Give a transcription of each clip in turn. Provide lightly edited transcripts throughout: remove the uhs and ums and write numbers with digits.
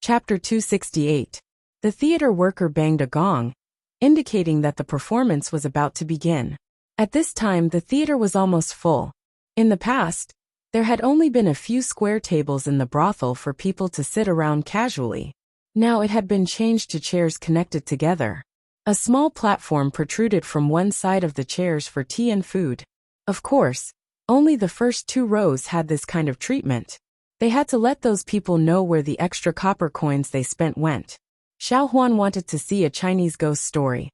Chapter 268. The theater worker banged a gong, indicating that the performance was about to begin. At this time, the theater was almost full. In the past, there had only been a few square tables in the brothel for people to sit around casually. Now it had been changed to chairs connected together. A small platform protruded from one side of the chairs for tea and food. Of course, only the first 2 rows had this kind of treatment. They had to let those people know where the extra copper coins they spent went. Xiao Huan wanted to see a Chinese ghost story,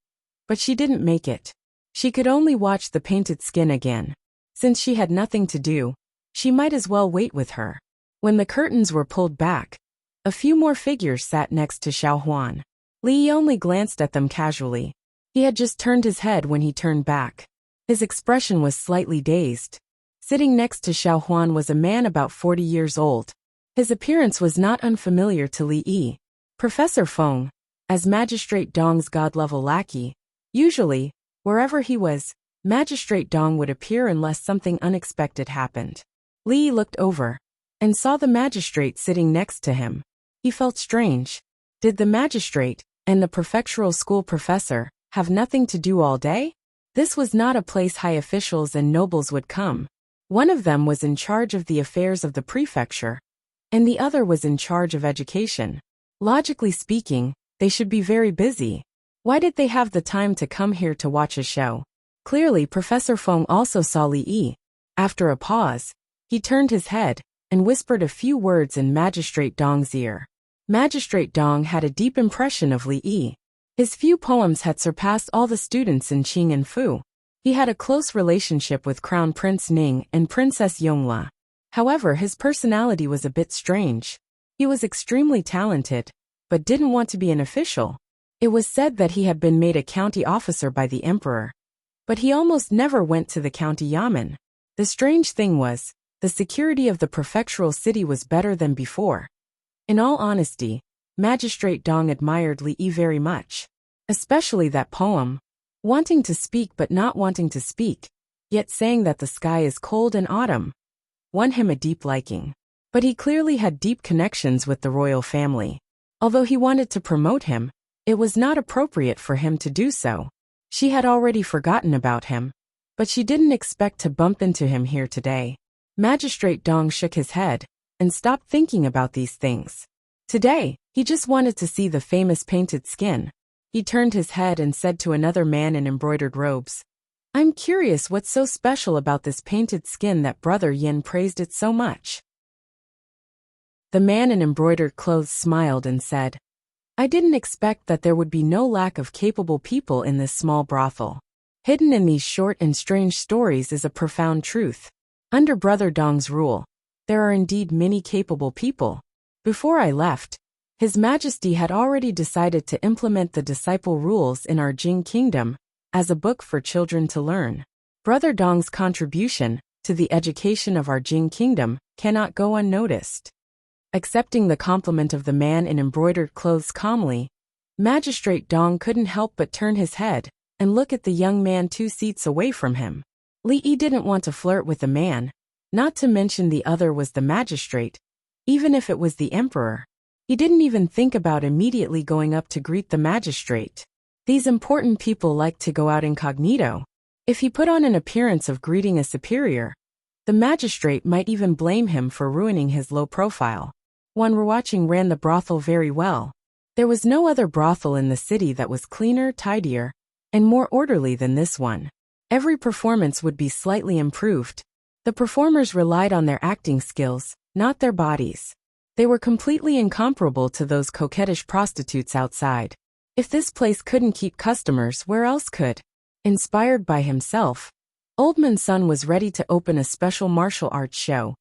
but she didn't make it. She could only watch the painted skin again. Since she had nothing to do, she might as well wait with her. When the curtains were pulled back, a few more figures sat next to Xiao Huan. Li Yi only glanced at them casually. He had just turned his head when he turned back. His expression was slightly dazed. Sitting next to Xiao Huan was a man about 40 years old. His appearance was not unfamiliar to Li Yi. Professor Feng, as Magistrate Dong's god-level lackey. Usually, wherever he was, Magistrate Dong would appear unless something unexpected happened. Li Yi looked over and saw the magistrate sitting next to him. He felt strange. Did the magistrate and the prefectural school professor have nothing to do all day? This was not a place high officials and nobles would come. One of them was in charge of the affairs of the prefecture, and the other was in charge of education. Logically speaking, they should be very busy. Why did they have the time to come here to watch a show? Clearly, Professor Feng also saw Li Yi. After a pause, he turned his head and whispered a few words in Magistrate Dong's ear. Magistrate Dong had a deep impression of Li Yi. His few poems had surpassed all the students in Qing and Fu. He had a close relationship with Crown Prince Ning and Princess Yongla. However, his personality was a bit strange. He was extremely talented, but didn't want to be an official. It was said that he had been made a county officer by the emperor, but he almost never went to the county yamen. The strange thing was, the security of the prefectural city was better than before. In all honesty, Magistrate Dong admired Li Yi very much. Especially that poem. Wanting to speak but not wanting to speak, yet saying that the sky is cold in autumn, won him a deep liking. But he clearly had deep connections with the royal family. Although he wanted to promote him, it was not appropriate for him to do so. She had already forgotten about him, but she didn't expect to bump into him here today. Magistrate Dong shook his head and stopped thinking about these things. Today, he just wanted to see the famous painted skin. He turned his head and said to another man in embroidered robes, "I'm curious what's so special about this painted skin that Brother Yin praised it so much." The man in embroidered clothes smiled and said, "I didn't expect that there would be no lack of capable people in this small brothel. Hidden in these short and strange stories is a profound truth. Under Brother Dong's rule, there are indeed many capable people. Before I left, His Majesty had already decided to implement the disciple rules in our Jing Kingdom as a book for children to learn. Brother Dong's contribution to the education of our Jing Kingdom cannot go unnoticed." Accepting the compliment of the man in embroidered clothes calmly, Magistrate Dong couldn't help but turn his head and look at the young man 2 seats away from him. Li Yi didn't want to flirt with the man, not to mention the other was the magistrate, even if it was the emperor. He didn't even think about immediately going up to greet the magistrate. These important people like to go out incognito. If he put on an appearance of greeting a superior, the magistrate might even blame him for ruining his low profile. One watching ran the brothel very well. There was no other brothel in the city that was cleaner, tidier, and more orderly than this one. Every performance would be slightly improved. The performers relied on their acting skills, not their bodies. They were completely incomparable to those coquettish prostitutes outside. If this place couldn't keep customers, where else could? Inspired by himself, Oldman's son was ready to open a special martial arts show,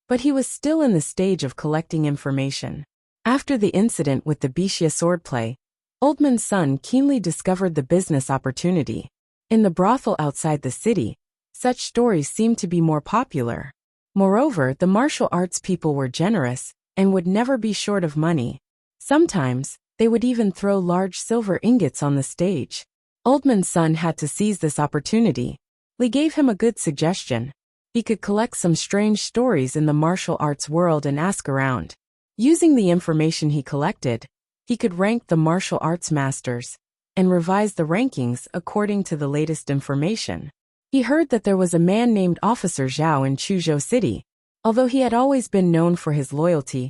but he was still in the stage of collecting information. After the incident with the Bixia swordplay, Oldman's son keenly discovered the business opportunity. In the brothel outside the city, such stories seemed to be more popular. Moreover, the martial arts people were generous and would never be short of money. Sometimes, they would even throw large silver ingots on the stage. Oldman's son had to seize this opportunity. Li gave him a good suggestion. He could collect some strange stories in the martial arts world and ask around. Using the information he collected, he could rank the martial arts masters and revise the rankings according to the latest information. He heard that there was a man named Officer Zhao in Chuzhou City. Although he had always been known for his loyalty,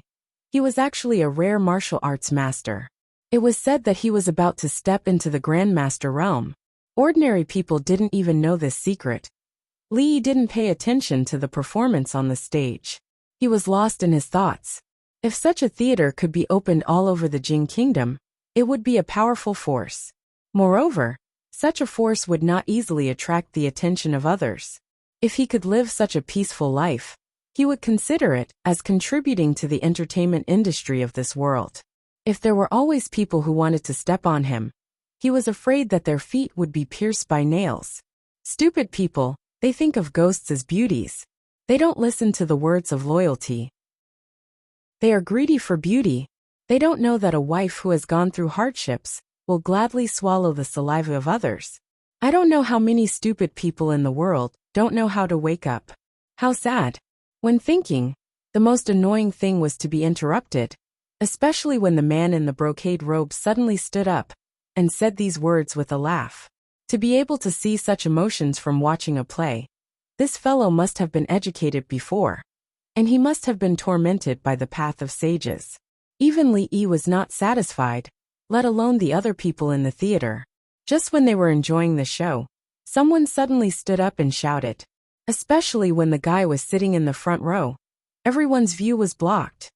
he was actually a rare martial arts master. It was said that he was about to step into the Grandmaster realm. Ordinary people didn't even know this secret. Li Yi didn't pay attention to the performance on the stage. He was lost in his thoughts. If such a theater could be opened all over the Jing Kingdom, it would be a powerful force. Moreover, such a force would not easily attract the attention of others. If he could live such a peaceful life, he would consider it as contributing to the entertainment industry of this world. If there were always people who wanted to step on him, he was afraid that their feet would be pierced by nails. Stupid people, they think of ghosts as beauties. They don't listen to the words of loyalty. They are greedy for beauty. They don't know that a wife who has gone through hardships will gladly swallow the saliva of others. I don't know how many stupid people in the world don't know how to wake up. How sad. When thinking, the most annoying thing was to be interrupted, especially when the man in the brocade robe suddenly stood up and said these words with a laugh. To be able to see such emotions from watching a play, this fellow must have been educated before, and he must have been tormented by the path of sages. Even Li Yi was not satisfied, let alone the other people in the theater. Just when they were enjoying the show, someone suddenly stood up and shouted. Especially when the guy was sitting in the front row. Everyone's view was blocked.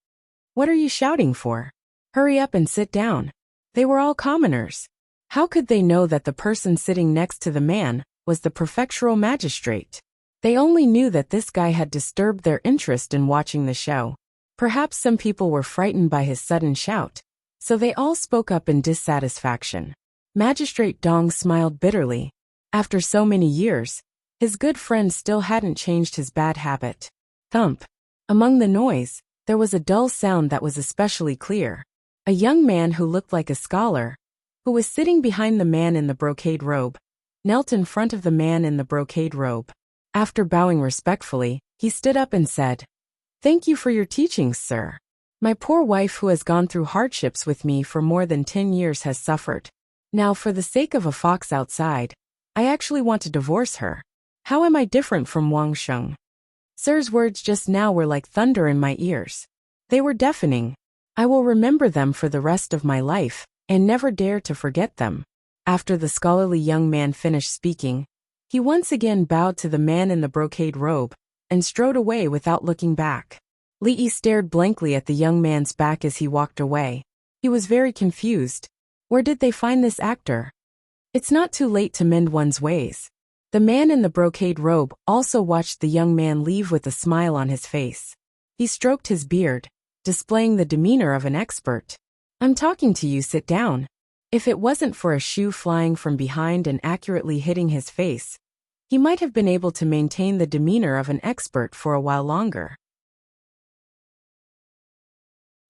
What are you shouting for? Hurry up and sit down. They were all commoners. How could they know that the person sitting next to the man was the prefectural magistrate? They only knew that this guy had disturbed their interest in watching the show. Perhaps some people were frightened by his sudden shout, so they all spoke up in dissatisfaction. Magistrate Dong smiled bitterly. After so many years, his good friend still hadn't changed his bad habit. Thump. Among the noise, there was a dull sound that was especially clear. A young man who looked like a scholar, who was sitting behind the man in the brocade robe, knelt in front of the man in the brocade robe. After bowing respectfully, he stood up and said, "Thank you for your teachings, sir. My poor wife who has gone through hardships with me for more than 10 years has suffered. Now for the sake of a fox outside, I actually want to divorce her. How am I different from Wang Sheng?" Sir's words just now were like thunder in my ears. They were deafening. I will remember them for the rest of my life, and never dare to forget them. After the scholarly young man finished speaking, he once again bowed to the man in the brocade robe, and strode away without looking back. Li Yi stared blankly at the young man's back as he walked away. He was very confused. Where did they find this actor? It's not too late to mend one's ways. The man in the brocade robe also watched the young man leave with a smile on his face. He stroked his beard, displaying the demeanor of an expert. "I'm talking to you, sit down." If it wasn't for a shoe flying from behind and accurately hitting his face, he might have been able to maintain the demeanor of an expert for a while longer.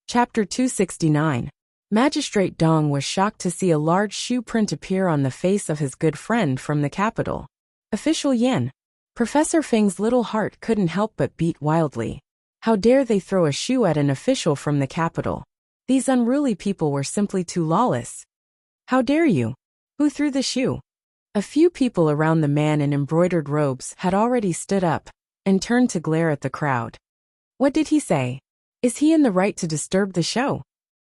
Chapter 269. Magistrate Dong was shocked to see a large shoe print appear on the face of his good friend from the capital. Official Yan. Professor Feng's little heart couldn't help but beat wildly. How dare they throw a shoe at an official from the capital? These unruly people were simply too lawless. How dare you? Who threw the shoe? A few people around the man in embroidered robes had already stood up and turned to glare at the crowd. What did he say? Is he in the right to disturb the show?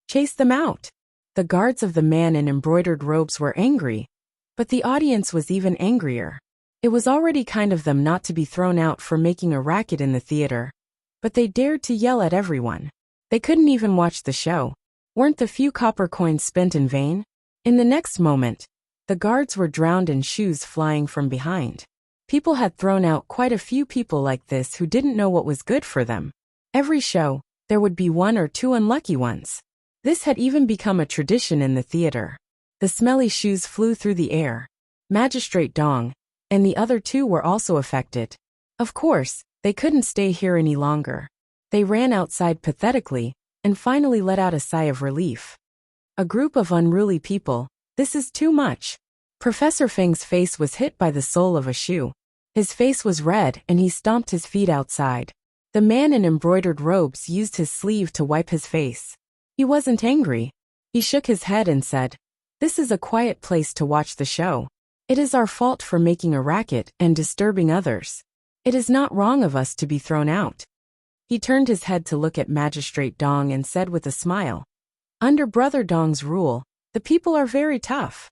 Chase them out. The guards of the man in embroidered robes were angry, but the audience was even angrier. It was already kind of them not to be thrown out for making a racket in the theater, but they dared to yell at everyone. They couldn't even watch the show. Weren't the few copper coins spent in vain? In the next moment, the guards were drowned in shoes flying from behind. People had thrown out quite a few people like this who didn't know what was good for them. Every show, there would be one or two unlucky ones. This had even become a tradition in the theater. The smelly shoes flew through the air. Magistrate Dong and the other two were also affected. Of course, they couldn't stay here any longer. They ran outside pathetically and finally let out a sigh of relief. A group of unruly people. This is too much. Professor Feng's face was hit by the sole of a shoe. His face was red and he stomped his feet outside. The man in embroidered robes used his sleeve to wipe his face. He wasn't angry. He shook his head and said, "This is a quiet place to watch the show. It is our fault for making a racket and disturbing others. It is not wrong of us to be thrown out." He turned his head to look at Magistrate Dong and said with a smile, "Under Brother Dong's rule, the people are very tough."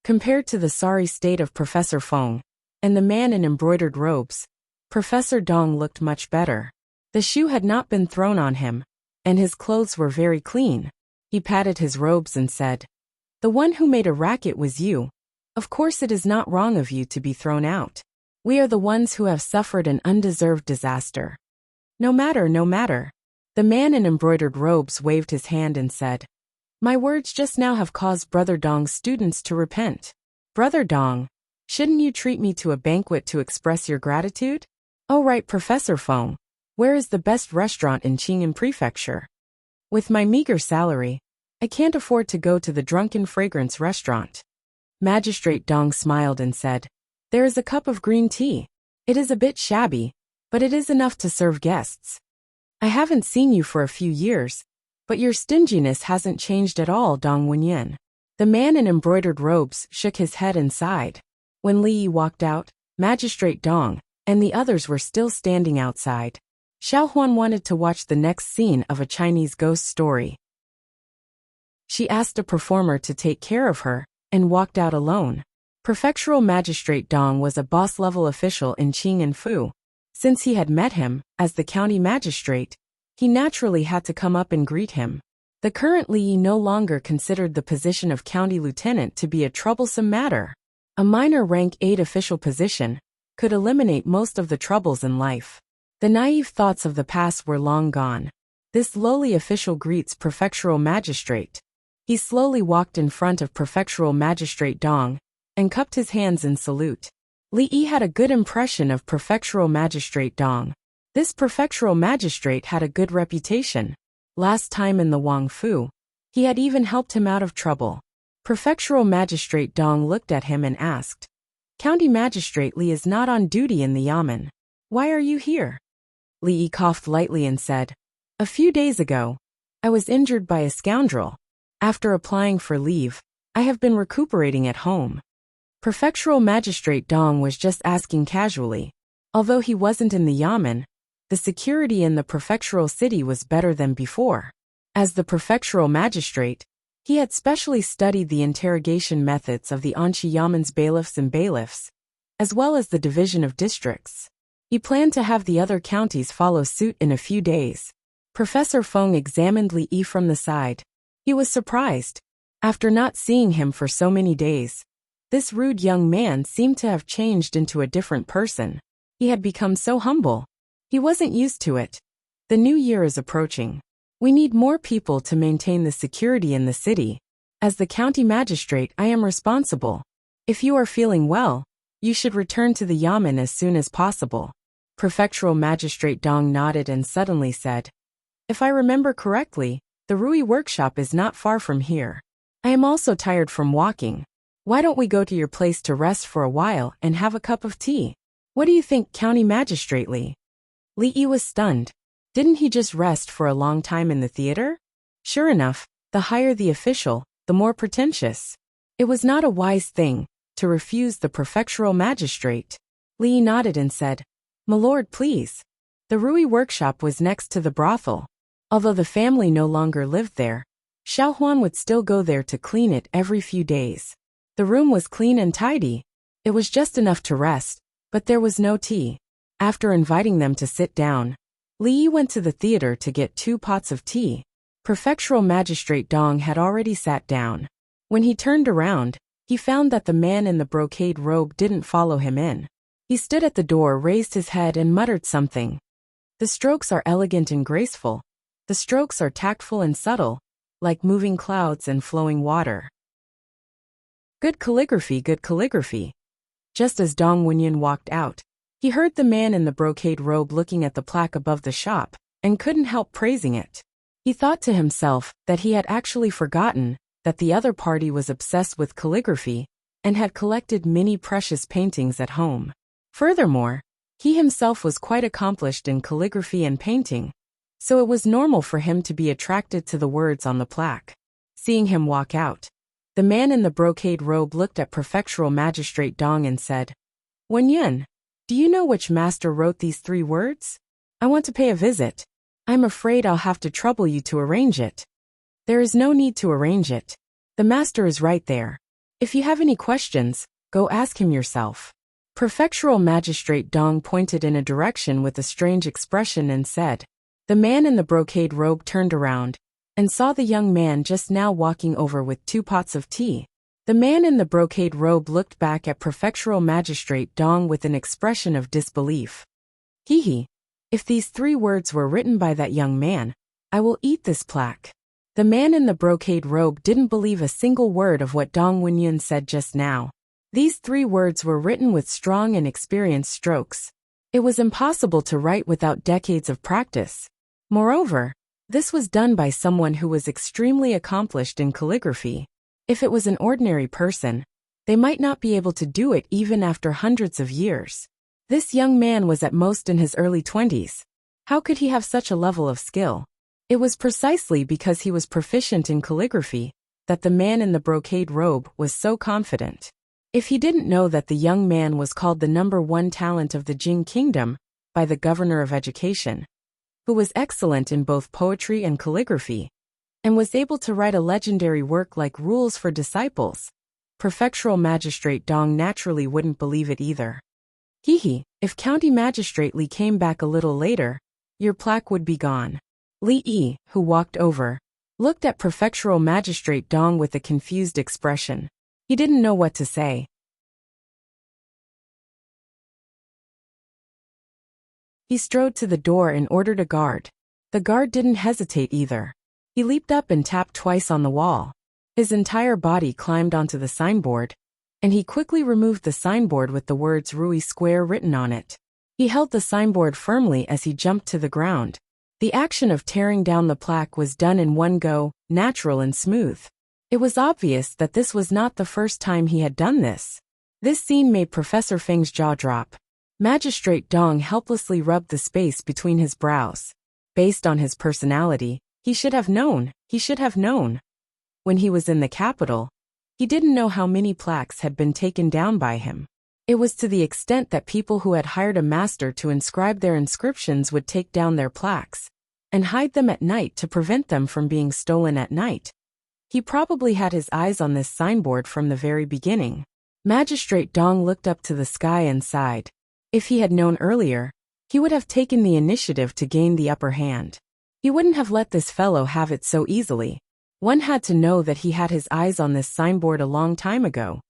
Compared to the sorry state of Professor Feng and the man in embroidered robes, Professor Dong looked much better. The shoe had not been thrown on him, and his clothes were very clean. He patted his robes and said, "The one who made a racket was you. Of course it is not wrong of you to be thrown out. We are the ones who have suffered an undeserved disaster." No matter. The man in embroidered robes waved his hand and said, "My words just now have caused Brother Dong's students to repent. Brother Dong, shouldn't you treat me to a banquet to express your gratitude?" "Oh right, Professor Feng. Where is the best restaurant in Qing'an Prefecture? With my meager salary, I can't afford to go to the Drunken Fragrance restaurant." Magistrate Dong smiled and said, "There is a cup of green tea. It is a bit shabby, but it is enough to serve guests. I haven't seen you for a few years, but your stinginess hasn't changed at all, Dong Wenyan." The man in embroidered robes shook his head and sighed. When Li Yi walked out, Magistrate Dong and the others were still standing outside. Xiaohuan wanted to watch the next scene of a Chinese ghost story. She asked a performer to take care of her and walked out alone. Prefectural Magistrate Dong was a boss-level official in Qing'an Fu. Since he had met him as the county magistrate, he naturally had to come up and greet him. The current Li Yi no longer considered the position of county lieutenant to be a troublesome matter. A minor rank 8 official position could eliminate most of the troubles in life. The naive thoughts of the past were long gone. This lowly official greets Prefectural Magistrate. He slowly walked in front of Prefectural Magistrate Dong and cupped his hands in salute. Li Yi had a good impression of Prefectural Magistrate Dong. This Prefectural Magistrate had a good reputation. Last time in the Wang Fu, he had even helped him out of trouble. Prefectural Magistrate Dong looked at him and asked, "County Magistrate Li is not on duty in the Yamen. Why are you here?" Li Yi coughed lightly and said, "A few days ago, I was injured by a scoundrel. After applying for leave, I have been recuperating at home." Prefectural Magistrate Dong was just asking casually. Although he wasn't in the Yamen, the security in the prefectural city was better than before. As the prefectural magistrate, he had specially studied the interrogation methods of the Anshi Yamen's bailiffs and bailiffs, as well as the division of districts. He planned to have the other counties follow suit in a few days. Professor Feng examined Li Yi from the side. He was surprised. After not seeing him for so many days, this rude young man seemed to have changed into a different person. He had become so humble. He wasn't used to it. The new year is approaching. We need more people to maintain the security in the city. As the county magistrate, I am responsible. If you are feeling well, you should return to the Yamen as soon as possible. Prefectural Magistrate Dong nodded and suddenly said, "If I remember correctly, the Rui workshop is not far from here. I am also tired from walking. Why don't we go to your place to rest for a while and have a cup of tea? What do you think, County Magistrate Li?" Li Yi was stunned. Didn't he just rest for a long time in the theater? Sure enough, the higher the official, the more pretentious. It was not a wise thing to refuse the prefectural magistrate. Li Yi nodded and said, "My lord, please." The Rui workshop was next to the brothel. Although the family no longer lived there, Xiaohuan would still go there to clean it every few days. The room was clean and tidy. It was just enough to rest, but there was no tea. After inviting them to sit down, Li Yi went to the theater to get 2 pots of tea. Prefectural Magistrate Dong had already sat down. When he turned around, he found that the man in the brocade robe didn't follow him in. He stood at the door, raised his head and muttered something. The strokes are elegant and graceful. The strokes are tactful and subtle, like moving clouds and flowing water. Good calligraphy, good calligraphy. Just as Dong Wenyan walked out, he heard the man in the brocade robe looking at the plaque above the shop, and couldn't help praising it. He thought to himself that he had actually forgotten that the other party was obsessed with calligraphy and had collected many precious paintings at home. Furthermore, He himself was quite accomplished in calligraphy and painting, so it was normal for him to be attracted to the words on the plaque. Seeing him walk out, the man in the brocade robe looked at Prefectural Magistrate Dong and said, "Wenyan, do you know which master wrote these 3 words? I want to pay a visit. I'm afraid I'll have to trouble you to arrange it." "There is no need to arrange it. The master is right there. If you have any questions, go ask him yourself." Prefectural Magistrate Dong pointed in a direction with a strange expression and said. The man in the brocade robe turned around and saw the young man just now walking over with 2 pots of tea. The man in the brocade robe looked back at Prefectural Magistrate Dong with an expression of disbelief. "Hee, if these 3 words were written by that young man, I will eat this plaque." The man in the brocade robe didn't believe a single word of what Dong Wenyan said just now. These 3 words were written with strong and experienced strokes. It was impossible to write without decades of practice. Moreover, this was done by someone who was extremely accomplished in calligraphy. If it was an ordinary person, they might not be able to do it even after hundreds of years. This young man was at most in his early 20s. How could he have such a level of skill? It was precisely because he was proficient in calligraphy that the man in the brocade robe was so confident. If he didn't know that the young man was called the #1 talent of the Jing Kingdom by the Governor of Education, who was excellent in both poetry and calligraphy, and was able to write a legendary work like Rules for Disciples, Prefectural Magistrate Dong naturally wouldn't believe it either. If County Magistrate Li came back a little later, your plaque would be gone." Li Yi, who walked over, looked at Prefectural Magistrate Dong with a confused expression. He didn't know what to say. He strode to the door and ordered a guard. The guard didn't hesitate either. He leaped up and tapped twice on the wall. His entire body climbed onto the signboard, and he quickly removed the signboard with the words Rui Square written on it. He held the signboard firmly as he jumped to the ground. The action of tearing down the plaque was done in one go, natural and smooth. It was obvious that this was not the first time he had done this. This scene made Professor Feng's jaw drop. Magistrate Dong helplessly rubbed the space between his brows. Based on his personality, he should have known. When he was in the capital, he didn't know how many plaques had been taken down by him. It was to the extent that people who had hired a master to inscribe their inscriptions would take down their plaques and hide them at night to prevent them from being stolen at night. He probably had his eyes on this signboard from the very beginning. Magistrate Dong looked up to the sky and sighed. If he had known earlier, he would have taken the initiative to gain the upper hand. He wouldn't have let this fellow have it so easily. One had to know that he had his eyes on this signboard a long time ago.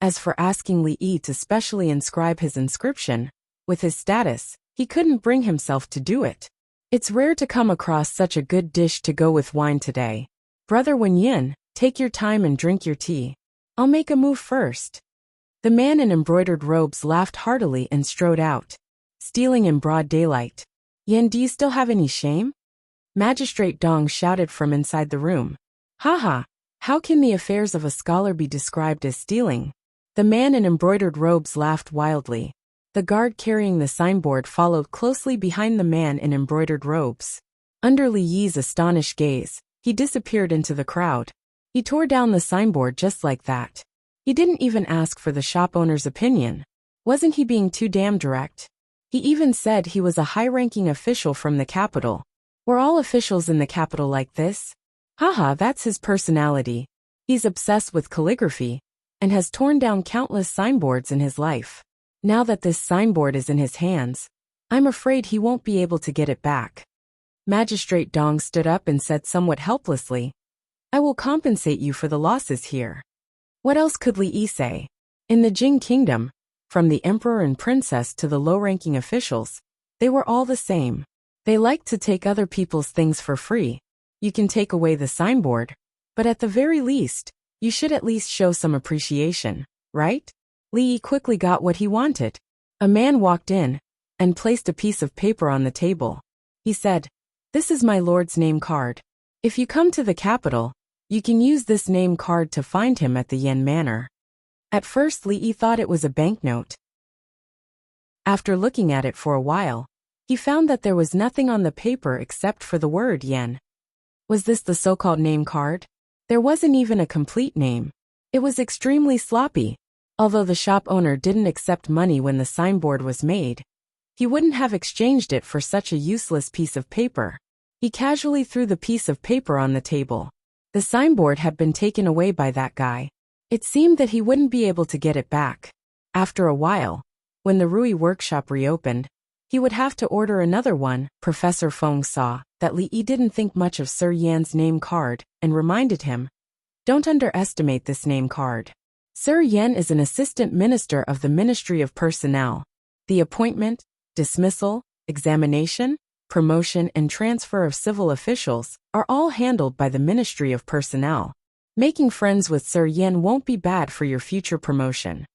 As for asking Li Yi to specially inscribe his inscription, with his status, he couldn't bring himself to do it. It's rare to come across such a good dish to go with wine today. Brother Wenyan, take your time and drink your tea. I'll make a move first. The man in embroidered robes laughed heartily and strode out. Stealing in broad daylight. Yan, do you still have any shame? Magistrate Dong shouted from inside the room. Haha, how can the affairs of a scholar be described as stealing? The man in embroidered robes laughed wildly. The guard carrying the signboard followed closely behind the man in embroidered robes. Under Li Yi's astonished gaze, he disappeared into the crowd. He tore down the signboard just like that. He didn't even ask for the shop owner's opinion. Wasn't he being too damn direct? He even said he was a high-ranking official from the capital. Were all officials in the capital like this? Haha, that's his personality. He's obsessed with calligraphy and has torn down countless signboards in his life. Now that this signboard is in his hands, I'm afraid he won't be able to get it back. Magistrate Dong stood up and said somewhat helplessly, I will compensate you for the losses here. What else could Li Yi say? In the Jing Kingdom, from the emperor and princess to the low-ranking officials, they were all the same. They liked to take other people's things for free. You can take away the signboard, but at the very least, you should at least show some appreciation, right? Li Yi quickly got what he wanted. A man walked in and placed a piece of paper on the table. He said, This is my lord's name card. If you come to the capital, you can use this name card to find him at the Yen Manor. At first Li Yi thought it was a banknote. After looking at it for a while, he found that there was nothing on the paper except for the word yen. Was this the so-called name card? There wasn't even a complete name. It was extremely sloppy. Although the shop owner didn't accept money when the signboard was made, he wouldn't have exchanged it for such a useless piece of paper. He casually threw the piece of paper on the table. The signboard had been taken away by that guy. It seemed that he wouldn't be able to get it back. After a while, when the Rui workshop reopened, he would have to order another one. Professor Feng saw that Li Yi didn't think much of Sir Yan's name card and reminded him, "Don't underestimate this name card. Sir Yan is an assistant minister of the Ministry of Personnel. The appointment, dismissal, examination, promotion and transfer of civil officials are all handled by the Ministry of Personnel. Making friends with Sir Yan won't be bad for your future promotion."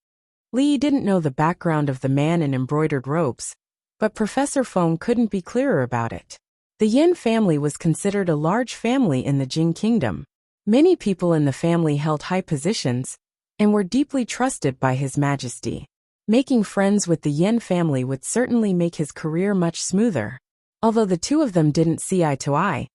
Li Yi didn't know the background of the man in embroidered robes, but Professor Feng couldn't be clearer about it. The Yan family was considered a large family in the Jing Kingdom. Many people in the family held high positions and were deeply trusted by His Majesty. Making friends with the Yan family would certainly make his career much smoother. Although the two of them didn't see eye to eye,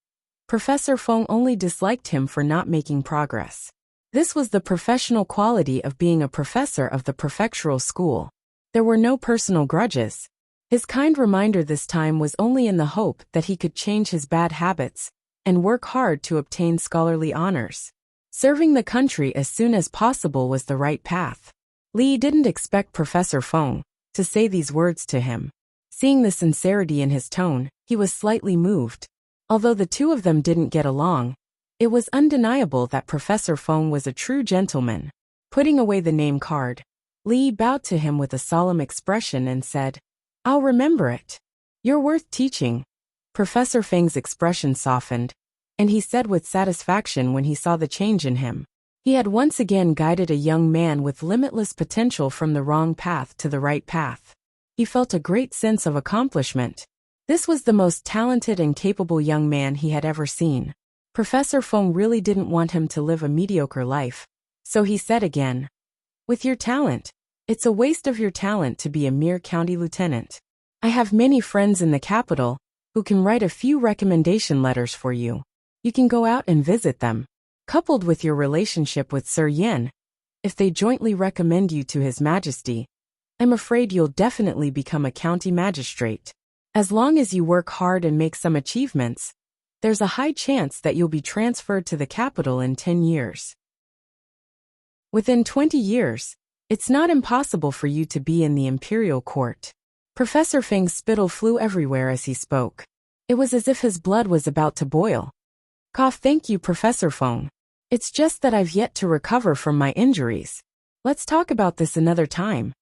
Professor Feng only disliked him for not making progress. This was the professional quality of being a professor of the prefectural school. There were no personal grudges. His kind reminder this time was only in the hope that he could change his bad habits and work hard to obtain scholarly honors. Serving the country as soon as possible was the right path. Li Yi didn't expect Professor Feng to say these words to him. Seeing the sincerity in his tone, he was slightly moved. Although the two of them didn't get along, it was undeniable that Professor Feng was a true gentleman. Putting away the name card, Li Yi bowed to him with a solemn expression and said, "I'll remember it. You're worth teaching." Professor Feng's expression softened, and he said with satisfaction when he saw the change in him. He had once again guided a young man with limitless potential from the wrong path to the right path. He felt a great sense of accomplishment. This was the most talented and capable young man he had ever seen. Professor Feng really didn't want him to live a mediocre life, so he said again, "With your talent, it's a waste of your talent to be a mere county lieutenant. I have many friends in the capital who can write a few recommendation letters for you. You can go out and visit them. Coupled with your relationship with Sir Yan, if they jointly recommend you to His Majesty, I'm afraid you'll definitely become a county magistrate. As long as you work hard and make some achievements, there's a high chance that you'll be transferred to the capital in 10 years. Within 20 years, it's not impossible for you to be in the imperial court." Professor Feng's spittle flew everywhere as he spoke. It was as if his blood was about to boil. Cough. "Thank you, Professor Feng. It's just that I've yet to recover from my injuries. Let's talk about this another time,"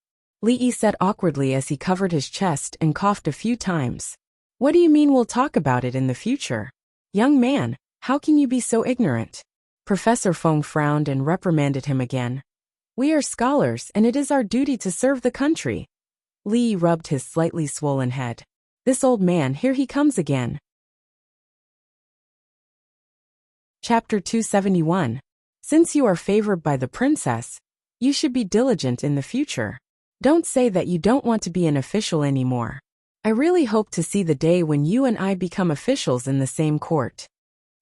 Li Yi said awkwardly as he covered his chest and coughed a few times. "What do you mean we'll talk about it in the future? Young man, how can you be so ignorant?" Professor Feng frowned and reprimanded him again. "We are scholars and it is our duty to serve the country." Li Yi rubbed his slightly swollen head. "This old man, here he comes again." Chapter 271. Since you are favored by the princess, you should be diligent in the future. Don't say that you don't want to be an official anymore. I really hope to see the day when you and I become officials in the same court.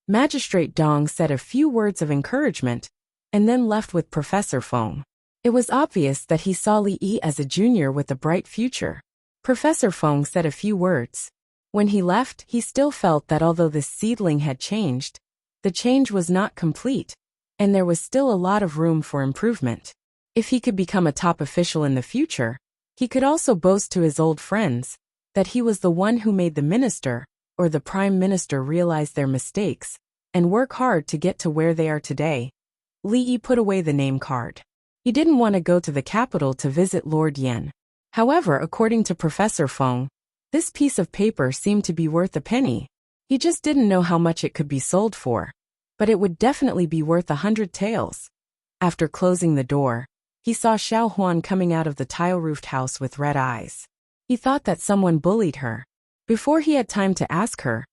Magistrate Dong said a few words of encouragement, and then left with Professor Feng. It was obvious that he saw Li Yi as a junior with a bright future. Professor Feng said a few words. When he left, he still felt that although this seedling had changed, the change was not complete, and there was still a lot of room for improvement. If he could become a top official in the future, he could also boast to his old friends that he was the one who made the minister or the prime minister realize their mistakes and work hard to get to where they are today. Li Yi put away the name card. He didn't want to go to the capital to visit Lord Yan. However, according to Professor Feng, this piece of paper seemed to be worth a penny. He just didn't know how much it could be sold for, but it would definitely be worth 100 taels. After closing the door, he saw Xiao Huan coming out of the tile-roofed house with red eyes. He thought that someone bullied her. Before he had time to ask her,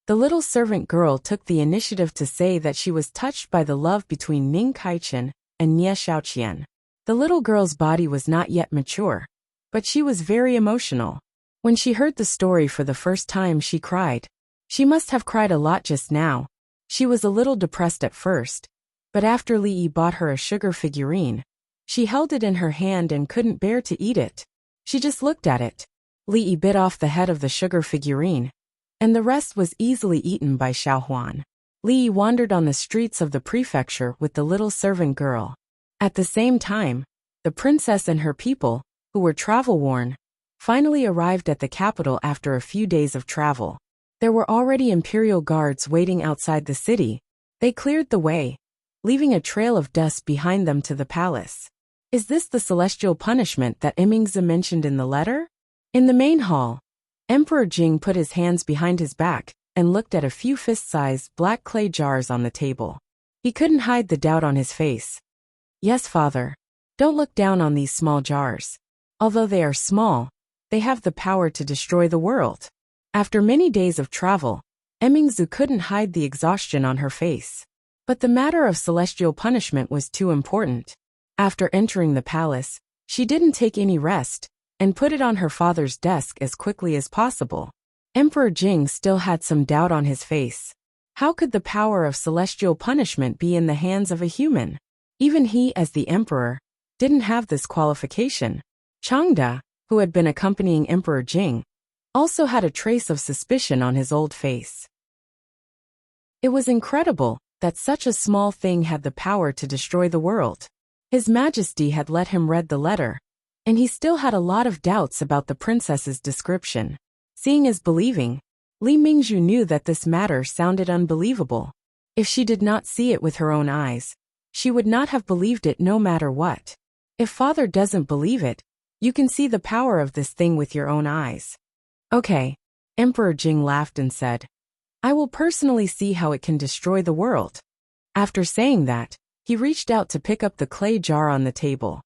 the little servant girl took the initiative to say that she was touched by the love between Ning Kaichen and Nie Xiaoqian. The little girl's body was not yet mature, but she was very emotional. When she heard the story for the first time, she cried. She must have cried a lot just now. She was a little depressed at first, but after Li bought her a sugar figurine, she held it in her hand and couldn't bear to eat it. She just looked at it. Li bit off the head of the sugar figurine, and the rest was easily eaten by Xiaohuan. Li wandered on the streets of the prefecture with the little servant girl. At the same time, the princess and her people, who were travel-worn, finally arrived at the capital after a few days of travel. There were already imperial guards waiting outside the city. They cleared the way, leaving a trail of dust behind them to the palace. Is this the celestial punishment that Immerse mentioned in the letter? In the main hall, Emperor Jing put his hands behind his back and looked at a few fist-sized black clay jars on the table. He couldn't hide the doubt on his face. Yes, father. Don't look down on these small jars. Although they are small, they have the power to destroy the world. After many days of travel, Immerse couldn't hide the exhaustion on her face. But the matter of celestial punishment was too important. After entering the palace, she didn't take any rest, and put it on her father's desk as quickly as possible. Emperor Jing still had some doubt on his face. How could the power of celestial punishment be in the hands of a human? Even he, as the emperor, didn't have this qualification. Changde, who had been accompanying Emperor Jing, also had a trace of suspicion on his old face. It was incredible that such a small thing had the power to destroy the world. His Majesty had let him read the letter, and he still had a lot of doubts about the princess's description. Seeing is believing. Li Mingzhu knew that this matter sounded unbelievable. If she did not see it with her own eyes, she would not have believed it no matter what. If father doesn't believe it, you can see the power of this thing with your own eyes. Okay. Emperor Jing laughed and said, I will personally see how it can destroy the world. After saying that, he reached out to pick up the clay jar on the table.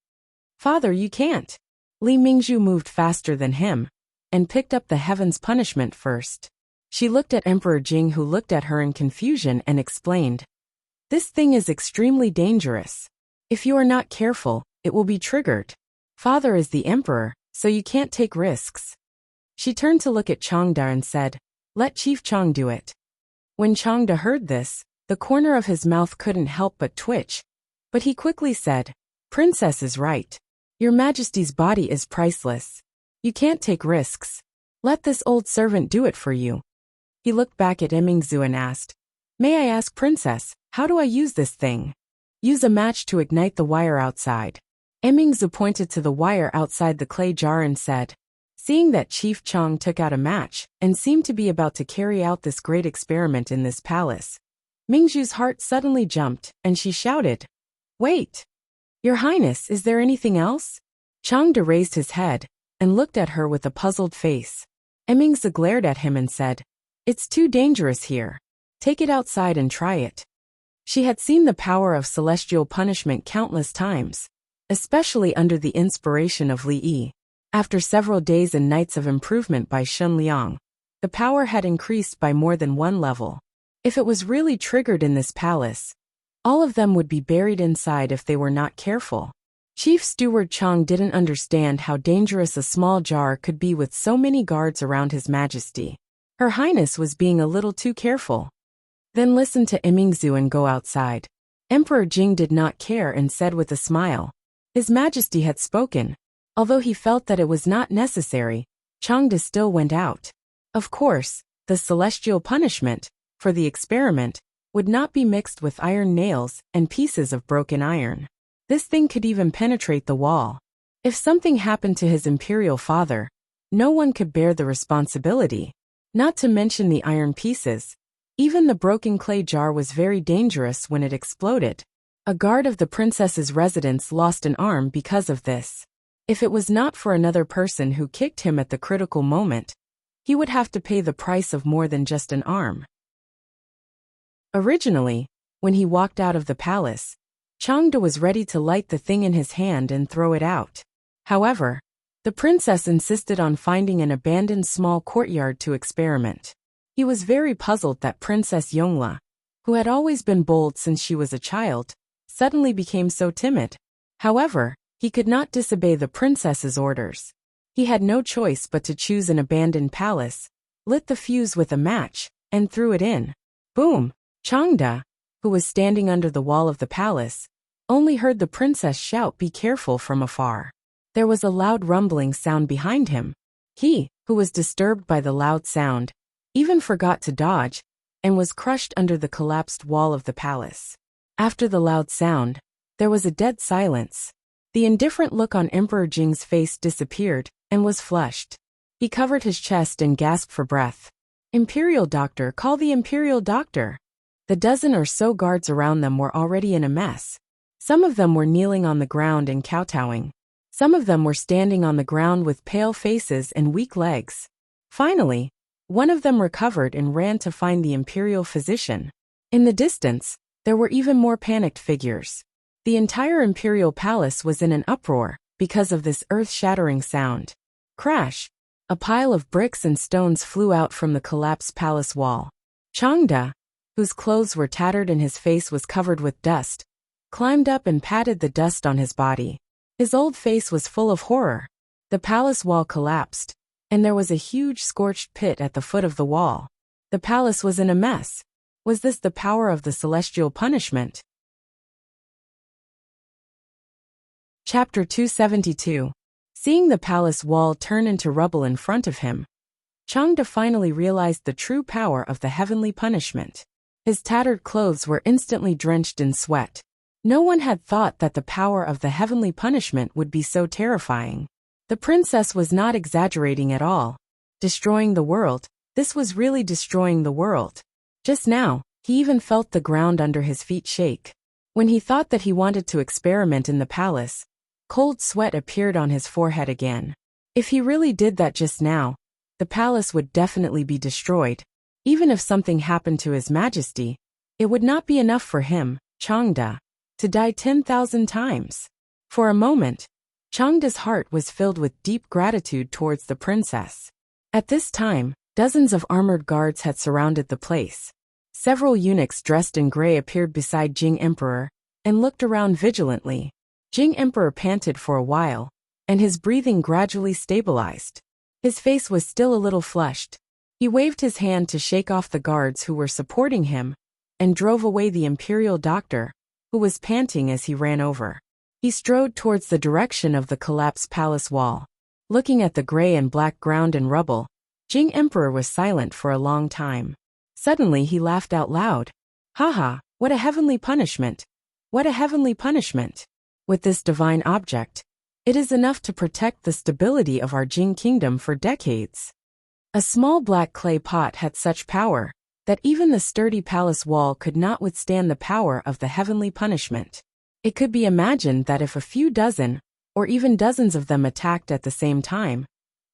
Father, you can't. Li Mingzhu moved faster than him, and picked up the heaven's punishment first. She looked at Emperor Jing, who looked at her in confusion, and explained, This thing is extremely dangerous. If you are not careful, it will be triggered. Father is the emperor, so you can't take risks. She turned to look at Changde and said, Let Chief Chang do it. When Changde heard this, the corner of his mouth couldn't help but twitch, but he quickly said, Princess is right. Your Majesty's body is priceless. You can't take risks. Let this old servant do it for you. He looked back at Immerse and asked, May I ask, Princess, how do I use this thing? Use a match to ignite the wire outside. Immerse pointed to the wire outside the clay jar and said, Seeing that Chief Chang took out a match and seemed to be about to carry out this great experiment in this palace, Mingzhu's heart suddenly jumped, and she shouted, Wait! Your Highness, is there anything else? Changde raised his head and looked at her with a puzzled face. Immerse glared at him and said, It's too dangerous here. Take it outside and try it. She had seen the power of celestial punishment countless times, especially under the inspiration of Li Yi. After several days and nights of improvement by Shen Liang, the power had increased by more than one level. If it was really triggered in this palace, all of them would be buried inside if they were not careful. Chief Steward Chang didn't understand how dangerous a small jar could be with so many guards around His Majesty. Her Highness was being a little too careful. Then listen to Immerse and go outside. Emperor Jing did not care and said with a smile, His Majesty had spoken. Although he felt that it was not necessary, Changde still went out. Of course, the celestial punishment, for the experiment, would not be mixed with iron nails and pieces of broken iron. This thing could even penetrate the wall. If something happened to his imperial father, no one could bear the responsibility. Not to mention the iron pieces. Even the broken clay jar was very dangerous when it exploded. A guard of the princess's residence lost an arm because of this. If it was not for another person who kicked him at the critical moment, he would have to pay the price of more than just an arm. Originally, when he walked out of the palace, Changde was ready to light the thing in his hand and throw it out. However, the princess insisted on finding an abandoned small courtyard to experiment. He was very puzzled that Princess Yongla, who had always been bold since she was a child, suddenly became so timid. However, he could not disobey the princess's orders. He had no choice but to choose an abandoned palace, lit the fuse with a match, and threw it in. Boom! Changde, who was standing under the wall of the palace, only heard the princess shout, "Be careful," from afar. There was a loud rumbling sound behind him. He, who was disturbed by the loud sound, even forgot to dodge, and was crushed under the collapsed wall of the palace. After the loud sound, there was a dead silence. The indifferent look on Emperor Jing's face disappeared, and was flushed. He covered his chest and gasped for breath. "Imperial doctor, call the imperial doctor." The dozen or so guards around them were already in a mess. Some of them were kneeling on the ground and kowtowing. Some of them were standing on the ground with pale faces and weak legs. Finally, one of them recovered and ran to find the imperial physician. In the distance, there were even more panicked figures. The entire imperial palace was in an uproar because of this earth-shattering sound. Crash! A pile of bricks and stones flew out from the collapsed palace wall. Changde, whose clothes were tattered and his face was covered with dust, climbed up and patted the dust on his body. His old face was full of horror. The palace wall collapsed, and there was a huge scorched pit at the foot of the wall. The palace was in a mess. Was this the power of the celestial punishment? Chapter 272. Seeing the palace wall turn into rubble in front of him, Changde finally realized the true power of the heavenly punishment. His tattered clothes were instantly drenched in sweat. No one had thought that the power of the heavenly punishment would be so terrifying. The princess was not exaggerating at all. Destroying the world, this was really destroying the world. Just now, he even felt the ground under his feet shake. When he thought that he wanted to experiment in the palace, cold sweat appeared on his forehead again. If he really did that just now, the palace would definitely be destroyed. Even if something happened to His Majesty, it would not be enough for him, Changde, to die 10,000 times. For a moment, Changde's heart was filled with deep gratitude towards the princess. At this time, dozens of armored guards had surrounded the place. Several eunuchs dressed in gray appeared beside Jing Emperor and looked around vigilantly. Jing Emperor panted for a while, and his breathing gradually stabilized. His face was still a little flushed. He waved his hand to shake off the guards who were supporting him and drove away the imperial doctor, who was panting as he ran over. He strode towards the direction of the collapsed palace wall. Looking at the gray and black ground and rubble, Jing Emperor was silent for a long time. Suddenly he laughed out loud. "Haha, what a heavenly punishment! What a heavenly punishment! With this divine object, it is enough to protect the stability of our Jing kingdom for decades." A small black clay pot had such power that even the sturdy palace wall could not withstand the power of the heavenly punishment. It could be imagined that if a few dozen, or even dozens of them attacked at the same time,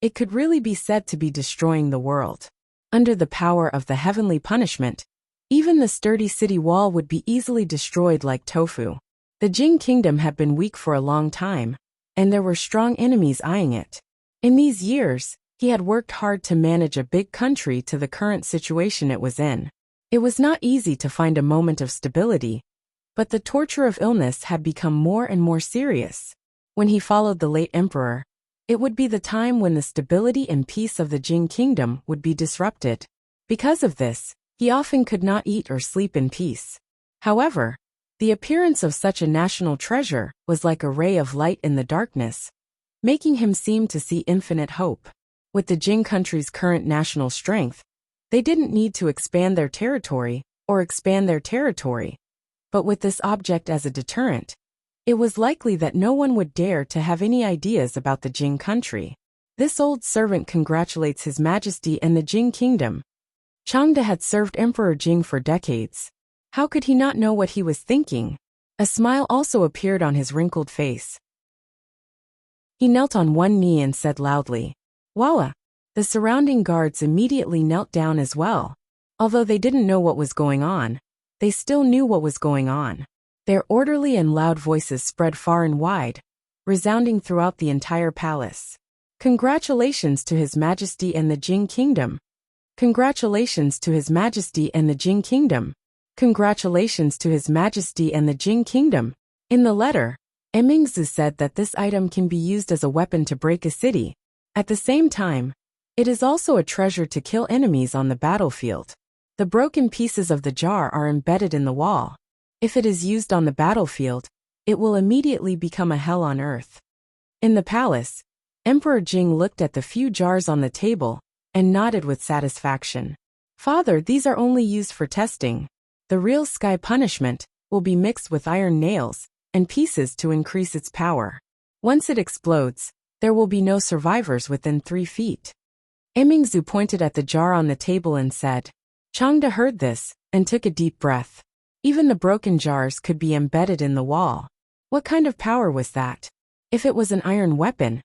it could really be said to be destroying the world. Under the power of the heavenly punishment, even the sturdy city wall would be easily destroyed like tofu. The Jing kingdom had been weak for a long time, and there were strong enemies eyeing it. In these years, he had worked hard to manage a big country to the current situation it was in. It was not easy to find a moment of stability, but the torture of illness had become more and more serious. When he followed the late emperor, it would be the time when the stability and peace of the Jing kingdom would be disrupted. Because of this, he often could not eat or sleep in peace. However, the appearance of such a national treasure was like a ray of light in the darkness, making him seem to see infinite hope. With the Jing country's current national strength, they didn't need to expand their territory, but with this object as a deterrent, it was likely that no one would dare to have any ideas about the Jing country. This old servant congratulates His Majesty and the Jing kingdom. Changde had served Emperor Jing for decades. How could he not know what he was thinking? A smile also appeared on his wrinkled face. He knelt on one knee and said loudly, "Walla!" The surrounding guards immediately knelt down as well. Although they didn't know what was going on, they still knew what was going on. Their orderly and loud voices spread far and wide, resounding throughout the entire palace. "Congratulations to His Majesty and the Jing kingdom! Congratulations to His Majesty and the Jing kingdom! Congratulations to His Majesty and the Jing kingdom!" In the letter, Emingzu said that this item can be used as a weapon to break a city, At the same time, it is also a treasure to kill enemies on the battlefield. The broken pieces of the jar are embedded in the wall. If it is used on the battlefield, it will immediately become a hell on earth. In the palace, Emperor Jing looked at the few jars on the table and nodded with satisfaction. Father, these are only used for testing. The real sky punishment will be mixed with iron nails and pieces to increase its power. Once it explodes, there will be no survivors within 3 feet. Emingzu pointed at the jar on the table and said. Changde heard this and took a deep breath. Even the broken jars could be embedded in the wall. What kind of power was that? If it was an iron weapon,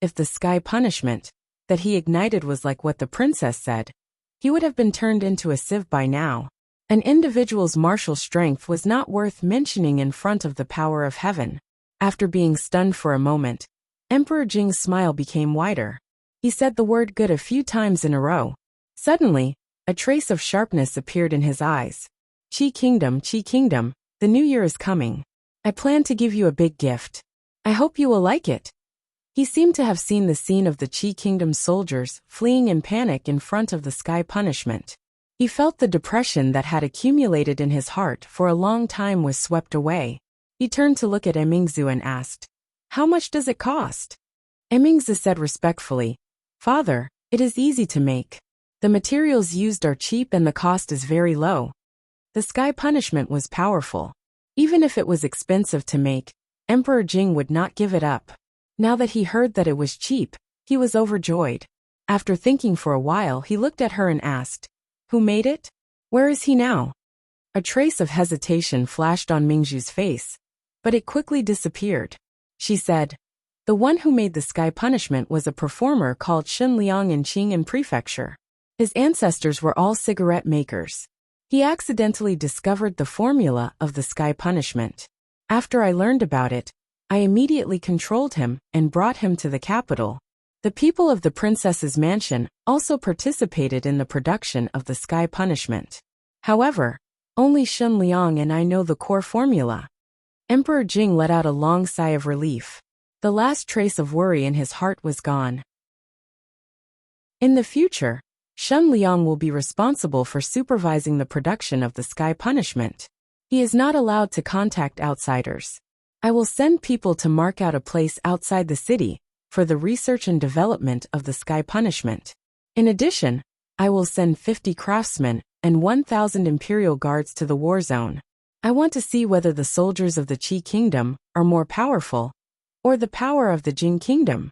if the sky punishment that he ignited was like what the princess said, he would have been turned into a sieve by now. An individual's martial strength was not worth mentioning in front of the power of heaven. After being stunned for a moment, Emperor Jing's smile became wider. He said the word good a few times in a row. Suddenly, a trace of sharpness appeared in his eyes. Qi Kingdom, the new year is coming. I plan to give you a big gift. I hope you will like it. He seemed to have seen the scene of the Qi Kingdom soldiers fleeing in panic in front of the sky punishment. He felt the depression that had accumulated in his heart for a long time was swept away. He turned to look at Emingzu and asked, How much does it cost? Emingzu said respectfully, Father, it is easy to make. The materials used are cheap and the cost is very low. The sky punishment was powerful. Even if it was expensive to make, Emperor Jing would not give it up. Now that he heard that it was cheap, he was overjoyed. After thinking for a while, he looked at her and asked, Who made it? Where is he now? A trace of hesitation flashed on Mingzhu's face, but it quickly disappeared. She said, The one who made the sky punishment was a performer called Shen Liang in Qing'an Prefecture. His ancestors were all cigarette makers. He accidentally discovered the formula of the sky punishment. After I learned about it, I immediately controlled him and brought him to the capital. The people of the princess's mansion also participated in the production of the sky punishment. However, only Shen Liang and I know the core formula. Emperor Jing let out a long sigh of relief. The last trace of worry in his heart was gone. In the future, Shen Liang will be responsible for supervising the production of the sky punishment. He is not allowed to contact outsiders. I will send people to mark out a place outside the city for the research and development of the sky punishment. In addition, I will send 50 craftsmen and 1,000 imperial guards to the war zone. I want to see whether the soldiers of the Qi Kingdom are more powerful, or the power of the Jing Kingdom.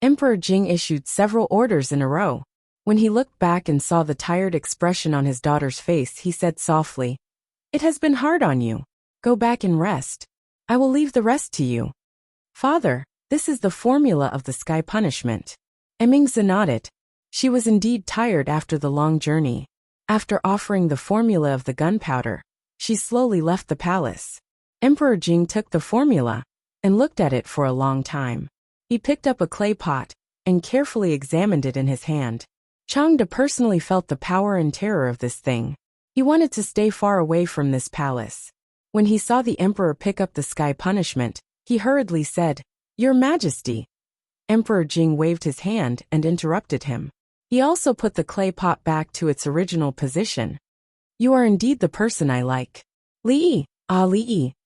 Emperor Jing issued several orders in a row. When he looked back and saw the tired expression on his daughter's face, he said softly, It has been hard on you. Go back and rest. I will leave the rest to you. Father, this is the formula of the sky punishment. Emingzu nodded. She was indeed tired after the long journey. After offering the formula of the gunpowder, she slowly left the palace. Emperor Jing took the formula and looked at it for a long time. He picked up a clay pot and carefully examined it in his hand. Changde personally felt the power and terror of this thing. He wanted to stay far away from this palace. When he saw the emperor pick up the sky punishment, he hurriedly said, Your Majesty. Emperor Jing waved his hand and interrupted him. He also put the clay pot back to its original position. You are indeed the person I like. Li, I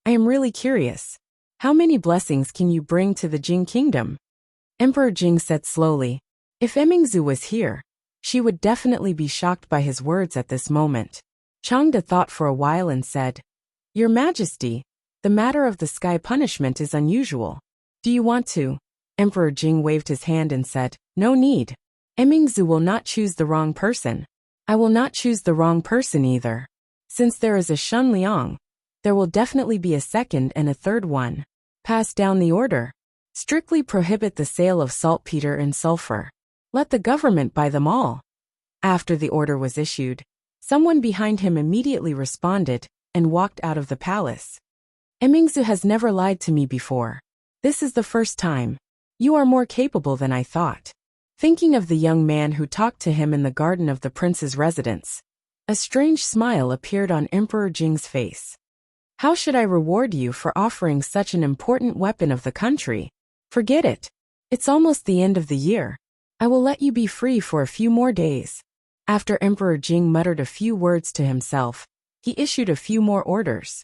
am really curious. How many blessings can you bring to the Jing Kingdom? Emperor Jing said slowly. If Emingzu was here, she would definitely be shocked by his words at this moment. Changde thought for a while and said, Your Majesty, the matter of the sky punishment is unusual. Do you want to? Emperor Jing waved his hand and said, No need. Emingzu will not choose the wrong person. I will not choose the wrong person either. Since there is a Shen Liang, there will definitely be a second and a third one. Pass down the order. Strictly prohibit the sale of saltpeter and sulfur. Let the government buy them all. After the order was issued, someone behind him immediately responded and walked out of the palace. Emingzu has never lied to me before. This is the first time. You are more capable than I thought. Thinking of the young man who talked to him in the garden of the prince's residence, a strange smile appeared on Emperor Jing's face. How should I reward you for offering such an important weapon of the country? Forget it. It's almost the end of the year. I will let you be free for a few more days. After Emperor Jing muttered a few words to himself, he issued a few more orders.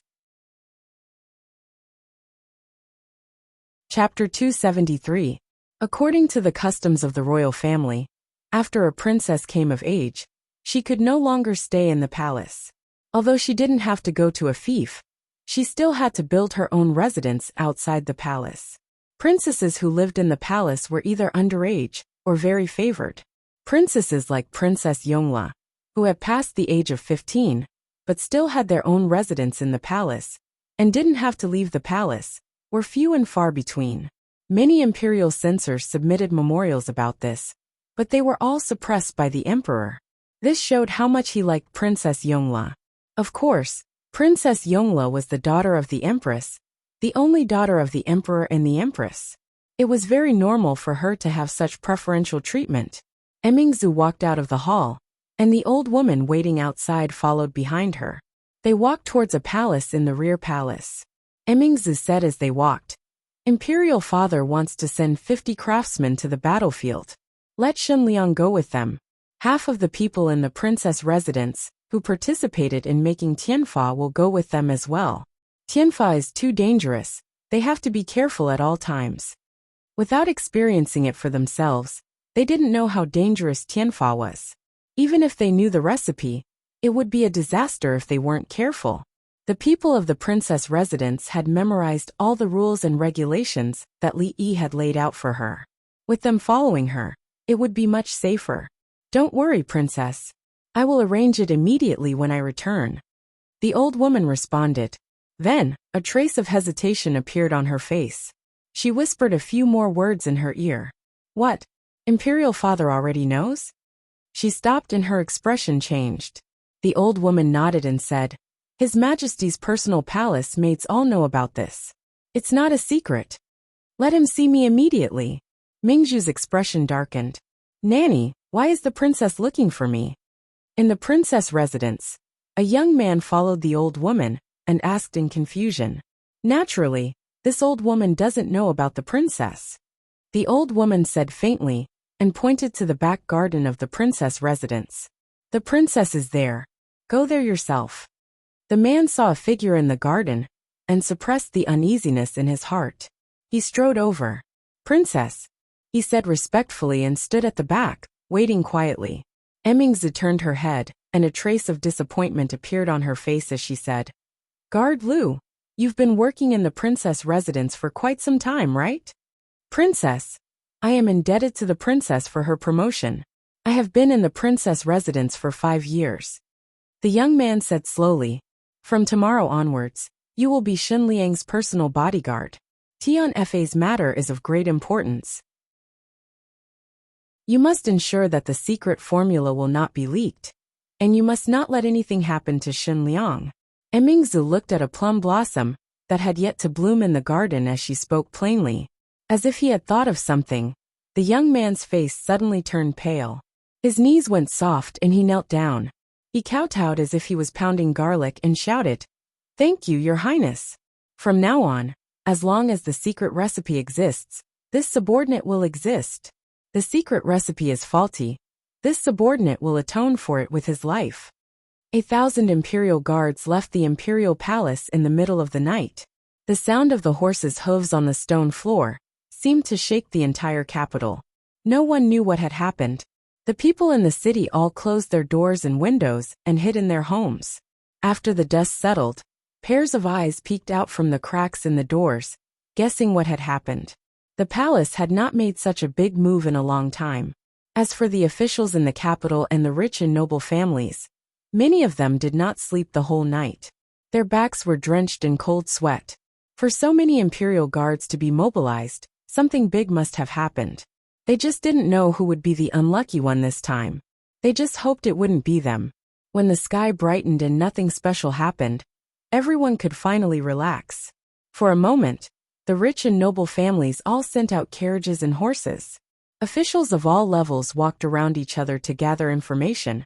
Chapter 273. According to the customs of the royal family, after a princess came of age, she could no longer stay in the palace. Although she didn't have to go to a fief, she still had to build her own residence outside the palace. Princesses who lived in the palace were either underage or very favored. Princesses like Princess Yongla, who had passed the age of 15, but still had their own residence in the palace, and didn't have to leave the palace, were few and far between. Many imperial censors submitted memorials about this, but they were all suppressed by the emperor. This showed how much he liked Princess Yongla. Of course, Princess Yongla was the daughter of the empress, the only daughter of the emperor and the empress. It was very normal for her to have such preferential treatment. Emingzu walked out of the hall, and the old woman waiting outside followed behind her. They walked towards a palace in the rear palace. Emingzu said as they walked, "Imperial father wants to send 50 craftsmen to the battlefield. Let Shenliang go with them." Half of the people in the princess residence who participated in making tianfa will go with them as well. Tianfa is too dangerous, they have to be careful at all times. Without experiencing it for themselves, they didn't know how dangerous tianfa was. Even if they knew the recipe, it would be a disaster if they weren't careful. The people of the princess residence had memorized all the rules and regulations that Li Yi had laid out for her. With them following her, it would be much safer. "Don't worry, princess. I will arrange it immediately when I return," the old woman responded. Then, a trace of hesitation appeared on her face. She whispered a few more words in her ear. "What? Imperial father already knows?" She stopped and her expression changed. The old woman nodded and said, "His Majesty's personal palace mates all know about this. It's not a secret. Let him see me immediately." Mingzhu's expression darkened. "Nanny, why is the princess looking for me?" In the princess residence, a young man followed the old woman and asked in confusion. Naturally, this old woman doesn't know about the princess. The old woman said faintly and pointed to the back garden of the princess residence. "The princess is there. Go there yourself." The man saw a figure in the garden and suppressed the uneasiness in his heart. He strode over. "Princess," he said respectfully and stood at the back, waiting quietly. Emingzu turned her head, and a trace of disappointment appeared on her face as she said, "Guard Lu, you've been working in the princess residence for quite some time, right?" "Princess, I am indebted to the princess for her promotion. I have been in the princess residence for 5 years." The young man said slowly, "From tomorrow onwards, you will be Shenliang's personal bodyguard. Tianfa's matter is of great importance. You must ensure that the secret formula will not be leaked, and you must not let anything happen to Shenliang." Emingzu looked at a plum blossom that had yet to bloom in the garden as she spoke plainly. As if he had thought of something, the young man's face suddenly turned pale. His knees went soft and he knelt down. He kowtowed as if he was pounding garlic and shouted, "Thank you, Your Highness. From now on, as long as the secret recipe exists, this subordinate will exist. The secret recipe is faulty. This subordinate will atone for it with his life." 1,000 imperial guards left the imperial palace in the middle of the night. The sound of the horses' hooves on the stone floor seemed to shake the entire capital. No one knew what had happened. The people in the city all closed their doors and windows and hid in their homes. After the dust settled, pairs of eyes peeked out from the cracks in the doors, guessing what had happened. The palace had not made such a big move in a long time. As for the officials in the capital and the rich and noble families, many of them did not sleep the whole night. Their backs were drenched in cold sweat. For so many imperial guards to be mobilized, something big must have happened. They just didn't know who would be the unlucky one this time. They just hoped it wouldn't be them. When the sky brightened and nothing special happened, everyone could finally relax. For a moment, the rich and noble families all sent out carriages and horses. Officials of all levels walked around each other to gather information.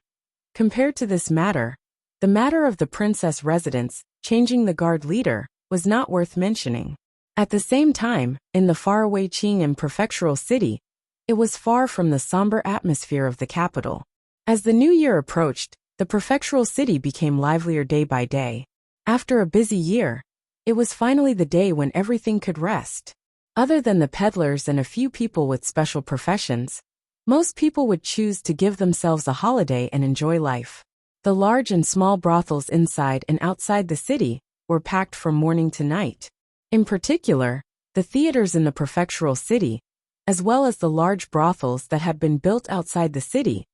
Compared to this matter, the matter of the princess residence, changing the guard leader, was not worth mentioning. At the same time, in the faraway Qing and prefectural city, It was far from the somber atmosphere of the capital. As the new year approached, the prefectural city became livelier day by day. After a busy year, it was finally the day when everything could rest. Other than the peddlers and a few people with special professions, most people would choose to give themselves a holiday and enjoy life. The large and small brothels inside and outside the city were packed from morning to night. In particular, the theaters in the prefectural city, as well as the large brothels that had been built outside the city,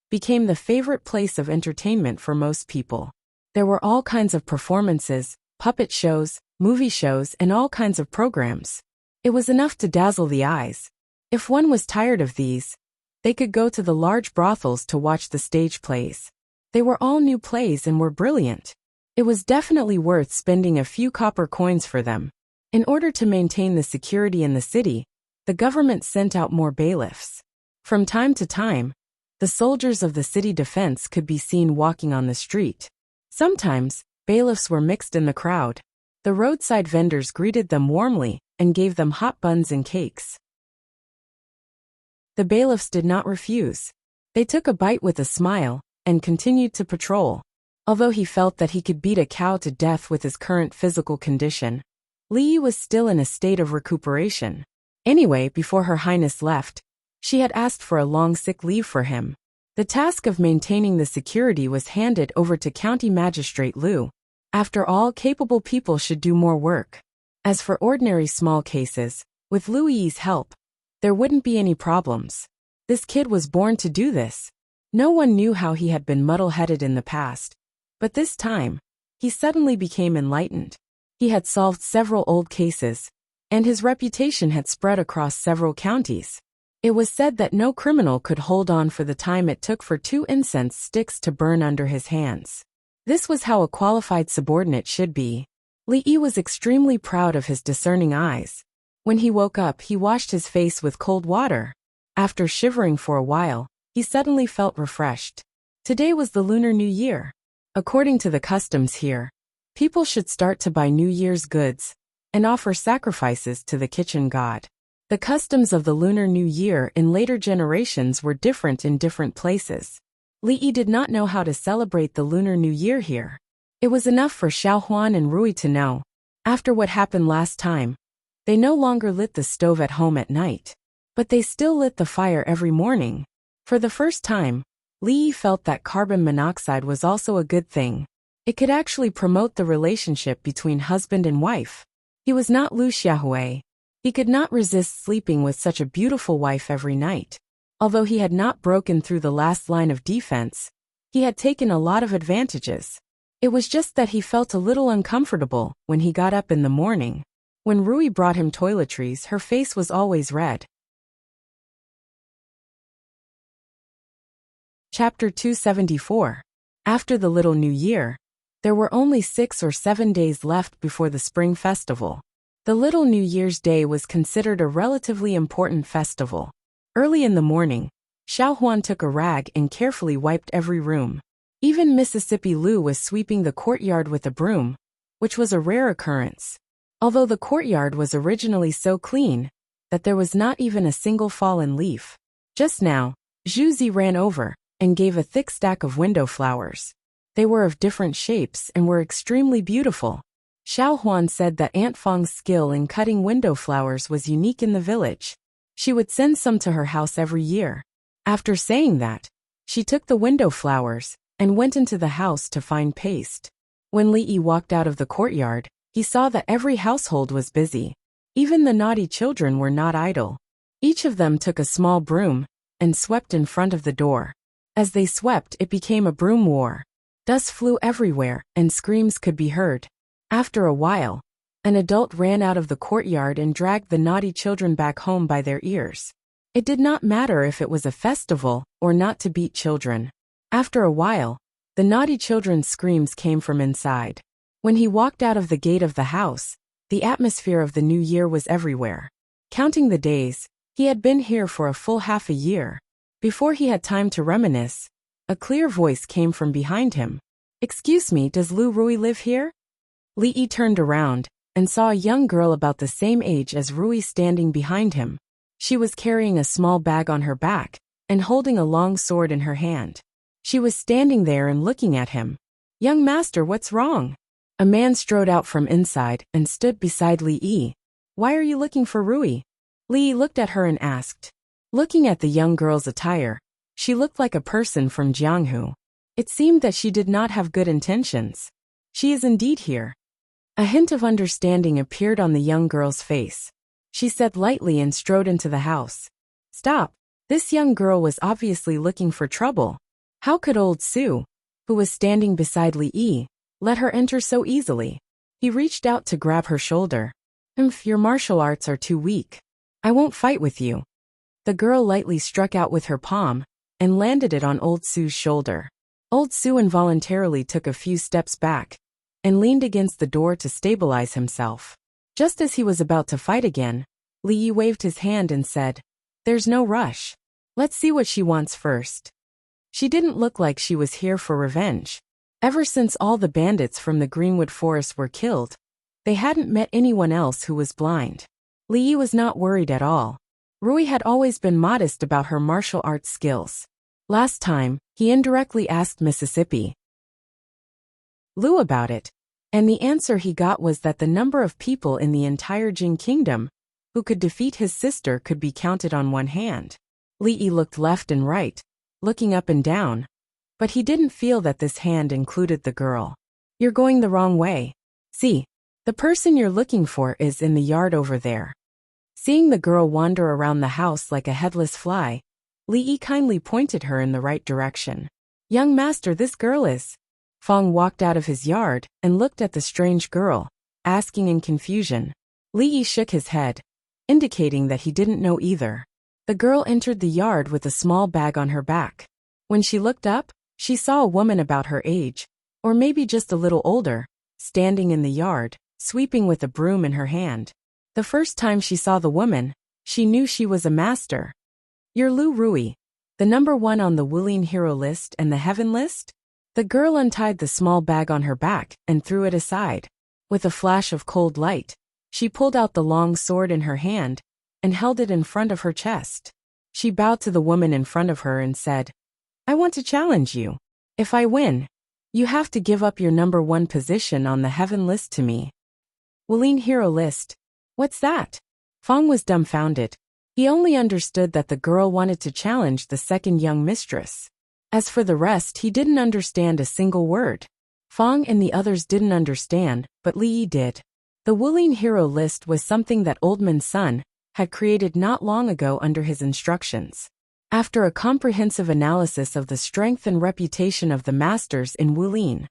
became the favorite place of entertainment for most people. There were all kinds of performances, puppet shows, movie shows, and all kinds of programs. It was enough to dazzle the eyes. If one was tired of these, they could go to the large brothels to watch the stage plays. They were all new plays and were brilliant. It was definitely worth spending a few copper coins for them. In order to maintain the security in the city, the government sent out more bailiffs. From time to time, the soldiers of the city defense could be seen walking on the street. Sometimes, bailiffs were mixed in the crowd. The roadside vendors greeted them warmly and gave them hot buns and cakes. The bailiffs did not refuse. They took a bite with a smile and continued to patrol. Although he felt that he could beat a cow to death with his current physical condition, Li was still in a state of recuperation. Anyway, before Her Highness left, she had asked for a long sick leave for him. The task of maintaining the security was handed over to County Magistrate Liu. After all, capable people should do more work. As for ordinary small cases, with Liu Yi's help, there wouldn't be any problems. This kid was born to do this. No one knew how he had been muddle-headed in the past, but this time, he suddenly became enlightened. He had solved several old cases, and his reputation had spread across several counties. It was said that no criminal could hold on for the time it took for 2 incense sticks to burn under his hands. This was how a qualified subordinate should be. Li Yi was extremely proud of his discerning eyes. When he woke up, he washed his face with cold water. After shivering for a while, he suddenly felt refreshed. Today was the Lunar New Year. According to the customs here, people should start to buy New Year's goods and offer sacrifices to the kitchen god. The customs of the Lunar New Year in later generations were different in different places. Li Yi did not know how to celebrate the Lunar New Year here. It was enough for Xiaohuan and Rui to know. After what happened last time, they no longer lit the stove at home at night. But they still lit the fire every morning. For the first time, Li Yi felt that carbon monoxide was also a good thing. It could actually promote the relationship between husband and wife. He was not Lu Xiaohui. He could not resist sleeping with such a beautiful wife every night. Although he had not broken through the last line of defense, he had taken a lot of advantages. It was just that he felt a little uncomfortable when he got up in the morning. When Rui brought him toiletries, her face was always red. Chapter 274. After the Little New Year, there were only 6 or 7 days left before the Spring Festival. The Little New Year's Day was considered a relatively important festival. Early in the morning, Xiaohuan took a rag and carefully wiped every room. Even Mississippi Lu was sweeping the courtyard with a broom, which was a rare occurrence. Although the courtyard was originally so clean that there was not even a single fallen leaf. Just now, Zhu Zi ran over and gave a thick stack of window flowers. They were of different shapes and were extremely beautiful. Xiaohuan said that Aunt Fang's skill in cutting window flowers was unique in the village. She would send some to her house every year. After saying that, she took the window flowers and went into the house to find paste. When Li Yi walked out of the courtyard, he saw that every household was busy. Even the naughty children were not idle. Each of them took a small broom and swept in front of the door. As they swept, it became a broom war. Dust flew everywhere, and screams could be heard. After a while, an adult ran out of the courtyard and dragged the naughty children back home by their ears. It did not matter if it was a festival or not to beat children. After a while, the naughty children's screams came from inside. When he walked out of the gate of the house, the atmosphere of the new year was everywhere. Counting the days, he had been here for a full half a year. Before he had time to reminisce, a clear voice came from behind him. "Excuse me, does Lu Rui live here?" Li Yi turned around and saw a young girl about the same age as Rui standing behind him. She was carrying a small bag on her back and holding a long sword in her hand. She was standing there and looking at him. "Young master, what's wrong?" A man strode out from inside and stood beside Li Yi. "Why are you looking for Rui?" Li Yi looked at her and asked. Looking at the young girl's attire, she looked like a person from Jianghu. It seemed that she did not have good intentions. "She is indeed here." A hint of understanding appeared on the young girl's face. She said lightly and strode into the house. "Stop." This young girl was obviously looking for trouble. How could old Su, who was standing beside Li Yi, let her enter so easily? He reached out to grab her shoulder. Your martial arts are too weak. I won't fight with you." The girl lightly struck out with her palm and landed it on old Su's shoulder. Old Su involuntarily took a few steps back and leaned against the door to stabilize himself. Just as he was about to fight again, Li Yi waved his hand and said, "There's no rush. Let's see what she wants first." She didn't look like she was here for revenge. Ever since all the bandits from the Greenwood Forest were killed, they hadn't met anyone else who was blind. Li Yi was not worried at all. Rui had always been modest about her martial arts skills. Last time, he indirectly asked Mississippi Lu about it, and the answer he got was that the number of people in the entire Jing Kingdom who could defeat his sister could be counted on one hand. Li Yi looked left and right, looking up and down, but he didn't feel that this hand included the girl. "You're going the wrong way. See, the person you're looking for is in the yard over there." Seeing the girl wander around the house like a headless fly, Li Yi kindly pointed her in the right direction. "Young master, this girl is..." Fong walked out of his yard and looked at the strange girl, asking in confusion. Li Yi shook his head, indicating that he didn't know either. The girl entered the yard with a small bag on her back. When she looked up, she saw a woman about her age, or maybe just a little older, standing in the yard, sweeping with a broom in her hand. The first time she saw the woman, she knew she was a master. "You're Lu Rui, the number 1 on the Wuling hero list and the heaven list?" The girl untied the small bag on her back and threw it aside. With a flash of cold light, she pulled out the long sword in her hand and held it in front of her chest. She bowed to the woman in front of her and said, "I want to challenge you. If I win, you have to give up your number 1 position on the heaven list to me." Wuling hero list? What's that? Fong was dumbfounded. He only understood that the girl wanted to challenge the second young mistress. As for the rest, he didn't understand a single word. Fong and the others didn't understand, but Li Yi did. The Wuling hero list was something that Oldman's son had created not long ago under his instructions. After a comprehensive analysis of the strength and reputation of the masters in Wuling,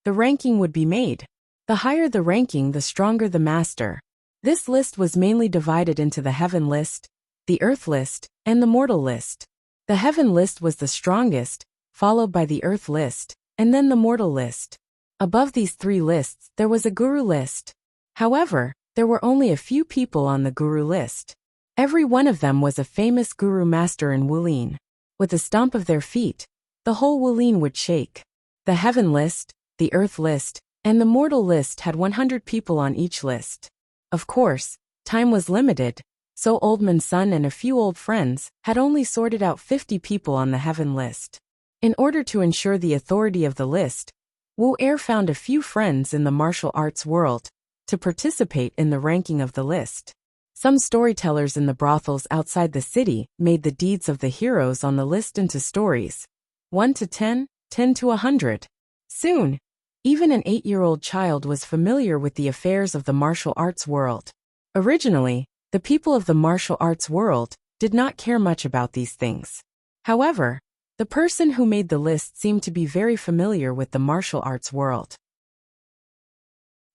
the ranking would be made. The higher the ranking, the stronger the master. This list was mainly divided into the heaven list, the earth list, and the mortal list. The heaven list was the strongest, followed by the earth list, and then the mortal list. Above these 3 lists, there was a guru list. However, there were only a few people on the guru list. Every one of them was a famous guru master in Wuling. With a stomp of their feet, the whole Wuling would shake. The heaven list, the earth list, and the mortal list had 100 people on each list. Of course, time was limited, so Oldman's son and a few old friends had only sorted out 50 people on the heaven list. In order to ensure the authority of the list, Wu Er found a few friends in the martial arts world to participate in the ranking of the list. Some storytellers in the brothels outside the city made the deeds of the heroes on the list into stories. 1 to 10, 10 to 100. Soon, even an 8-year-old child was familiar with the affairs of the martial arts world. Originally, the people of the martial arts world did not care much about these things. However, the person who made the list seemed to be very familiar with the martial arts world.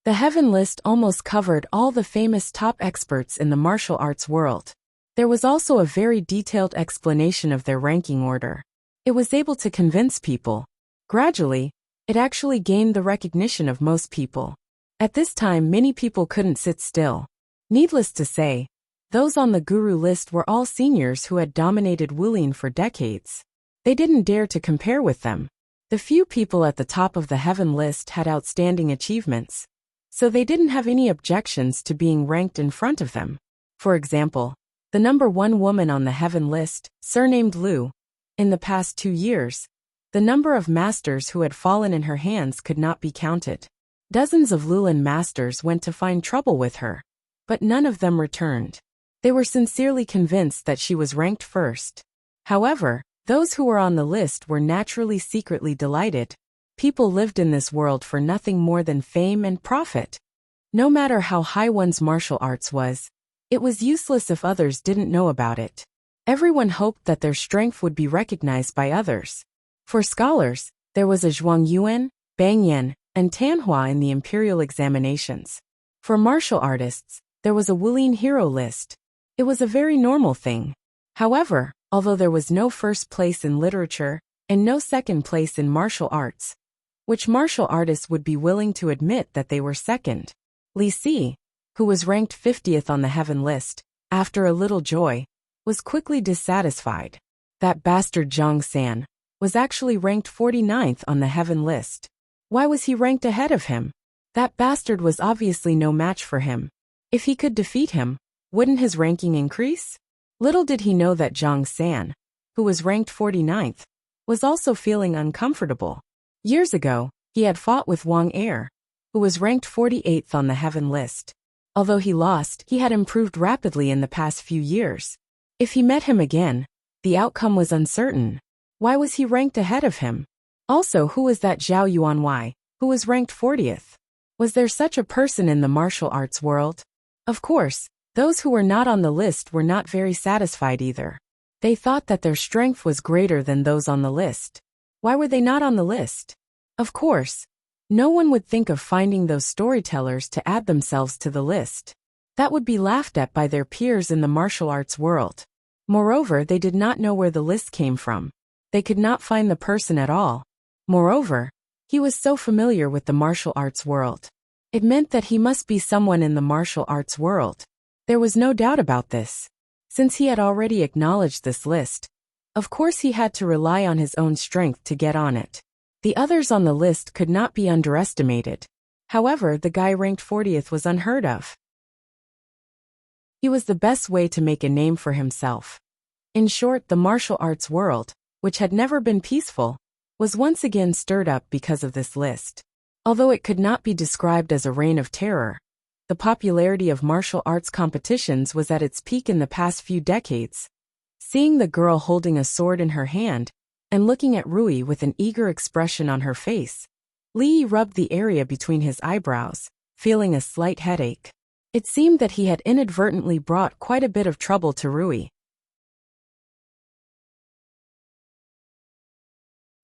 The heaven list almost covered all the famous top experts in the martial arts world. There was also a very detailed explanation of their ranking order. It was able to convince people. Gradually, it actually gained the recognition of most people. At this time, many people couldn't sit still. Needless to say, those on the guru list were all seniors who had dominated Wuling for decades. They didn't dare to compare with them. The few people at the top of the heaven list had outstanding achievements, so they didn't have any objections to being ranked in front of them. For example, the number one woman on the heaven list, surnamed Lu. In the past 2 years, the number of masters who had fallen in her hands could not be counted. Dozens of Lulin masters went to find trouble with her, but none of them returned. They were sincerely convinced that she was ranked first. However, those who were on the list were naturally secretly delighted. People lived in this world for nothing more than fame and profit. No matter how high one's martial arts was, it was useless if others didn't know about it. Everyone hoped that their strength would be recognized by others. For scholars, there was a Zhuang Yuan, Bang Yan, and Tanhua in the imperial examinations. For martial artists, there was a Wulin hero list. It was a very normal thing. However, although there was no first place in literature, and no second place in martial arts, which martial artists would be willing to admit that they were second? Li Si, who was ranked 50th on the heaven list, after a little joy, was quickly dissatisfied. That bastard Zhang San was actually ranked 49th on the heaven list. Why was he ranked ahead of him? That bastard was obviously no match for him. If he could defeat him, wouldn't his ranking increase? Little did he know that Zhang San, who was ranked 49th, was also feeling uncomfortable. Years ago, he had fought with Wang Er, who was ranked 48th on the heaven list. Although he lost, he had improved rapidly in the past few years. If he met him again, the outcome was uncertain. Why was he ranked ahead of him? Also, who was that Zhao Yuanwei, who was ranked 40th? Was there such a person in the martial arts world? Of course, those who were not on the list were not very satisfied either. They thought that their strength was greater than those on the list. Why were they not on the list? Of course, no one would think of finding those storytellers to add themselves to the list. That would be laughed at by their peers in the martial arts world. Moreover, they did not know where the list came from. They could not find the person at all. Moreover, he was so familiar with the martial arts world. It meant that he must be someone in the martial arts world. There was no doubt about this. Since he had already acknowledged this list, of course he had to rely on his own strength to get on it. The others on the list could not be underestimated. However, the guy ranked 40th was unheard of. He was the best way to make a name for himself. In short, the martial arts world, which had never been peaceful, was once again stirred up because of this list. Although it could not be described as a reign of terror, the popularity of martial arts competitions was at its peak in the past few decades. Seeing the girl holding a sword in her hand, and looking at Rui with an eager expression on her face, Li rubbed the area between his eyebrows, feeling a slight headache. It seemed that he had inadvertently brought quite a bit of trouble to Rui.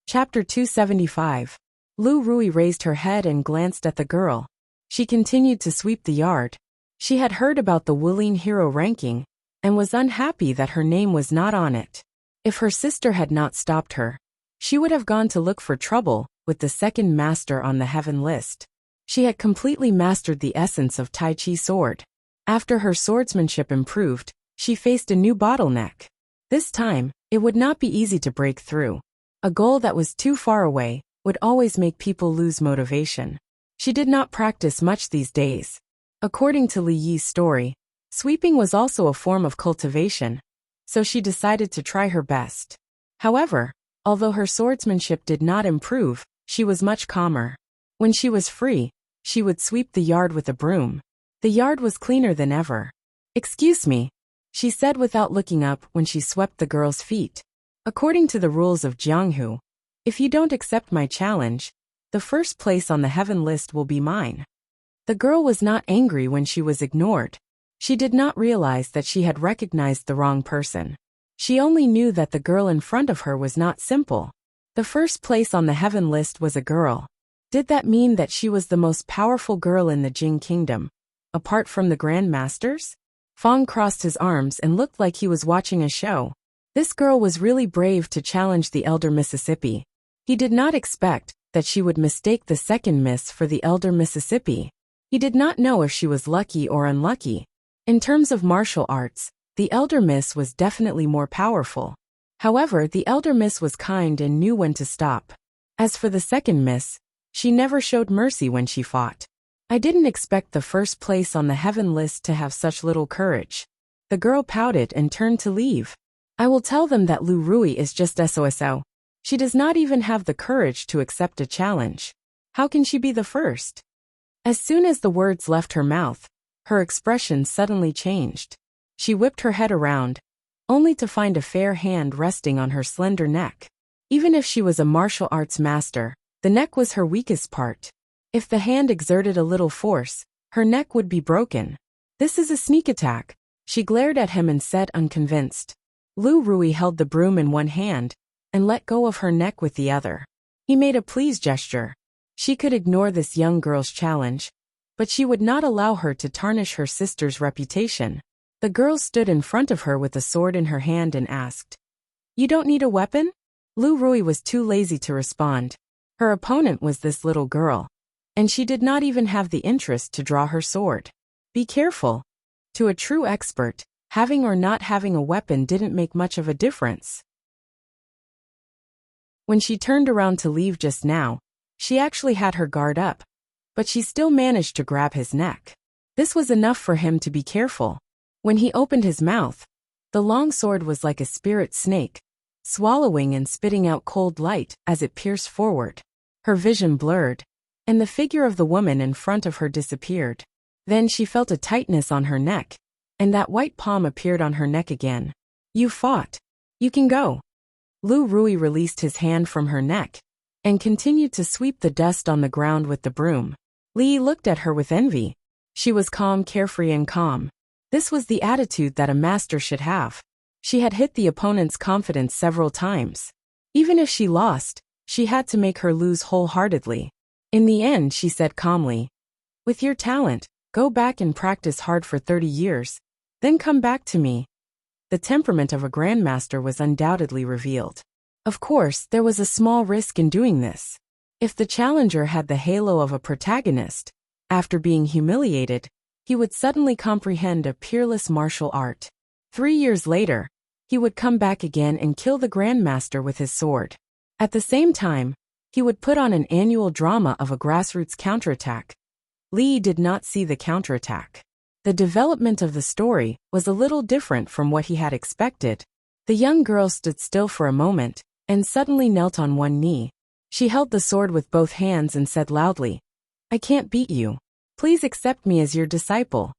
Chapter 275. Rui raised her head and glanced at the girl. She continued to sweep the yard. She had heard about the Wulin hero ranking, and was unhappy that her name was not on it. If her sister had not stopped her, she would have gone to look for trouble with the second master on the heaven list. She had completely mastered the essence of Tai Chi sword. After her swordsmanship improved, she faced a new bottleneck. This time, it would not be easy to break through. A goal that was too far away would always make people lose motivation. She did not practice much these days. According to Li Yi's story, sweeping was also a form of cultivation, so she decided to try her best. However, although her swordsmanship did not improve, she was much calmer. When she was free, she would sweep the yard with a broom. The yard was cleaner than ever. "Excuse me," she said without looking up when she swept the girl's feet. "According to the rules of Jianghu, if you don't accept my challenge, the first place on the heaven list will be mine." The girl was not angry when she was ignored. She did not realize that she had recognized the wrong person. She only knew that the girl in front of her was not simple. The first place on the heaven list was a girl. Did that mean that she was the most powerful girl in the Jing kingdom, apart from the Grand Masters? Fong crossed his arms and looked like he was watching a show. This girl was really brave to challenge the elder Mississippi. He did not expect that she would mistake the second miss for the elder Mississippi. He did not know if she was lucky or unlucky. In terms of martial arts, the elder miss was definitely more powerful. However, the elder miss was kind and knew when to stop. As for the second miss, she never showed mercy when she fought. "I didn't expect the first place on the heaven list to have such little courage." The girl pouted and turned to leave. I will tell them that Lu Rui is just SOSO. She does not even have the courage to accept a challenge. How can she be the first? As soon as the words left her mouth, her expression suddenly changed. She whipped her head around, only to find a fair hand resting on her slender neck. Even if she was a martial arts master, the neck was her weakest part. If the hand exerted a little force, her neck would be broken. This is a sneak attack. She glared at him and said, unconvinced. Lu Rui held the broom in one hand and let go of her neck with the other. He made a please gesture. She could ignore this young girl's challenge, but she would not allow her to tarnish her sister's reputation. The girl stood in front of her with a sword in her hand and asked, "You don't need a weapon?" Lu Rui was too lazy to respond. Her opponent was this little girl, and she did not even have the interest to draw her sword. Be careful. To a true expert, having or not having a weapon didn't make much of a difference. When she turned around to leave just now, she actually had her guard up, but she still managed to grab his neck. This was enough for him to be careful. When he opened his mouth, the long sword was like a spirit snake, swallowing and spitting out cold light as it pierced forward. Her vision blurred, and the figure of the woman in front of her disappeared. Then she felt a tightness on her neck, and that white palm appeared on her neck again. You fought. You can go. Lu Rui released his hand from her neck and continued to sweep the dust on the ground with the broom. Li looked at her with envy. She was calm, carefree, and calm. This was the attitude that a master should have. She had hit the opponent's confidence several times. Even if she lost, she had to make her lose wholeheartedly. In the end, she said calmly, "With your talent, go back and practice hard for 30 years, then come back to me." The temperament of a grandmaster was undoubtedly revealed. Of course, there was a small risk in doing this. If the challenger had the halo of a protagonist, after being humiliated, he would suddenly comprehend a peerless martial art. 3 years later, he would come back again and kill the grandmaster with his sword. At the same time, he would put on an annual drama of a grassroots counterattack. Li did not see the counterattack. The development of the story was a little different from what he had expected. The young girl stood still for a moment and suddenly knelt on one knee. She held the sword with both hands and said loudly, "I can't beat you. Please accept me as your disciple."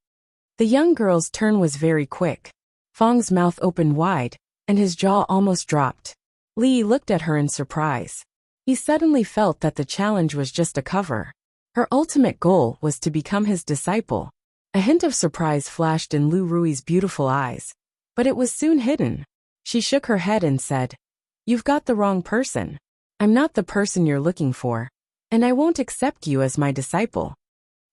The young girl's turn was very quick. Fang's mouth opened wide, and his jaw almost dropped. Li looked at her in surprise. He suddenly felt that the challenge was just a cover. Her ultimate goal was to become his disciple. A hint of surprise flashed in Lu Rui's beautiful eyes, but it was soon hidden. She shook her head and said, "You've got the wrong person. I'm not the person you're looking for, and I won't accept you as my disciple.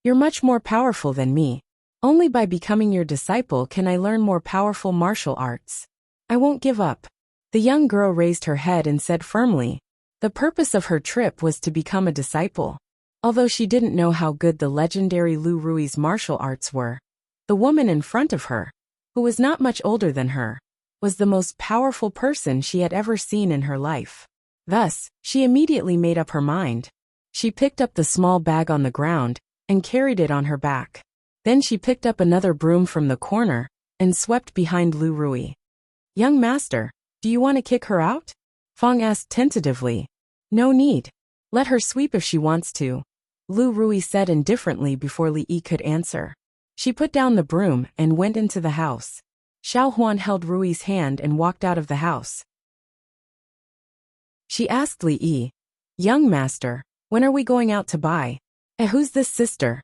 You're much more powerful than me. Only by becoming your disciple can I learn more powerful martial arts. I won't give up." The young girl raised her head and said firmly, the purpose of her trip was to become a disciple. Although she didn't know how good the legendary Lu Rui's martial arts were, the woman in front of her, who was not much older than her, was the most powerful person she had ever seen in her life. Thus, she immediately made up her mind. She picked up the small bag on the ground and carried it on her back. Then she picked up another broom from the corner and swept behind Lu Rui. "Young master, do you want to kick her out?" Fang asked tentatively. "No need. Let her sweep if she wants to," Lu Rui said indifferently before Li Yi could answer. She put down the broom and went into the house. Xiao Huan held Rui's hand and walked out of the house. She asked Li Yi, "Young master, when are we going out to buy? Who's this sister?"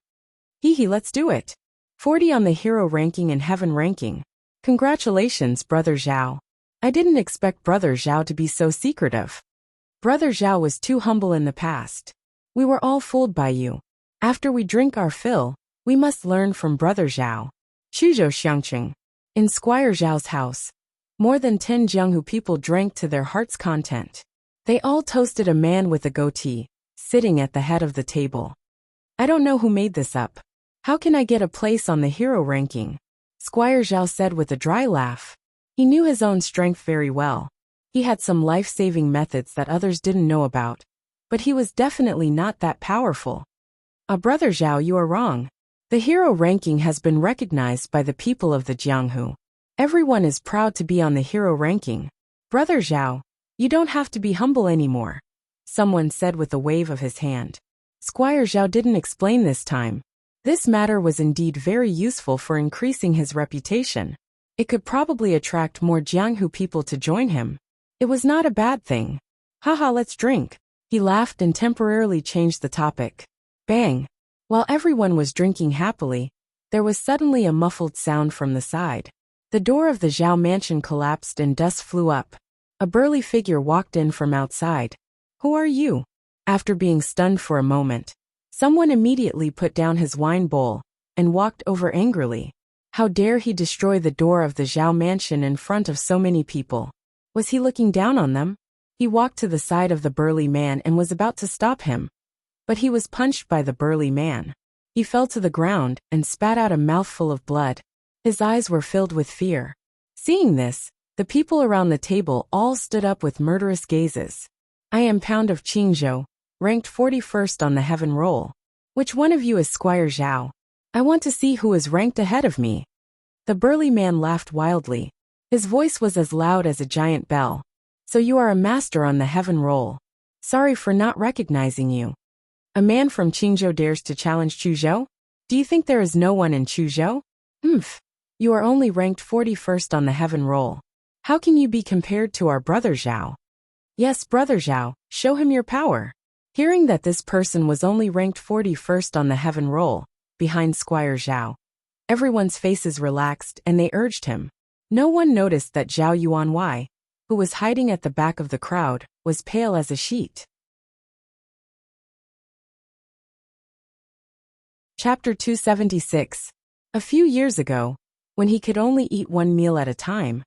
"Hee, let's do it. 40 on the hero ranking and heaven ranking. Congratulations, Brother Zhao. I didn't expect Brother Zhao to be so secretive. Brother Zhao was too humble in the past. We were all fooled by you. After we drink our fill, we must learn from Brother Zhao." Chuzhou Xiangqing. In Squire Zhao's house, more than 10 Jianghu people drank to their heart's content. They all toasted a man with a goatee, sitting at the head of the table. "I don't know who made this up. How can I get a place on the hero ranking?" Squire Zhao said with a dry laugh. He knew his own strength very well. He had some life-saving methods that others didn't know about, but he was definitely not that powerful. Brother Zhao, you are wrong. The hero ranking has been recognized by the people of the Jianghu. Everyone is proud to be on the hero ranking. Brother Zhao, you don't have to be humble anymore, someone said with a wave of his hand. Squire Zhao didn't explain this time. This matter was indeed very useful for increasing his reputation. It could probably attract more Jianghu people to join him. It was not a bad thing. Haha, let's drink. He laughed and temporarily changed the topic. Bang! While everyone was drinking happily, there was suddenly a muffled sound from the side. The door of the Zhao mansion collapsed and dust flew up. A burly figure walked in from outside. Who are you? After being stunned for a moment, someone immediately put down his wine bowl and walked over angrily. How dare he destroy the door of the Zhao mansion in front of so many people? Was he looking down on them? He walked to the side of the burly man and was about to stop him. But he was punched by the burly man. He fell to the ground and spat out a mouthful of blood. His eyes were filled with fear. Seeing this, the people around the table all stood up with murderous gazes. I am Pound of Qingzhou, ranked 41st on the heaven roll. Which one of you is Squire Zhao? I want to see who is ranked ahead of me. The burly man laughed wildly. His voice was as loud as a giant bell. So you are a master on the heaven roll. Sorry for not recognizing you. A man from Qingzhou dares to challenge Chuzhou? Do you think there is no one in Chuzhou? You are only ranked 41st on the heaven roll. How can you be compared to our brother Zhao? Yes, brother Zhao, show him your power. Hearing that this person was only ranked 41st on the heaven roll, behind Squire Zhao, everyone's faces relaxed and they urged him. No one noticed that Zhao Yuanwei, who was hiding at the back of the crowd, was pale as a sheet. Chapter 276. A few years ago, when he could only eat one meal at a time,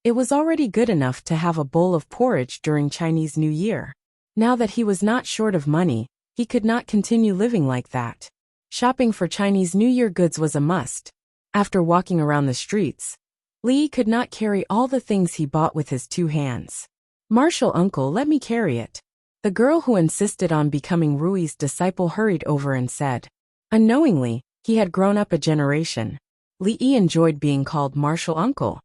it was already good enough to have a bowl of porridge during Chinese New Year. Now that he was not short of money, he could not continue living like that. Shopping for Chinese New Year goods was a must. After walking around the streets, Li could not carry all the things he bought with his two hands. Martial uncle, let me carry it. The girl who insisted on becoming Rui's disciple hurried over and said. Unknowingly, he had grown up a generation. Li enjoyed being called martial uncle.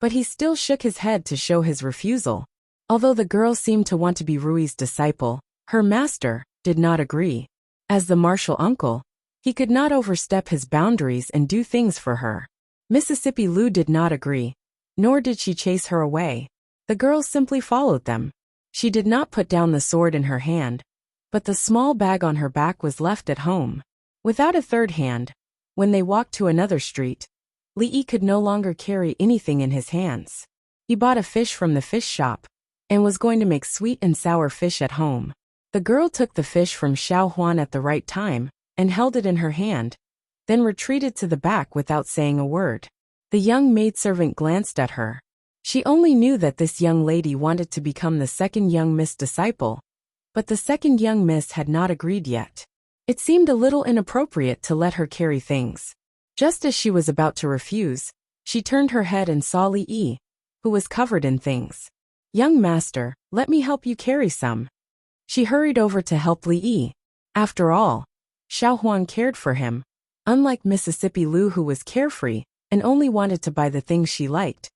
But he still shook his head to show his refusal. Although the girl seemed to want to be Rui's disciple, her master did not agree. As the martial uncle, he could not overstep his boundaries and do things for her. Mississippi Lu did not agree, nor did she chase her away. The girl simply followed them. She did not put down the sword in her hand, but the small bag on her back was left at home. Without a third hand, when they walked to another street, Li could no longer carry anything in his hands. He bought a fish from the fish shop and was going to make sweet and sour fish at home. The girl took the fish from Xiao Huan at the right time and held it in her hand, then retreated to the back without saying a word. The young maidservant glanced at her. She only knew that this young lady wanted to become the second young Miss disciple, but the second young Miss had not agreed yet. It seemed a little inappropriate to let her carry things. Just as she was about to refuse, she turned her head and saw Li, who was covered in things. Young master, let me help you carry some. She hurried over to help Li. After all, Xiao Huan cared for him, unlike Mississippi Lu who was carefree and only wanted to buy the things she liked.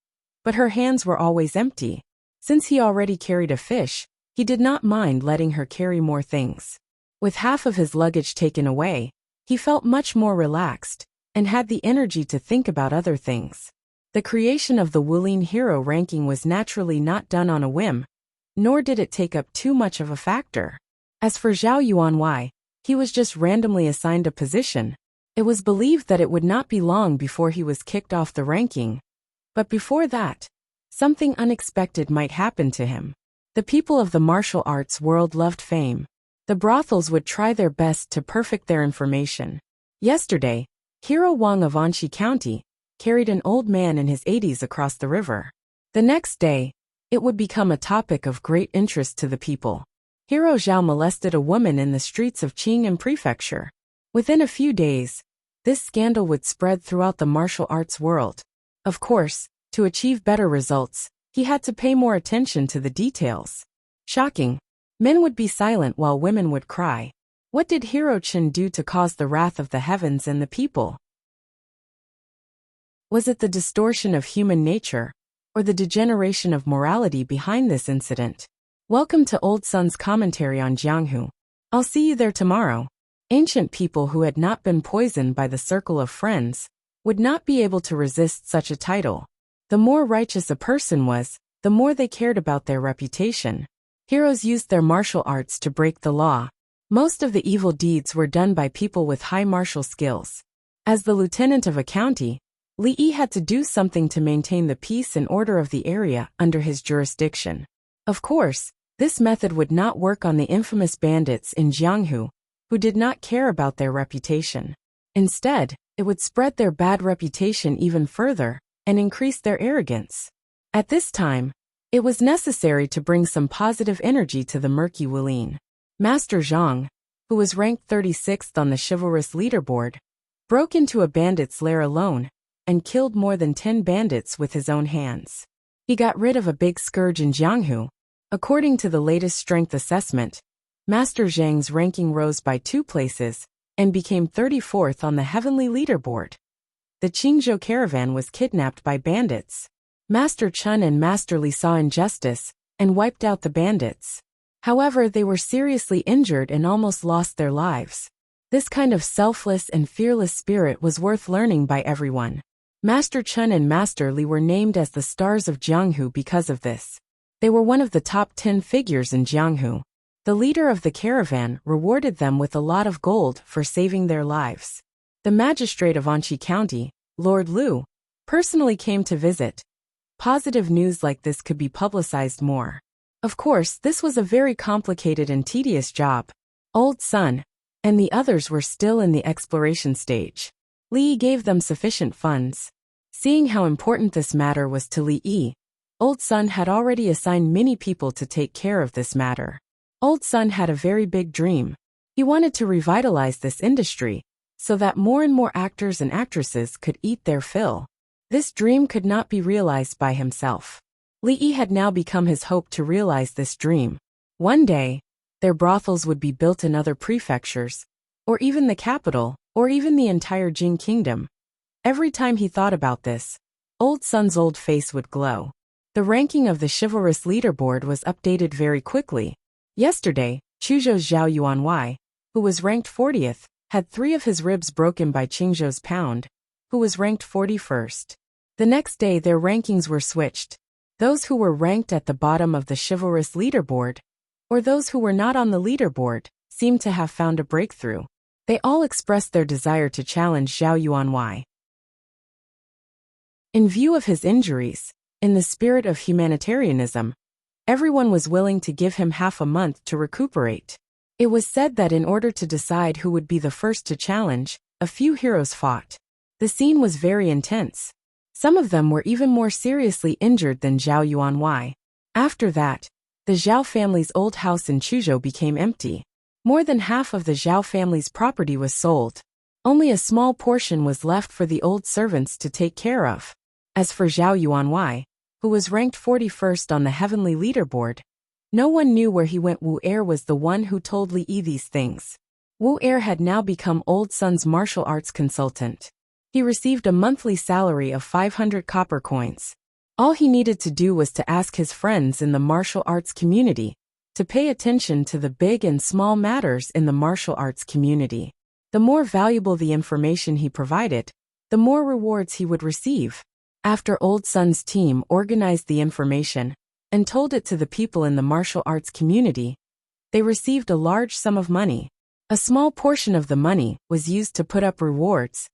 But her hands were always empty. Since he already carried a fish, he did not mind letting her carry more things. With half of his luggage taken away, he felt much more relaxed and had the energy to think about other things. The creation of the Wulin hero ranking was naturally not done on a whim, nor did it take up too much of a factor. As for Zhao Yuanwei, he was just randomly assigned a position. It was believed that it would not be long before he was kicked off the ranking. But before that, something unexpected might happen to him. The people of the martial arts world loved fame. The brothels would try their best to perfect their information. Yesterday, Hero Wang of Anxi County carried an old man in his 80s across the river. The next day, it would become a topic of great interest to the people. Hero Zhao molested a woman in the streets of Qing'an Prefecture. Within a few days, this scandal would spread throughout the martial arts world. Of course, to achieve better results, he had to pay more attention to the details. Shocking. Men would be silent while women would cry. What did Hero Chen do to cause the wrath of the heavens and the people? Was it the distortion of human nature, or the degeneration of morality behind this incident? Welcome to Old Sun's commentary on Jianghu. I'll see you there tomorrow. Ancient people who had not been poisoned by the circle of friends would not be able to resist such a title. The more righteous a person was, the more they cared about their reputation. Heroes used their martial arts to break the law. Most of the evil deeds were done by people with high martial skills. As the lieutenant of a county, Li Yi had to do something to maintain the peace and order of the area under his jurisdiction. Of course, this method would not work on the infamous bandits in Jianghu, who did not care about their reputation. Instead, it would spread their bad reputation even further and increase their arrogance. At this time, it was necessary to bring some positive energy to the murky Wuline. Master Zhang, who was ranked 36th on the chivalrous leaderboard, broke into a bandit's lair alone and killed more than 10 bandits with his own hands. He got rid of a big scourge in Jianghu. According to the latest strength assessment, Master Zhang's ranking rose by 2 places and became 34th on the heavenly leaderboard. The Qingzhou caravan was kidnapped by bandits. Master Chun and Master Li saw injustice and wiped out the bandits. However, they were seriously injured and almost lost their lives. This kind of selfless and fearless spirit was worth learning by everyone. Master Chun and Master Li were named as the stars of Jianghu because of this. They were one of the top 10 figures in Jianghu. The leader of the caravan rewarded them with a lot of gold for saving their lives. The magistrate of Anqi County, Lord Lu, personally came to visit. Positive news like this could be publicized more. Of course, this was a very complicated and tedious job. Old Sun and the others were still in the exploration stage. Li gave them sufficient funds. Seeing how important this matter was to Li Yi, Old Sun had already assigned many people to take care of this matter. Old Sun had a very big dream. He wanted to revitalize this industry so that more and more actors and actresses could eat their fill. This dream could not be realized by himself. Li Yi had now become his hope to realize this dream. One day, their brothels would be built in other prefectures, or even the capital, or even the entire Jing kingdom. Every time he thought about this, Old Sun's old face would glow. The ranking of the chivalrous leaderboard was updated very quickly. Yesterday, Chuzhou's Zhao Yuanwei, who was ranked 40th, had 3 of his ribs broken by Qingzhou's Pound, who was ranked 41st. The next day their rankings were switched. Those who were ranked at the bottom of the chivalrous leaderboard, or those who were not on the leaderboard, seemed to have found a breakthrough. They all expressed their desire to challenge Zhao Yuanwei. In view of his injuries, in the spirit of humanitarianism, everyone was willing to give him half a month to recuperate. It was said that in order to decide who would be the first to challenge, a few heroes fought. The scene was very intense. Some of them were even more seriously injured than Zhao Yuanwei. After that, the Zhao family's old house in Chuzhou became empty. More than half of the Zhao family's property was sold. Only a small portion was left for the old servants to take care of. As for Zhao Yuanwei, who was ranked 41st on the heavenly leaderboard, no one knew where he went. Wu Er was the one who told Li Yi these things. Wu Er had now become Old Sun's martial arts consultant. He received a monthly salary of 500 copper coins. All he needed to do was to ask his friends in the martial arts community to pay attention to the big and small matters in the martial arts community. The more valuable the information he provided, the more rewards he would receive. After Old Sun's team organized the information and told it to the people in the martial arts community, they received a large sum of money. A small portion of the money was used to put up rewards.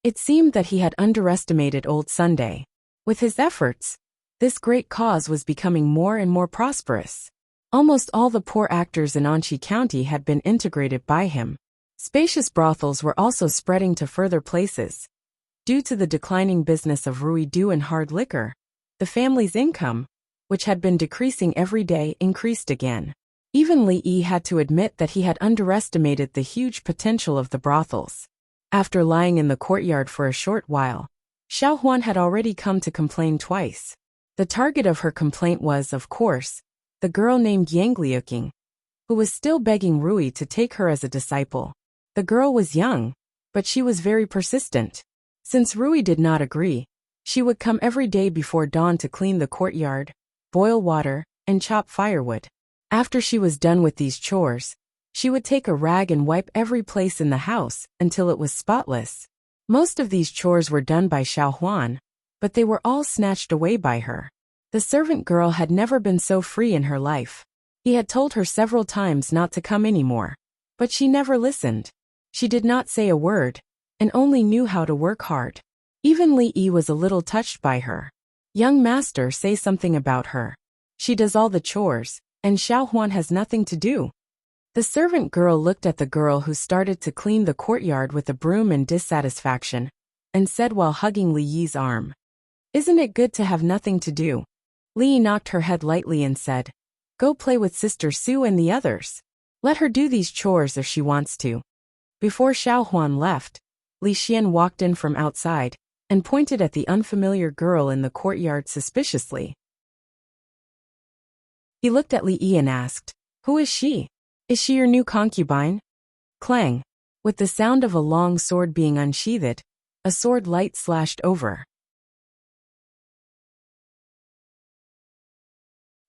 It seemed that he had underestimated Old Sunday. With his efforts, this great cause was becoming more and more prosperous. Almost all the poor actors in Anqi County had been integrated by him. Spacious brothels were also spreading to further places. Due to the declining business of ruidu and hard liquor, the family's income, which had been decreasing every day, increased again. Even Li Yi had to admit that he had underestimated the huge potential of the brothels. After lying in the courtyard for a short while, Xiao Huan had already come to complain twice. The target of her complaint was, of course, the girl named Yang Liuqing, who was still begging Rui to take her as a disciple. The girl was young, but she was very persistent. Since Rui did not agree, She would come every day before dawn to clean the courtyard, boil water, and chop firewood. After she was done with these chores, she would take a rag and wipe every place in the house until it was spotless. Most of these chores were done by Xiao Huan, but they were all snatched away by her. The servant girl had never been so free in her life. He had told her several times not to come anymore, but she never listened. She did not say a word, and only knew how to work hard. Even Li Yi was a little touched by her. Young master, say something about her. She does all the chores, and Xiao Huan has nothing to do. The servant girl looked at the girl who started to clean the courtyard with a broom in dissatisfaction, and said while hugging Li Yi's arm, "Isn't it good to have nothing to do?" Li Yi knocked her head lightly and said, "Go play with Sister Su and the others. Let her do these chores if she wants to." Before Xiao Huan left, Li Xian walked in from outside and pointed at the unfamiliar girl in the courtyard suspiciously. He looked at Li Yi and asked, "Who is she? Is she your new concubine?" Clang! With the sound of a long sword being unsheathed, a sword light slashed over.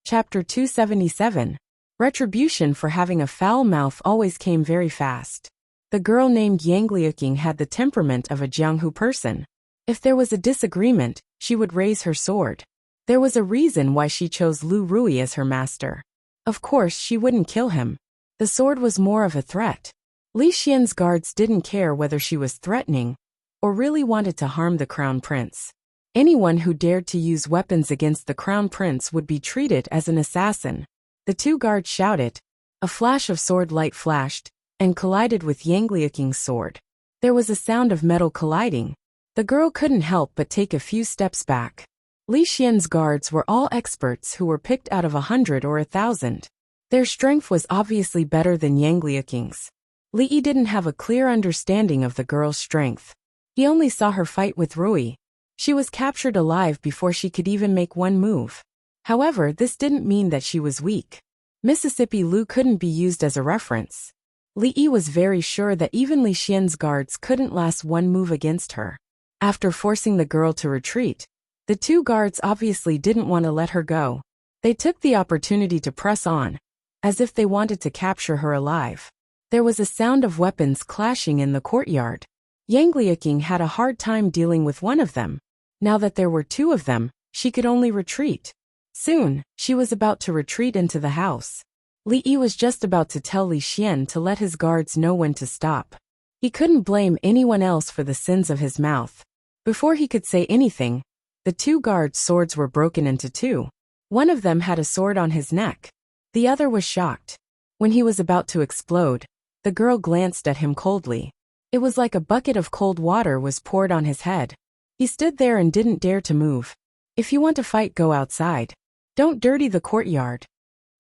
Chapter 277. Retribution for having a foul mouth always came very fast. The girl named Yang Liuqing had the temperament of a Jianghu person. If there was a disagreement, she would raise her sword. There was a reason why she chose Lu Rui as her master. Of course, she wouldn't kill him. The sword was more of a threat. Li Xian's guards didn't care whether she was threatening or really wanted to harm the crown prince. Anyone who dared to use weapons against the crown prince would be treated as an assassin. The two guards shouted. A flash of sword light flashed and collided with Yang Liuqing's sword. There was a sound of metal colliding. The girl couldn't help but take a few steps back. Li Xian's guards were all experts who were picked out of 100 or 1,000. Their strength was obviously better than Yang Liuqing's. Li Yi didn't have a clear understanding of the girl's strength. He only saw her fight with Rui. She was captured alive before she could even make one move. However, this didn't mean that she was weak. Mississippi Lu couldn't be used as a reference. Li Yi was very sure that even Li Xian's guards couldn't last one move against her. After forcing the girl to retreat, the two guards obviously didn't want to let her go. They took the opportunity to press on, as if they wanted to capture her alive. There was a sound of weapons clashing in the courtyard. Yang Liuqing had a hard time dealing with one of them. Now that there were two of them, she could only retreat. Soon, she was about to retreat into the house. Li Yi was just about to tell Li Xian to let his guards know when to stop. He couldn't blame anyone else for the sins of his mouth. Before he could say anything, the two guards' swords were broken into two. One of them had a sword on his neck. The other was shocked. When he was about to explode, the girl glanced at him coldly. It was like a bucket of cold water was poured on his head. He stood there and didn't dare to move. "If you want to fight, go outside. Don't dirty the courtyard,"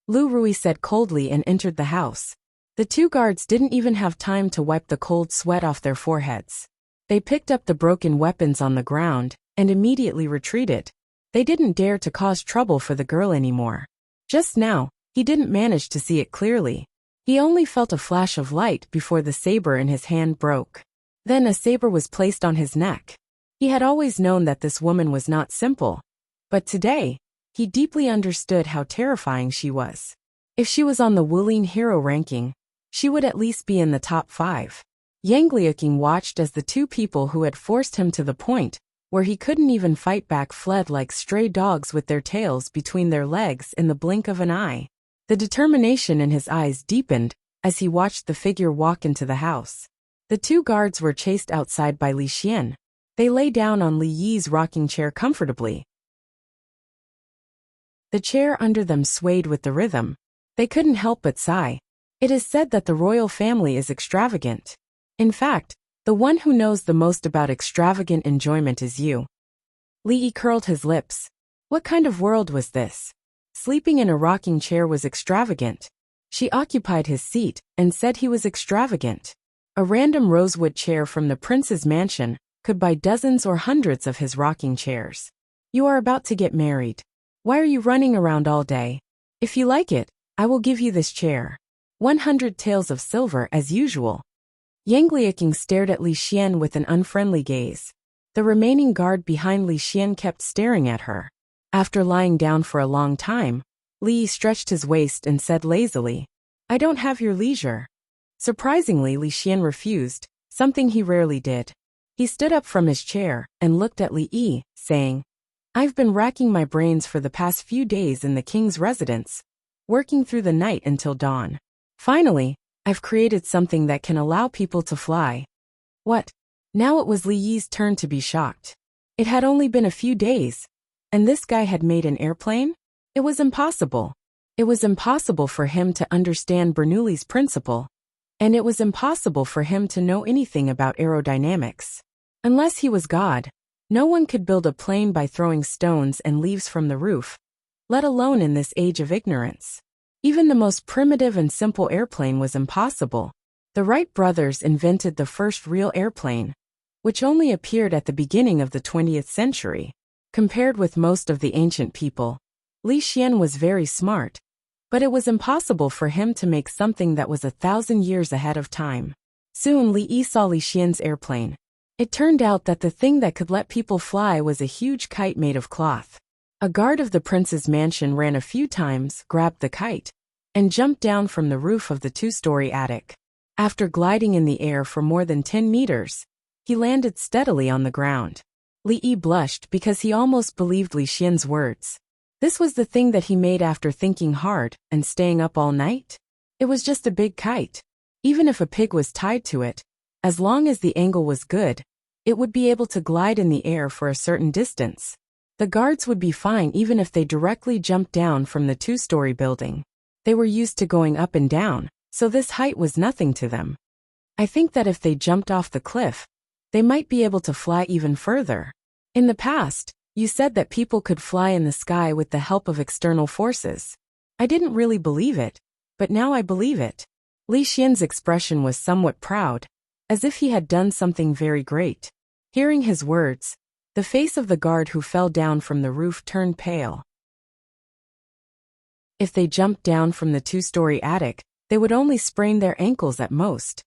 Lu Rui said coldly and entered the house. The two guards didn't even have time to wipe the cold sweat off their foreheads. They picked up the broken weapons on the ground and immediately retreated. They didn't dare to cause trouble for the girl anymore. Just now, he didn't manage to see it clearly. He only felt a flash of light before the saber in his hand broke. Then a saber was placed on his neck. He had always known that this woman was not simple. But today, he deeply understood how terrifying she was. If she was on the Wuling hero ranking, she would at least be in the top 5. Yang Liuqing watched as the two people who had forced him to the point where he couldn't even fight back fled like stray dogs with their tails between their legs in the blink of an eye. The determination in his eyes deepened as he watched the figure walk into the house. The two guards were chased outside by Li Xian. They lay down on Li Yi's rocking chair comfortably. The chair under them swayed with the rhythm. They couldn't help but sigh. It is said that the royal family is extravagant. In fact, the one who knows the most about extravagant enjoyment is you. Li Yi curled his lips. What kind of world was this? Sleeping in a rocking chair was extravagant. She occupied his seat and said he was extravagant. A random rosewood chair from the prince's mansion could buy dozens or hundreds of his rocking chairs. You are about to get married. Why are you running around all day? If you like it, I will give you this chair. 100 taels of silver as usual. Yang Liuqing stared at Li Xian with an unfriendly gaze. The remaining guard behind Li Xian kept staring at her. After lying down for a long time, Li Yi stretched his waist and said lazily, "I don't have your leisure." Surprisingly, Li Xian refused, something he rarely did. He stood up from his chair and looked at Li Yi, saying, "I've been racking my brains for the past few days in the king's residence, working through the night until dawn. Finally, I've created something that can allow people to fly." What? Now it was Li Yi's turn to be shocked. It had only been a few days, and this guy had made an airplane? It was impossible. It was impossible for him to understand Bernoulli's principle, and it was impossible for him to know anything about aerodynamics. Unless he was God, no one could build a plane by throwing stones and leaves from the roof, let alone in this age of ignorance. Even the most primitive and simple airplane was impossible. The Wright brothers invented the first real airplane, which only appeared at the beginning of the 20th century. Compared with most of the ancient people, Li Xian was very smart, but it was impossible for him to make something that was 1,000 years ahead of time. Soon Li Yi saw Li Xian's airplane. It turned out that the thing that could let people fly was a huge kite made of cloth. A guard of the prince's mansion ran a few times, grabbed the kite, and jumped down from the roof of the 2-story attic. After gliding in the air for more than 10 meters, he landed steadily on the ground. Li Yi blushed because he almost believed Li Xian's words. This was the thing that he made after thinking hard and staying up all night? It was just a big kite. Even if a pig was tied to it, as long as the angle was good, it would be able to glide in the air for a certain distance. The guards would be fine even if they directly jumped down from the 2-story building. They were used to going up and down, so this height was nothing to them. I think that if they jumped off the cliff, they might be able to fly even further. In the past, you said that people could fly in the sky with the help of external forces. I didn't really believe it, but now I believe it. Li Xian's expression was somewhat proud, as if he had done something very great. Hearing his words, the face of the guard who fell down from the roof turned pale. If they jumped down from the 2-story attic, they would only sprain their ankles at most.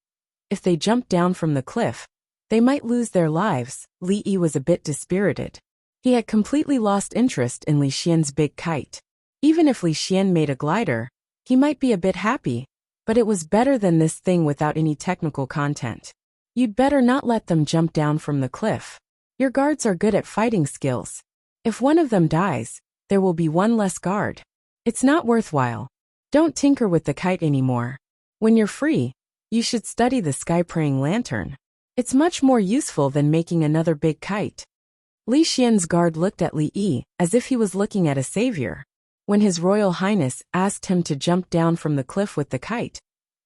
If they jumped down from the cliff, they might lose their lives. Li Yi was a bit dispirited. He had completely lost interest in Li Xian's big kite. Even if Li Xian made a glider, he might be a bit happy, but it was better than this thing without any technical content. You'd better not let them jump down from the cliff. Your guards are good at fighting skills. If one of them dies, there will be one less guard. It's not worthwhile. Don't tinker with the kite anymore. When you're free, you should study the sky-praying lantern. It's much more useful than making another big kite. Li Xian's guard looked at Li Yi as if he was looking at a savior. When His Royal Highness asked him to jump down from the cliff with the kite,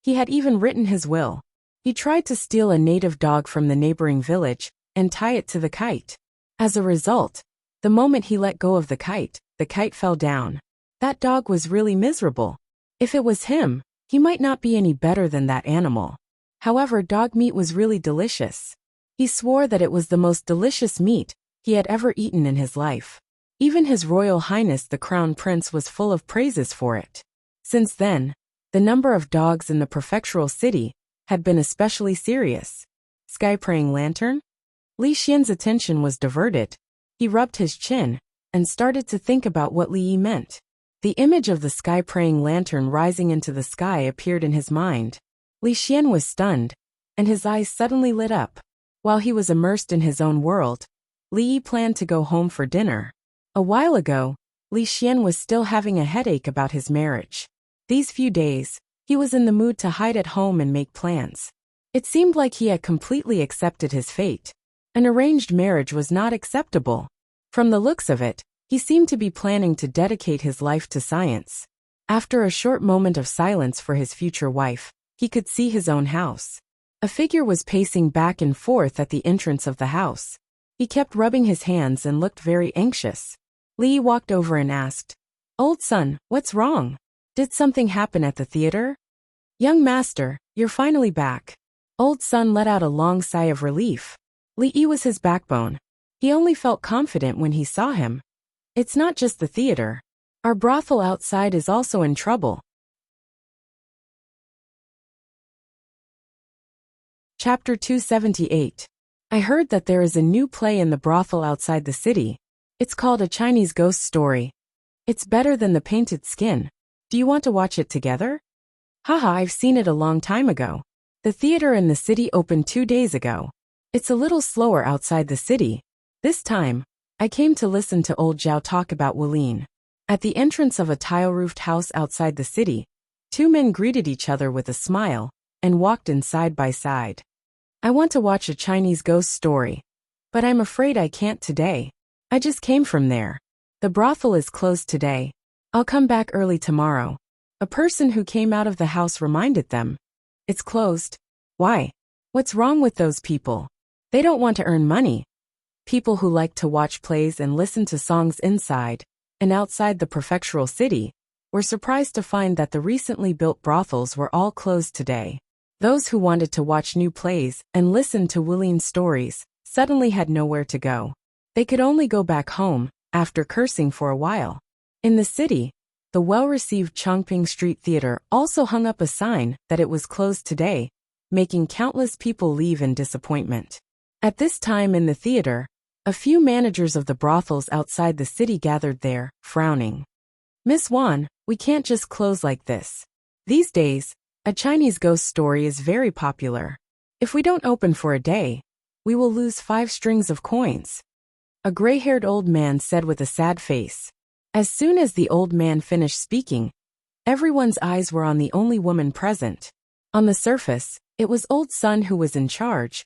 he had even written his will. He tried to steal a native dog from the neighboring village and tie it to the kite. As a result, the moment he let go of the kite fell down. That dog was really miserable. If it was him, he might not be any better than that animal. However, dog meat was really delicious. He swore that it was the most delicious meat he had ever eaten in his life. Even His Royal Highness the Crown Prince was full of praises for it. Since then, the number of dogs in the prefectural city had been especially serious. Sky-praying lantern? Li Xian's attention was diverted. He rubbed his chin and started to think about what Li Yi meant. The image of the sky-praying lantern rising into the sky appeared in his mind. Li Xian was stunned, and his eyes suddenly lit up. While he was immersed in his own world, Li Yi planned to go home for dinner. A while ago, Li Xian was still having a headache about his marriage. These few days, he was in the mood to hide at home and make plans. It seemed like he had completely accepted his fate. An arranged marriage was not acceptable. From the looks of it, he seemed to be planning to dedicate his life to science. After a short moment of silence for his future wife, he could see his own house. A figure was pacing back and forth at the entrance of the house. He kept rubbing his hands and looked very anxious. Li Yi walked over and asked, "Old son, what's wrong? Did something happen at the theater?" "Young master, you're finally back." Old son let out a long sigh of relief. Li Yi was his backbone. He only felt confident when he saw him. It's not just the theater. Our brothel outside is also in trouble. Chapter 278. I heard that there is a new play in the brothel outside the city. It's called A Chinese Ghost Story. It's better than The Painted Skin. Do you want to watch it together? Haha, I've seen it a long time ago. The theater in the city opened 2 days ago. It's a little slower outside the city. This time, I came to listen to old Zhao talk about Wulin. At the entrance of a tile-roofed house outside the city, 2 men greeted each other with a smile and walked in side by side. I want to watch A Chinese Ghost Story, but I'm afraid I can't today. I just came from there. The brothel is closed today. I'll come back early tomorrow. A person who came out of the house reminded them. It's closed. Why? What's wrong with those people? They don't want to earn money. People who like to watch plays and listen to songs inside and outside the prefectural city were surprised to find that the recently built brothels were all closed today. Those who wanted to watch new plays and listen to Wulin's stories suddenly had nowhere to go. They could only go back home after cursing for a while. In the city, the well-received Chongping Street Theater also hung up a sign that it was closed today, making countless people leave in disappointment. At this time in the theater, a few managers of the brothels outside the city gathered there, frowning. Miss Wan, we can't just close like this. These days, A Chinese Ghost Story is very popular. If we don't open for a day, we will lose 5 strings of coins. A gray-haired old man said with a sad face. As soon as the old man finished speaking, everyone's eyes were on the only woman present. On the surface, it was Old Sun who was in charge,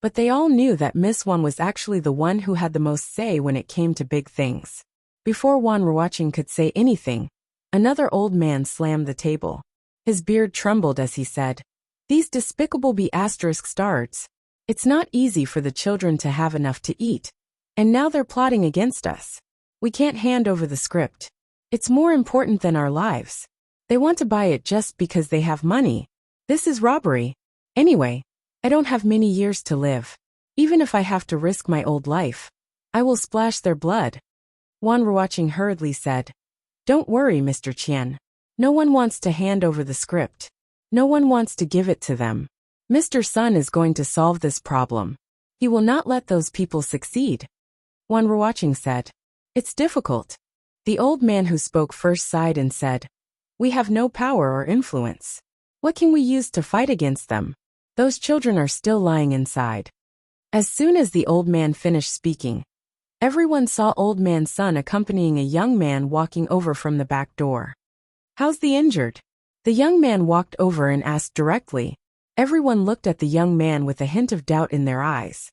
but they all knew that Miss Wan was actually the one who had the most say when it came to big things. Before Wan Ruoqing could say anything, another old man slammed the table. His beard trembled as he said, "These despicable ***stards. It's not easy for the children to have enough to eat, and now they're plotting against us. We can't hand over the script. It's more important than our lives. They want to buy it just because they have money. This is robbery. Anyway, I don't have many years to live. Even if I have to risk my old life, I will splash their blood." Wan Ruoqing hurriedly said, "Don't worry, Mr. Qian. No one wants to hand over the script. No one wants to give it to them. Mr. Sun is going to solve this problem. He will not let those people succeed." Wan Ruoqing said, "It's difficult." The old man who spoke first sighed and said, "We have no power or influence. What can we use to fight against them? Those children are still lying inside." As soon as the old man finished speaking, everyone saw Old Man Sun accompanying a young man walking over from the back door. "How's the injured?" The young man walked over and asked directly. Everyone looked at the young man with a hint of doubt in their eyes.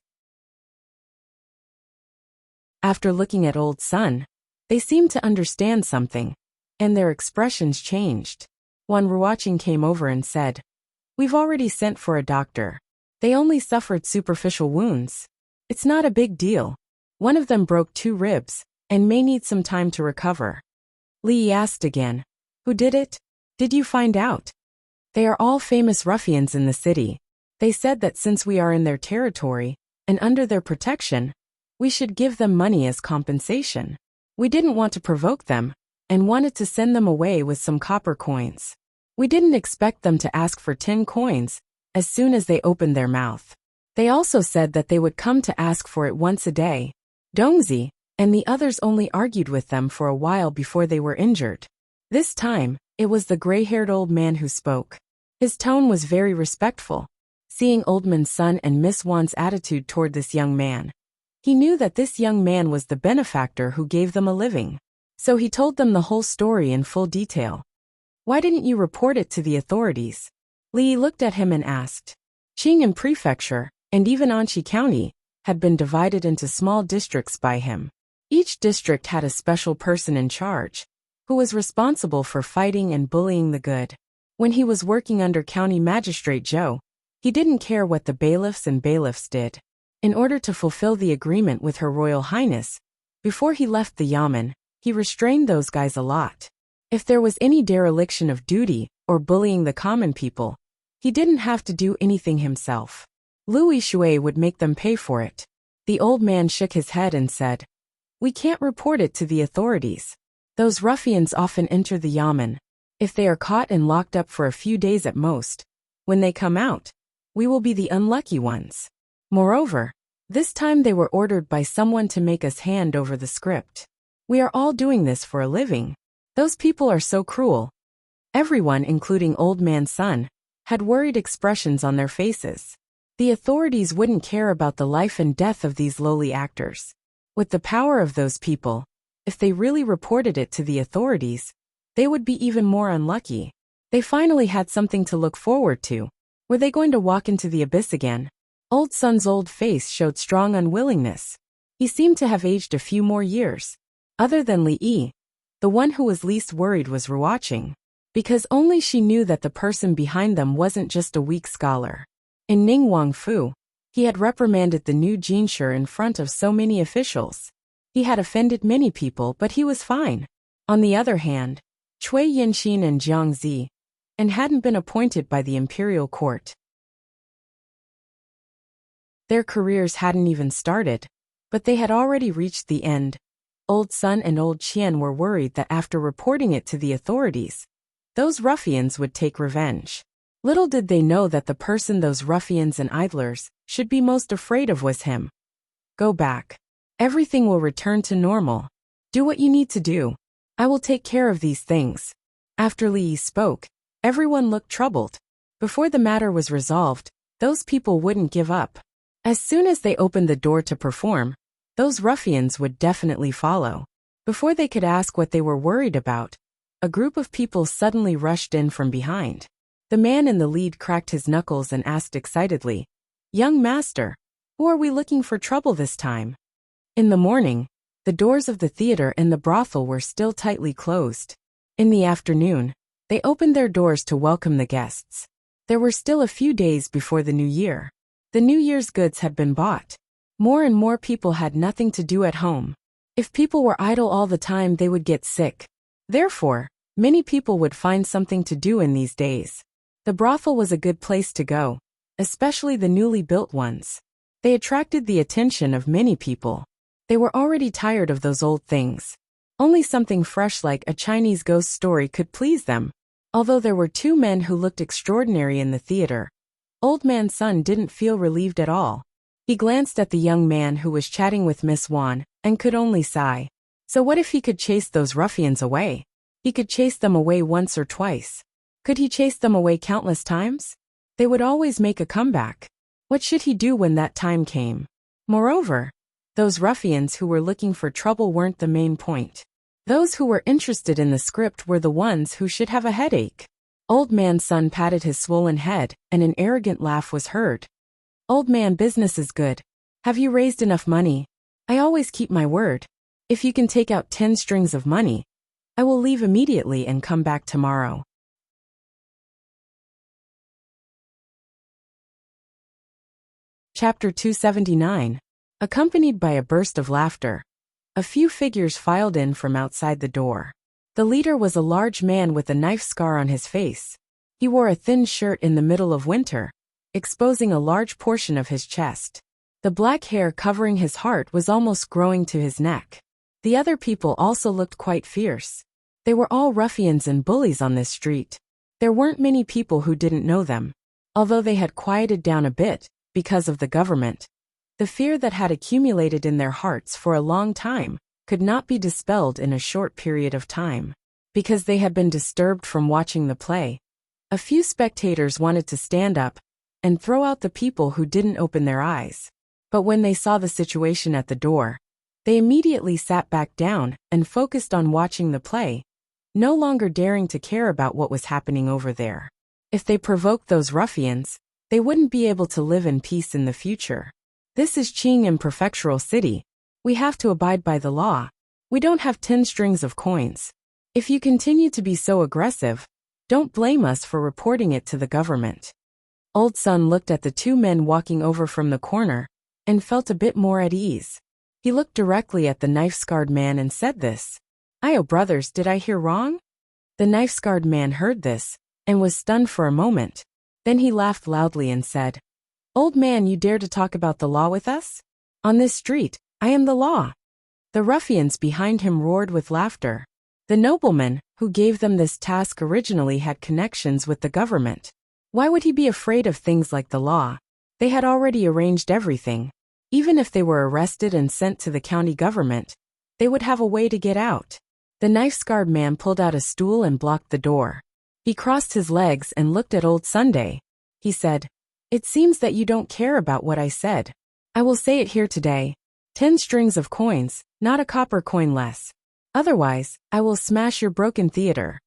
After looking at Old Sun, they seemed to understand something, and their expressions changed. Wan Ruoqing came over and said, "We've already sent for a doctor. They only suffered superficial wounds. It's not a big deal. One of them broke 2 ribs, and may need some time to recover." Li asked again, "Who did it? Did you find out?" "They are all famous ruffians in the city. They said that since we are in their territory, and under their protection, we should give them money as compensation. We didn't want to provoke them, and wanted to send them away with some copper coins. We didn't expect them to ask for 10 coins as soon as they opened their mouth. They also said that they would come to ask for it once a day." Dongzi and the others only argued with them for a while before they were injured. This time, it was the gray-haired old man who spoke. His tone was very respectful. Seeing Old Man Sun and Miss Wan's attitude toward this young man, he knew that this young man was the benefactor who gave them a living. So he told them the whole story in full detail. "Why didn't you report it to the authorities?" Li looked at him and asked. Qing'an Prefecture, and even Anqi County, had been divided into small districts by him. Each district had a special person in charge, who was responsible for fighting and bullying the good. When he was working under County Magistrate Zhou, he didn't care what the bailiffs and bailiffs did. In order to fulfill the agreement with Her Royal Highness, before he left the yamen, he restrained those guys a lot. If there was any dereliction of duty or bullying the common people, he didn't have to do anything himself. Louis Shui would make them pay for it. The old man shook his head and said, "We can't report it to the authorities. Those ruffians often enter the yamen. If they are caught and locked up for a few days at most, when they come out, we will be the unlucky ones. Moreover, This time they were ordered by someone to make us hand over the script. We are all doing this for a living. Those people are so cruel. Everyone, including Old Man's son, had worried expressions on their faces. The authorities wouldn't care about the life and death of these lowly actors. With the power of those people, if they really reported it to the authorities, they would be even more unlucky. They finally had something to look forward to. Were they going to walk into the abyss again? Old Son's old face showed strong unwillingness. He seemed to have aged a few more years. Other than Li Yi, the one who was least worried was Ruoqing, because only she knew that the person behind them wasn't just a weak scholar. In Ning Wangfu, he had reprimanded the new Jinshi in front of so many officials. He had offended many people, but he was fine. On the other hand, Cui Yinxin and Jiang Zi hadn't been appointed by the imperial court. Their careers hadn't even started, but they had already reached the end. Old Sun and Old Qian were worried that after reporting it to the authorities, those ruffians would take revenge. Little did they know that the person those ruffians and idlers should be most afraid of was him. Go back. Everything will return to normal. Do what you need to do. I will take care of these things. After Li Yi spoke, everyone looked troubled. Before the matter was resolved, those people wouldn't give up. As soon as they opened the door to perform, those ruffians would definitely follow. Before they could ask what they were worried about, a group of people suddenly rushed in from behind. The man in the lead cracked his knuckles and asked excitedly, "Young master, who are we looking for trouble this time?" In the morning, the doors of the theater and the brothel were still tightly closed. In the afternoon, they opened their doors to welcome the guests. There were still a few days before the new year. The New Year's goods had been bought. More and more people had nothing to do at home. If people were idle all the time, they would get sick. Therefore, many people would find something to do in these days. The brothel was a good place to go, especially the newly built ones. They attracted the attention of many people. They were already tired of those old things. Only something fresh like a Chinese ghost story could please them. Although there were two men who looked extraordinary in the theater, Old Man's son didn't feel relieved at all. He glanced at the young man who was chatting with Miss Wan, and could only sigh. So what if he could chase those ruffians away? He could chase them away once or twice. Could he chase them away countless times? They would always make a comeback. What should he do when that time came? Moreover, those ruffians who were looking for trouble weren't the main point. Those who were interested in the script were the ones who should have a headache. Old Man's son patted his swollen head, and an arrogant laugh was heard. "Old man, business is good. Have you raised enough money? I always keep my word. If you can take out 10 strings of money, I will leave immediately and come back tomorrow." Chapter 279. Accompanied by a burst of laughter, a few figures filed in from outside the door. The leader was a large man with a knife scar on his face. He wore a thin shirt in the middle of winter, exposing a large portion of his chest. The black hair covering his heart was almost growing to his neck. The other people also looked quite fierce. They were all ruffians and bullies on this street. There weren't many people who didn't know them. Although they had quieted down a bit, because of the government, the fear that had accumulated in their hearts for a long time could not be dispelled in a short period of time. Because they had been disturbed from watching the play, a few spectators wanted to stand up and throw out the people who didn't open their eyes. But when they saw the situation at the door, they immediately sat back down and focused on watching the play, no longer daring to care about what was happening over there. If they provoked those ruffians, they wouldn't be able to live in peace in the future. This is Qingyun Prefectural City. We have to abide by the law. We don't have 10 strings of coins. If you continue to be so aggressive, don't blame us for reporting it to the government. Old Sun looked at the two men walking over from the corner and felt a bit more at ease. He looked directly at the knife-scarred man and said this. "Ayo brothers, did I hear wrong?" The knife-scarred man heard this and was stunned for a moment. Then he laughed loudly and said, "Old man, you dare to talk about the law with us? On this street, I am the law." The ruffians behind him roared with laughter. The nobleman who gave them this task originally had connections with the government. Why would he be afraid of things like the law? They had already arranged everything. Even if they were arrested and sent to the county government, they would have a way to get out. The knife-scarred man pulled out a stool and blocked the door. He crossed his legs and looked at old Sunday. He said, "It seems that you don't care about what I said. I will say it here today. 10 strings of coins, not a copper coin less. Otherwise, I will smash your broken theater."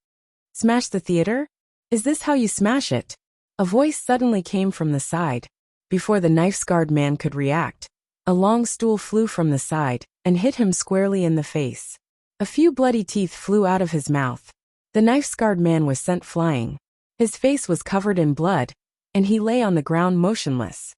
"Smash the theater? Is this how you smash it?" A voice suddenly came from the side. Before the knife-scarred man could react, a long stool flew from the side and hit him squarely in the face. A few bloody teeth flew out of his mouth. The knife-scarred man was sent flying. His face was covered in blood, and he lay on the ground motionless.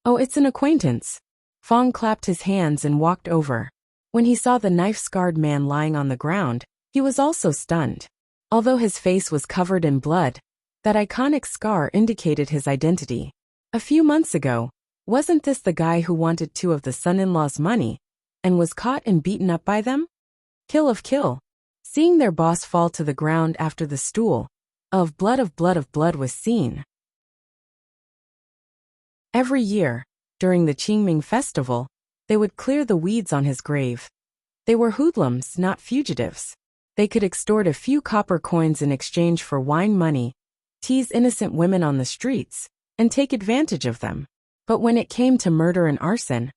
"Oh, it's an acquaintance." Fong clapped his hands and walked over. When he saw the knife-scarred man lying on the ground, he was also stunned. Although his face was covered in blood, that iconic scar indicated his identity. A few months ago, wasn't this the guy who wanted 2 of the son-in-law's money, and was caught and beaten up by them? Kill of kill. Seeing their boss fall to the ground after the stool, of blood was seen. Every year, during the Qingming festival, they would clear the weeds on his grave. They were hoodlums, not fugitives. They could extort a few copper coins in exchange for wine money, tease innocent women on the streets, and take advantage of them. But when it came to murder and arson,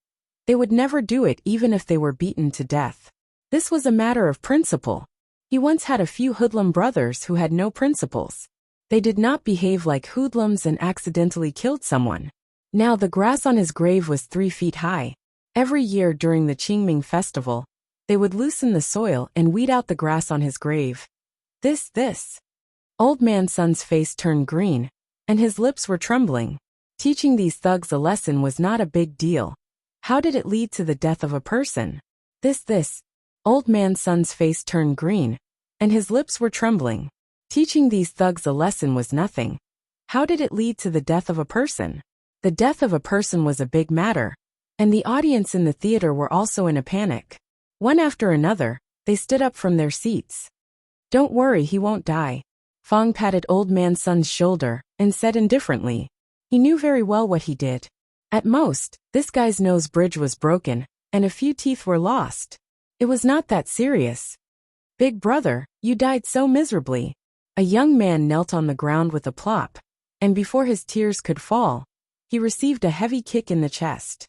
they would never do it even if they were beaten to death. This was a matter of principle. He once had a few hoodlum brothers who had no principles. They did not behave like hoodlums and accidentally killed someone. Now the grass on his grave was 3 feet high. Every year during the Qingming festival, they would loosen the soil and weed out the grass on his grave. This. Old man Sun's face turned green, and his lips were trembling. Teaching these thugs a lesson was not a big deal. How did it lead to the death of a person? This. Old man Sun's face turned green, and his lips were trembling. Teaching these thugs a lesson was nothing. How did it lead to the death of a person? The death of a person was a big matter, and the audience in the theater were also in a panic. One after another, they stood up from their seats. "Don't worry, he won't die." Fong patted old man Sun's shoulder and said indifferently. He knew very well what he did. At most, this guy's nose bridge was broken, and a few teeth were lost. It was not that serious. "Big brother, you died so miserably." A young man knelt on the ground with a plop, and before his tears could fall, he received a heavy kick in the chest.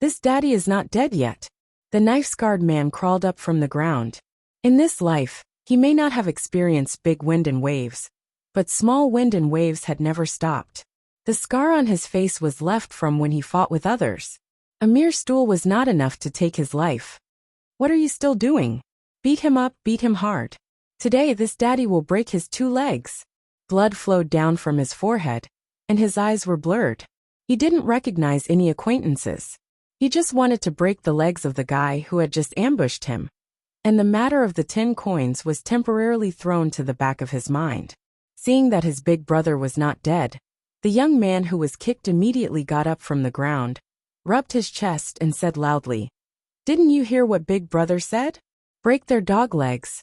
"This daddy is not dead yet." The knife-scarred man crawled up from the ground. In this life, he may not have experienced big wind and waves, but small wind and waves had never stopped. The scar on his face was left from when he fought with others. A mere stool was not enough to take his life. "What are you still doing? Beat him up, beat him hard. Today this daddy will break his 2 legs." Blood flowed down from his forehead, and his eyes were blurred. He didn't recognize any acquaintances. He just wanted to break the legs of the guy who had just ambushed him. And the matter of the 10 coins was temporarily thrown to the back of his mind. Seeing that his big brother was not dead, the young man who was kicked immediately got up from the ground, rubbed his chest and said loudly, "Didn't you hear what big brother said? Break their dog legs."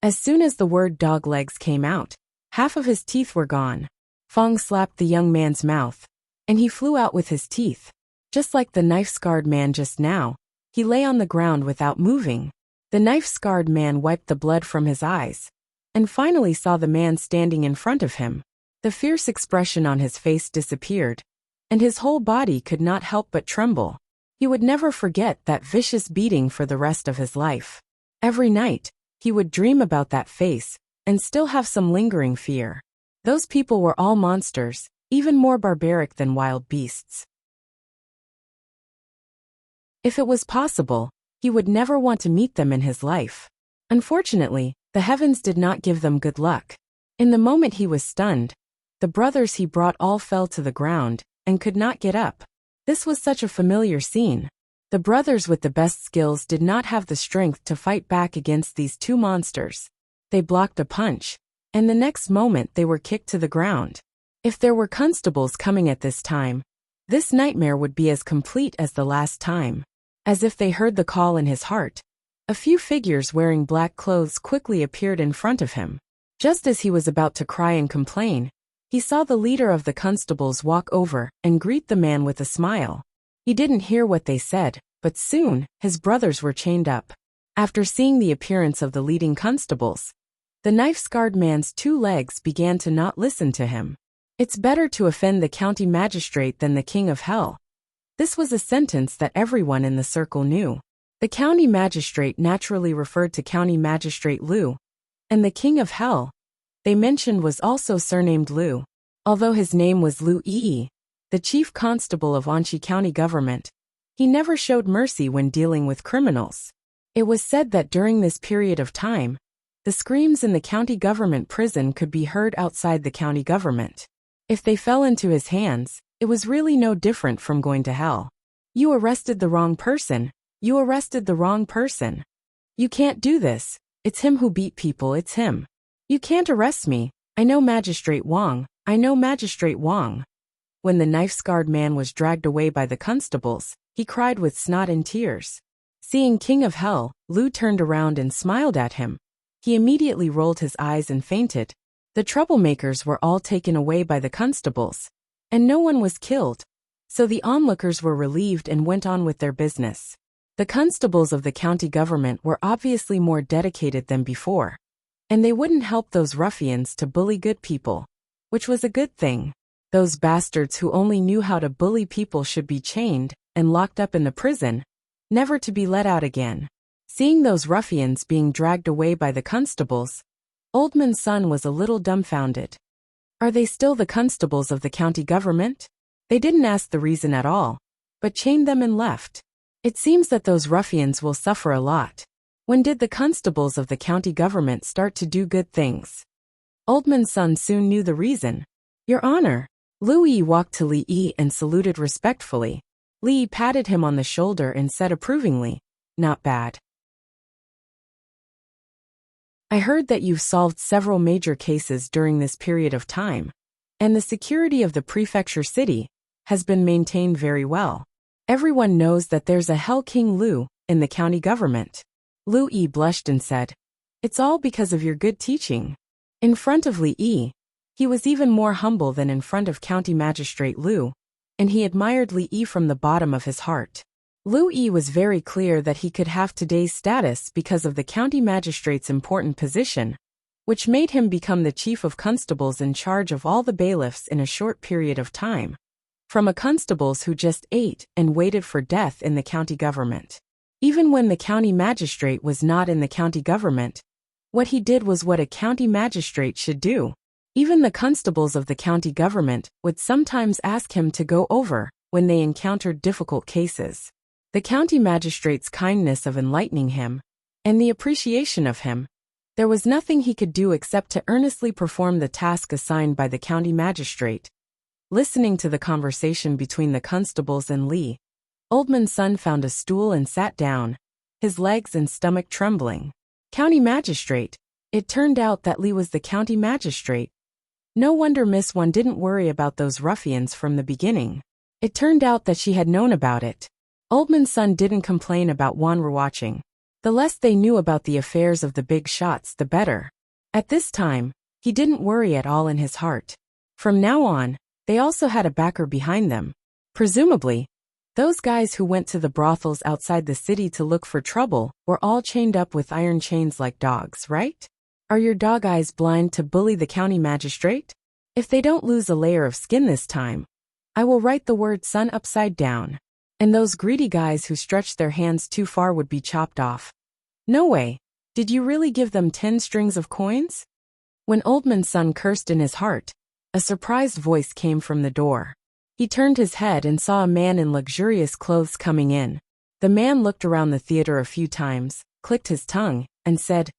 As soon as the word dog legs came out, half of his teeth were gone. Fong slapped the young man's mouth, and he flew out with his teeth. Just like the knife-scarred man just now, he lay on the ground without moving. The knife-scarred man wiped the blood from his eyes, and finally saw the man standing in front of him. The fierce expression on his face disappeared, and his whole body could not help but tremble. He would never forget that vicious beating for the rest of his life. Every night, he would dream about that face, and still have some lingering fear. Those people were all monsters, even more barbaric than wild beasts. If it was possible, he would never want to meet them in his life. Unfortunately, the heavens did not give them good luck. In the moment he was stunned, the brothers he brought all fell to the ground, and could not get up. This was such a familiar scene. The brothers with the best skills did not have the strength to fight back against these 2 monsters. They blocked a punch, and the next moment they were kicked to the ground. If there were constables coming at this time, this nightmare would be as complete as the last time. As if they heard the call in his heart, a few figures wearing black clothes quickly appeared in front of him. Just as he was about to cry and complain, he saw the leader of the constables walk over and greet the man with a smile. He didn't hear what they said, but soon, his brothers were chained up. After seeing the appearance of the leading constables, the knife-scarred man's 2 legs began to not listen to him. It's better to offend the county magistrate than the king of hell. This was a sentence that everyone in the circle knew. The county magistrate naturally referred to County Magistrate Liu, and the king of hell they mentioned was also surnamed Liu. Although his name was Liu Yi, the chief constable of Anqi County government, he never showed mercy when dealing with criminals. It was said that during this period of time, the screams in the county government prison could be heard outside the county government. If they fell into his hands, it was really no different from going to hell. You arrested the wrong person. You arrested the wrong person. You can't do this. It's him who beat people, it's him. You can't arrest me. I know Magistrate Wang. I know Magistrate Wang. When the knife-scarred man was dragged away by the constables, he cried with snot and tears. Seeing King of Hell, Liu turned around and smiled at him. He immediately rolled his eyes and fainted. The troublemakers were all taken away by the constables, and no one was killed. So the onlookers were relieved and went on with their business. The constables of the county government were obviously more dedicated than before, and they wouldn't help those ruffians to bully good people, which was a good thing. Those bastards who only knew how to bully people should be chained and locked up in the prison, never to be let out again. Seeing those ruffians being dragged away by the constables, Oldman's son was a little dumbfounded. Are they still the constables of the county government? They didn't ask the reason at all, but chained them and left. It seems that those ruffians will suffer a lot. When did the constables of the county government start to do good things? Oldman's son soon knew the reason. Your Honor. Liu Yi walked to Li Yi and saluted respectfully. Li Yi patted him on the shoulder and said approvingly, "Not bad. I heard that you've solved several major cases during this period of time, and the security of the prefecture city has been maintained very well. Everyone knows that there's a Hell King Liu in the county government." Liu Yi blushed and said, "It's all because of your good teaching." In front of Li Yi, he was even more humble than in front of County Magistrate Liu, and he admired Li Yi from the bottom of his heart. Liu Yi was very clear that he could have today's status because of the county magistrate's important position, which made him become the chief of constables in charge of all the bailiffs in a short period of time. From a constables who just ate and waited for death in the county government. Even when the county magistrate was not in the county government, what he did was what a county magistrate should do. Even the constables of the county government would sometimes ask him to go over when they encountered difficult cases. The county magistrate's kindness of enlightening him, and the appreciation of him, there was nothing he could do except to earnestly perform the task assigned by the county magistrate. Listening to the conversation between the constables and Li, Oldman's son found a stool and sat down, his legs and stomach trembling. County magistrate. It turned out that Li was the county magistrate. No wonder Miss Wan didn't worry about those ruffians from the beginning. It turned out that she had known about it. Oldman's son didn't complain about Wan watching. The less they knew about the affairs of the big shots, the better. At this time, he didn't worry at all in his heart. From now on, they also had a backer behind them. Presumably, those guys who went to the brothels outside the city to look for trouble were all chained up with iron chains like dogs, right? Are your dog eyes blind to bully the county magistrate? If they don't lose a layer of skin this time, I will write the word son upside down. And those greedy guys who stretched their hands too far would be chopped off. No way. Did you really give them 10 strings of coins? When Oldman's son cursed in his heart, a surprised voice came from the door. He turned his head and saw a man in luxurious clothes coming in. The man looked around the theater a few times, clicked his tongue, and said,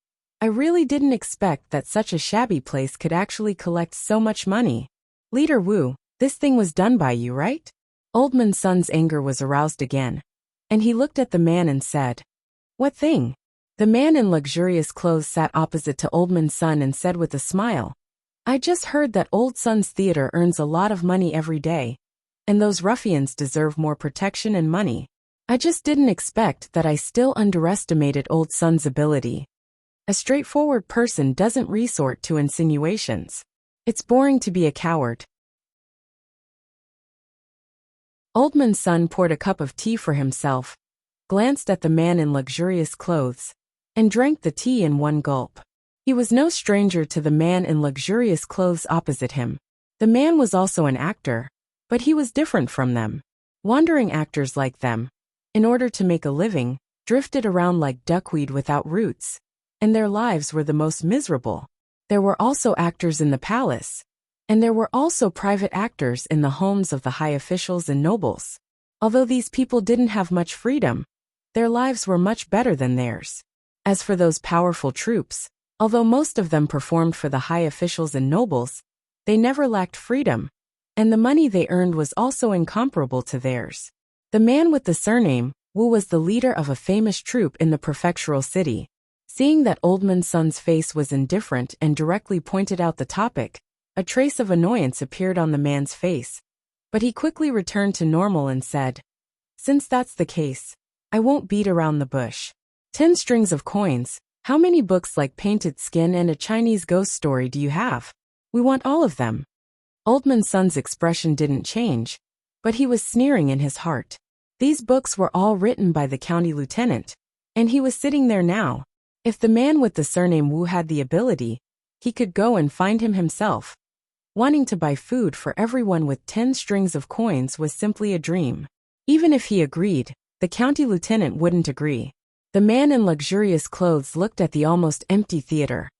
I really didn't expect that such a shabby place could actually collect so much money. Leader Wu, this thing was done by you, right? Oldman's son's anger was aroused again, and he looked at the man and said, What thing? The man in luxurious clothes sat opposite to Oldman's son and said with a smile, I just heard that Old Son's theater earns a lot of money every day, and those ruffians deserve more protection and money. I just didn't expect that. I still underestimated Old Son's ability. A straightforward person doesn't resort to insinuations. It's boring to be a coward. Old Man's son poured a cup of tea for himself, glanced at the man in luxurious clothes, and drank the tea in one gulp. He was no stranger to the man in luxurious clothes opposite him. The man was also an actor, but he was different from them. Wandering actors like them, in order to make a living, drifted around like duckweed without roots, and their lives were the most miserable. There were also actors in the palace, and there were also private actors in the homes of the high officials and nobles. Although these people didn't have much freedom, their lives were much better than theirs. As for those powerful troops, although most of them performed for the high officials and nobles, they never lacked freedom, and the money they earned was also incomparable to theirs. The man with the surname Wu was the leader of a famous troupe in the prefectural city. Seeing that Old Man's son's face was indifferent and directly pointed out the topic, a trace of annoyance appeared on the man's face, but he quickly returned to normal and said, "Since that's the case, I won't beat around the bush. 10 strings of coins, how many books like Painted Skin and a Chinese ghost story do you have? We want all of them." Old Man's son's expression didn't change, but he was sneering in his heart. These books were all written by the county lieutenant, and he was sitting there now. If the man with the surname Wu had the ability, he could go and find him himself. Wanting to buy food for everyone with 10 strings of coins was simply a dream. Even if he agreed, the county lieutenant wouldn't agree. The man in luxurious clothes looked at the almost empty theater,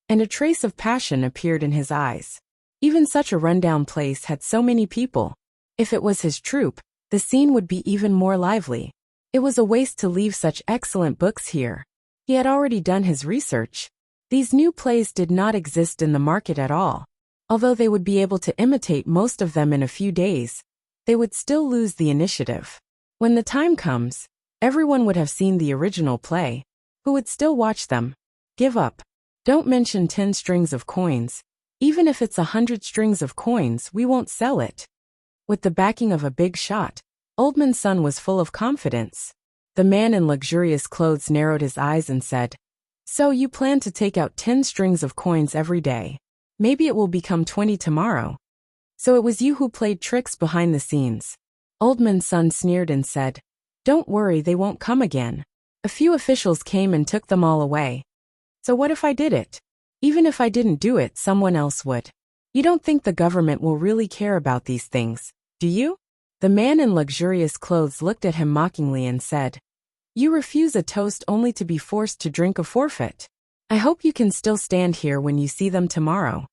and a trace of passion appeared in his eyes. Even such a rundown place had so many people. If it was his troupe, the scene would be even more lively. It was a waste to leave such excellent books here. He had already done his research. These new plays did not exist in the market at all. Although they would be able to imitate most of them in a few days, they would still lose the initiative. When the time comes, everyone would have seen the original play. Who would still watch them? Give up. Don't mention 10 strings of coins. Even if it's 100 strings of coins, we won't sell it. With the backing of a big shot, Old Man's son was full of confidence. The man in luxurious clothes narrowed his eyes and said, "So you plan to take out 10 strings of coins every day. Maybe it will become 20 tomorrow. So it was you who played tricks behind the scenes." Old Man's son sneered and said, "Don't worry, they won't come again. A few officials came and took them all away. So what if I did it? Even if I didn't do it, someone else would. You don't think the government will really care about these things, do you?" The man in luxurious clothes looked at him mockingly and said, "You refuse a toast only to be forced to drink a forfeit. I hope you can still stand here when you see them tomorrow."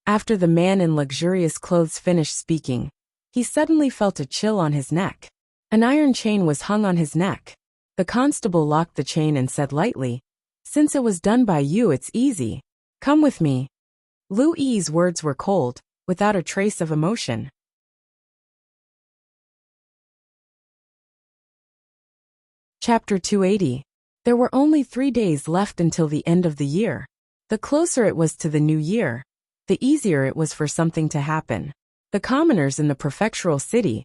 After the man in luxurious clothes finished speaking, he suddenly felt a chill on his neck. An iron chain was hung on his neck. The constable locked the chain and said lightly, "Since it was done by you, it's easy. Come with me." Lu Yi's words were cold, without a trace of emotion. Chapter 280. There were only 3 days left until the end of the year. The closer it was to the new year, the easier it was for something to happen. The commoners in the prefectural city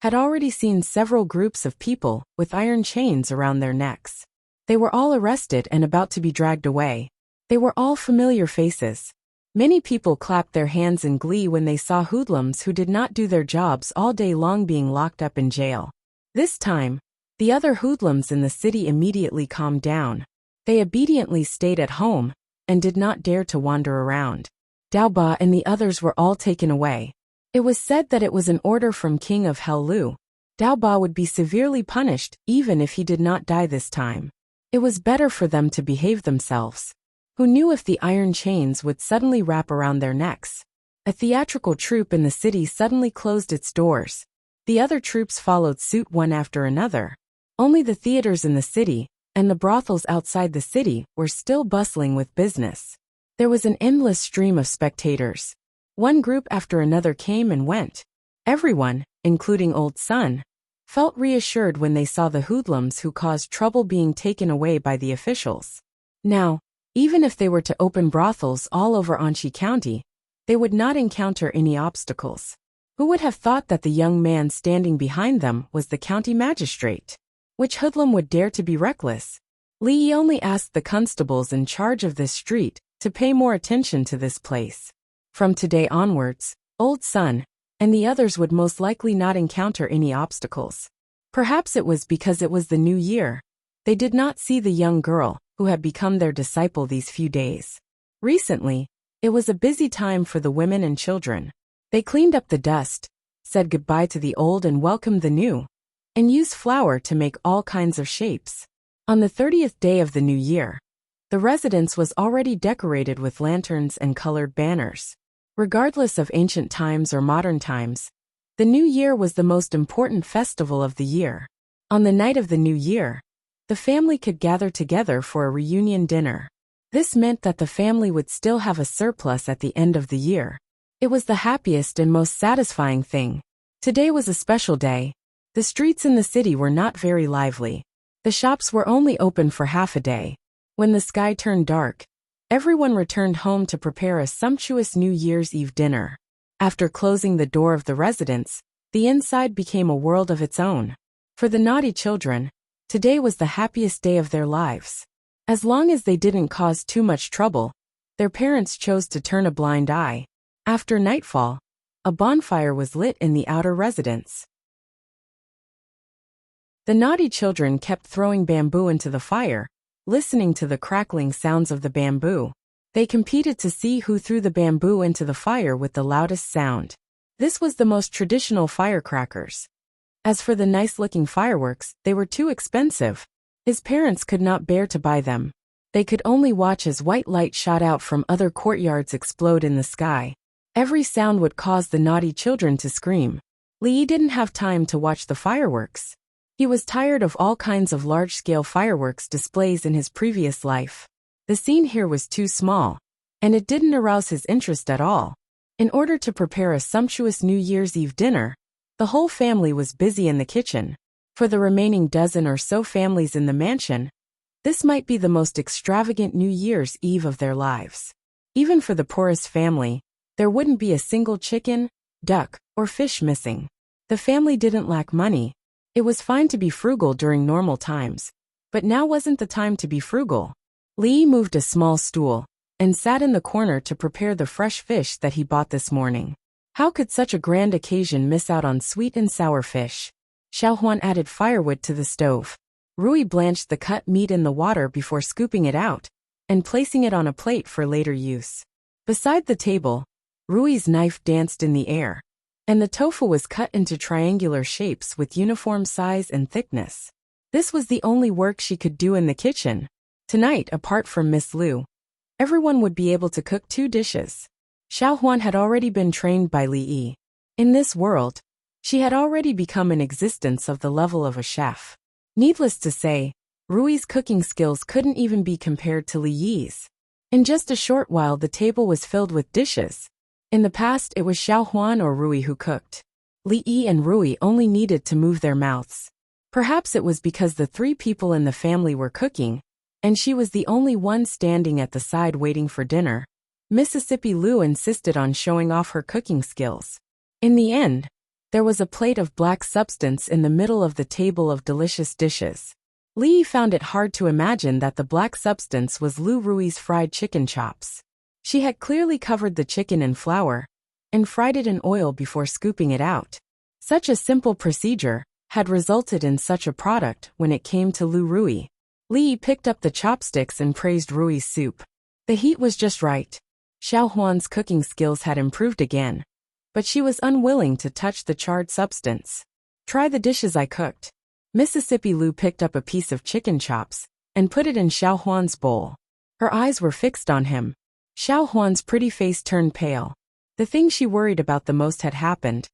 had already seen several groups of people with iron chains around their necks. They were all arrested and about to be dragged away. They were all familiar faces. Many people clapped their hands in glee when they saw hoodlums who did not do their jobs all day long being locked up in jail. This time, the other hoodlums in the city immediately calmed down. They obediently stayed at home and did not dare to wander around. Daoba and the others were all taken away. It was said that it was an order from King of Hell Lu. Daoba would be severely punished even if he did not die this time. It was better for them to behave themselves. Who knew if the iron chains would suddenly wrap around their necks? A theatrical troupe in the city suddenly closed its doors. The other troupes followed suit one after another. Only the theaters in the city and the brothels outside the city were still bustling with business. There was an endless stream of spectators. One group after another came and went. Everyone, including Old Sun, felt reassured when they saw the hoodlums who caused trouble being taken away by the officials. Now, even if they were to open brothels all over Anxi County, they would not encounter any obstacles. Who would have thought that the young man standing behind them was the county magistrate? Which hoodlum would dare to be reckless? Li Yi only asked the constables in charge of this street to pay more attention to this place. From today onwards, Old Sun and the others would most likely not encounter any obstacles. Perhaps it was because it was the new year. They did not see the young girl, who had become their disciple these few days. Recently, it was a busy time for the women and children. They cleaned up the dust, said goodbye to the old and welcomed the new, and used flour to make all kinds of shapes. On the 30th day of the new year, the residence was already decorated with lanterns and colored banners. Regardless of ancient times or modern times, the New Year was the most important festival of the year. On the night of the New Year, the family could gather together for a reunion dinner. This meant that the family would still have a surplus at the end of the year. It was the happiest and most satisfying thing. Today was a special day. The streets in the city were not very lively. The shops were only open for half a day. When the sky turned dark, everyone returned home to prepare a sumptuous New Year's Eve dinner. After closing the door of the residence, the inside became a world of its own. For the naughty children, today was the happiest day of their lives. As long as they didn't cause too much trouble, their parents chose to turn a blind eye. After nightfall, a bonfire was lit in the outer residence. The naughty children kept throwing bamboo into the fire, listening to the crackling sounds of the bamboo. They competed to see who threw the bamboo into the fire with the loudest sound. This was the most traditional firecrackers. As for the nice-looking fireworks, they were too expensive. His parents could not bear to buy them. They could only watch as white light shot out from other courtyards explode in the sky. Every sound would cause the naughty children to scream. Lee didn't have time to watch the fireworks. He was tired of all kinds of large-scale fireworks displays in his previous life. The scene here was too small, and it didn't arouse his interest at all. In order to prepare a sumptuous New Year's Eve dinner, the whole family was busy in the kitchen. For the remaining dozen or so families in the mansion, this might be the most extravagant New Year's Eve of their lives. Even for the poorest family, there wouldn't be a single chicken, duck, or fish missing. The family didn't lack money. It was fine to be frugal during normal times, but now wasn't the time to be frugal. Lee moved a small stool and sat in the corner to prepare the fresh fish that he bought this morning. How could such a grand occasion miss out on sweet and sour fish? Xiaohuan added firewood to the stove. Rui blanched the cut meat in the water before scooping it out and placing it on a plate for later use. Beside the table, Rui's knife danced in the air, and the tofu was cut into triangular shapes with uniform size and thickness. This was the only work she could do in the kitchen. Tonight, apart from Miss Liu, everyone would be able to cook 2 dishes. Xiaohuan had already been trained by Li Yi. In this world, she had already become an existence of the level of a chef. Needless to say, Rui's cooking skills couldn't even be compared to Li Yi's. In just a short while the table was filled with dishes. In the past it was Xiaohuan or Rui who cooked. Li Yi and Rui only needed to move their mouths. Perhaps it was because the 3 people in the family were cooking, and she was the only one standing at the side waiting for dinner. Mississippi Liu insisted on showing off her cooking skills. In the end, there was a plate of black substance in the middle of the table of delicious dishes. Li found it hard to imagine that the black substance was Lu Rui's fried chicken chops. She had clearly covered the chicken in flour and fried it in oil before scooping it out. Such a simple procedure had resulted in such a product when it came to Lu Rui. Li picked up the chopsticks and praised Rui's soup. The heat was just right. Xiaohuan's cooking skills had improved again, but she was unwilling to touch the charred substance. Try the dishes I cooked. Mississippi Liu picked up a piece of chicken chops and put it in Xiaohuan's bowl. Her eyes were fixed on him. Xiaohuan's pretty face turned pale. The thing she worried about the most had happened.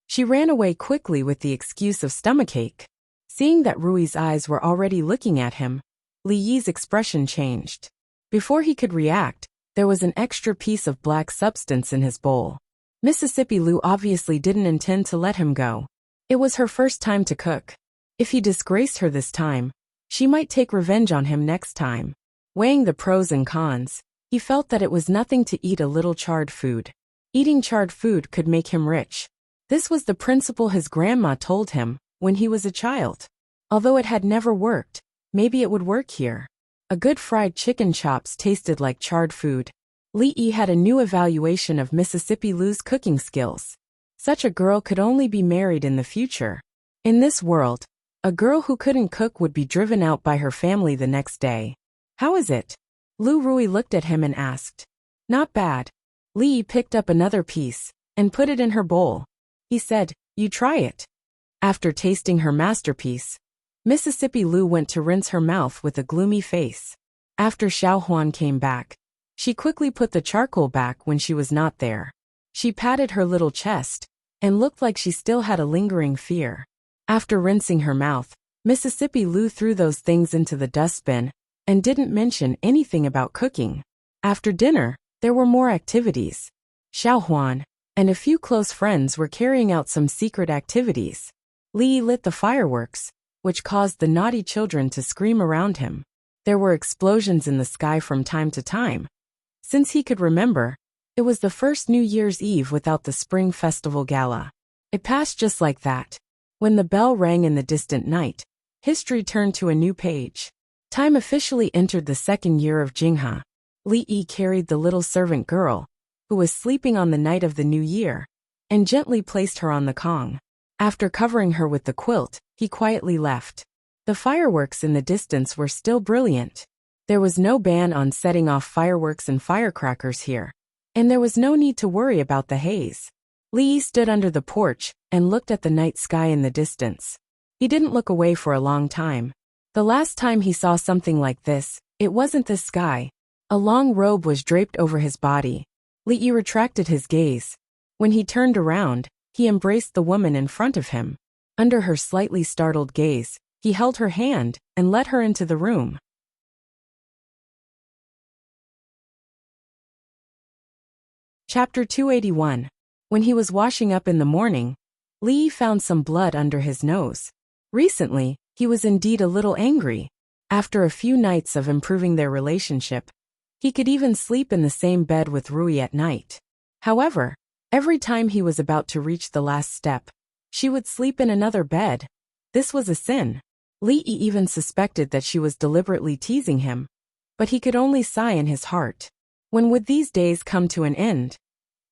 She ran away quickly with the excuse of stomachache. Seeing that Rui's eyes were already looking at him, Li Yi's expression changed. Before he could react, there was an extra piece of black substance in his bowl. Mississippi Liu obviously didn't intend to let him go. It was her first time to cook. If he disgraced her this time, she might take revenge on him next time. Weighing the pros and cons, he felt that it was nothing to eat a little charred food. Eating charred food could make him rich. This was the principle his grandma told him when he was a child. Although it had never worked, maybe it would work here. A good fried chicken chops tasted like charred food. Li Yi had a new evaluation of Mississippi Lu's cooking skills. Such a girl could only be married in the future. In this world, a girl who couldn't cook would be driven out by her family the next day. How is it? Lu Rui looked at him and asked. Not bad. Li Yi picked up another piece and put it in her bowl. He said, you try it. After tasting her masterpiece, Mississippi Lu went to rinse her mouth with a gloomy face. After Xiao Huan came back, she quickly put the charcoal back when she was not there. She patted her little chest and looked like she still had a lingering fear. After rinsing her mouth, Mississippi Lu threw those things into the dustbin and didn't mention anything about cooking. After dinner, there were more activities. Xiao Huan and a few close friends were carrying out some secret activities. Li Yi lit the fireworks, which caused the naughty children to scream around him. There were explosions in the sky from time to time. Since he could remember, it was the first New Year's Eve without the Spring Festival Gala. It passed just like that. When the bell rang in the distant night, history turned to a new page. Time officially entered the second year of Jinghe. Li Yi carried the little servant girl, who was sleeping on the night of the new year, and gently placed her on the Kong. After covering her with the quilt, he quietly left. The fireworks in the distance were still brilliant. There was no ban on setting off fireworks and firecrackers here, and there was no need to worry about the haze. Li Yi stood under the porch and looked at the night sky in the distance. He didn't look away for a long time. The last time he saw something like this, it wasn't the sky. A long robe was draped over his body. Li Yi retracted his gaze. When he turned around, he embraced the woman in front of him. Under her slightly startled gaze, he held her hand and led her into the room. Chapter 281. When he was washing up in the morning, Li Yi found some blood under his nose. Recently, he was indeed a little angry. After a few nights of improving their relationship, he could even sleep in the same bed with Rui at night. However, every time he was about to reach the last step, she would sleep in another bed. This was a sin. Li Yi even suspected that she was deliberately teasing him, but he could only sigh in his heart. When would these days come to an end?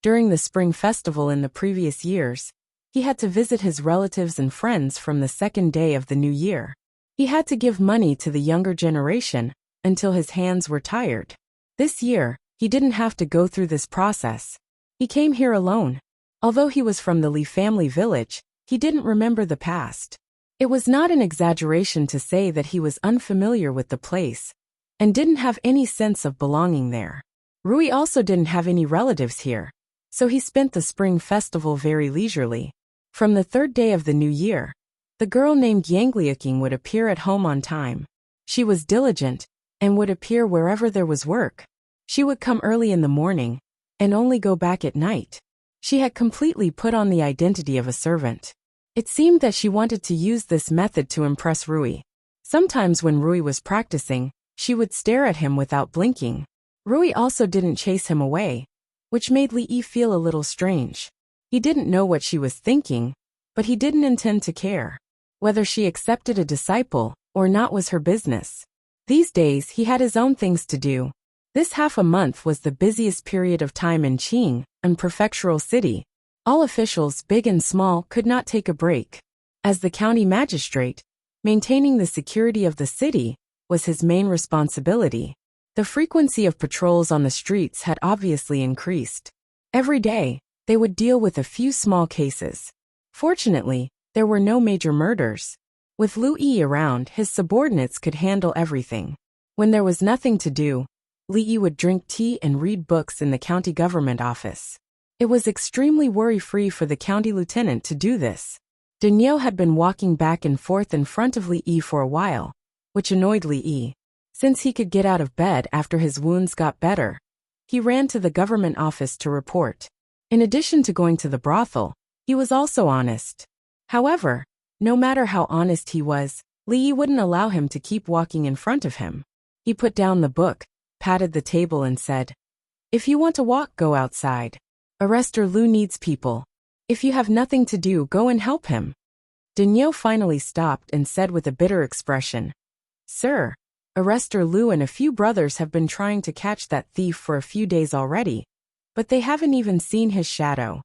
During the Spring Festival in the previous years, he had to visit his relatives and friends from the second day of the new year. He had to give money to the younger generation until his hands were tired. This year, he didn't have to go through this process. He came here alone. Although he was from the Li family village, he didn't remember the past. It was not an exaggeration to say that he was unfamiliar with the place and didn't have any sense of belonging there. Rui also didn't have any relatives here, so he spent the Spring Festival very leisurely. From the third day of the new year, the girl named Yang Liuqing would appear at home on time. She was diligent and would appear wherever there was work. She would come early in the morning and only go back at night. She had completely put on the identity of a servant. It seemed that she wanted to use this method to impress Rui. Sometimes when Rui was practicing, she would stare at him without blinking. Rui also didn't chase him away, which made Li Yi feel a little strange. He didn't know what she was thinking, but he didn't intend to care. Whether she accepted a disciple or not was her business. These days he had his own things to do. This half a month was the busiest period of time in Qing, a prefectural city. All officials, big and small, could not take a break. As the county magistrate, maintaining the security of the city was his main responsibility. The frequency of patrols on the streets had obviously increased. Every day, they would deal with a few small cases. Fortunately, there were no major murders. With Lu Yi around, his subordinates could handle everything. When there was nothing to do, Li Yi would drink tea and read books in the county government office. It was extremely worry-free for the county lieutenant to do this. Daniel had been walking back and forth in front of Li Yi for a while, which annoyed Li Yi. Since he could get out of bed after his wounds got better, he ran to the government office to report. In addition to going to the brothel, he was also honest. However, no matter how honest he was, Li Yi wouldn't allow him to keep walking in front of him. He put down the book, patted the table and said, "If you want to walk, go outside. Arrestor Lu needs people. If you have nothing to do, go and help him." Daniel finally stopped and said with a bitter expression, "Sir, Arrestor Lu and a few brothers have been trying to catch that thief for a few days already, but they haven't even seen his shadow.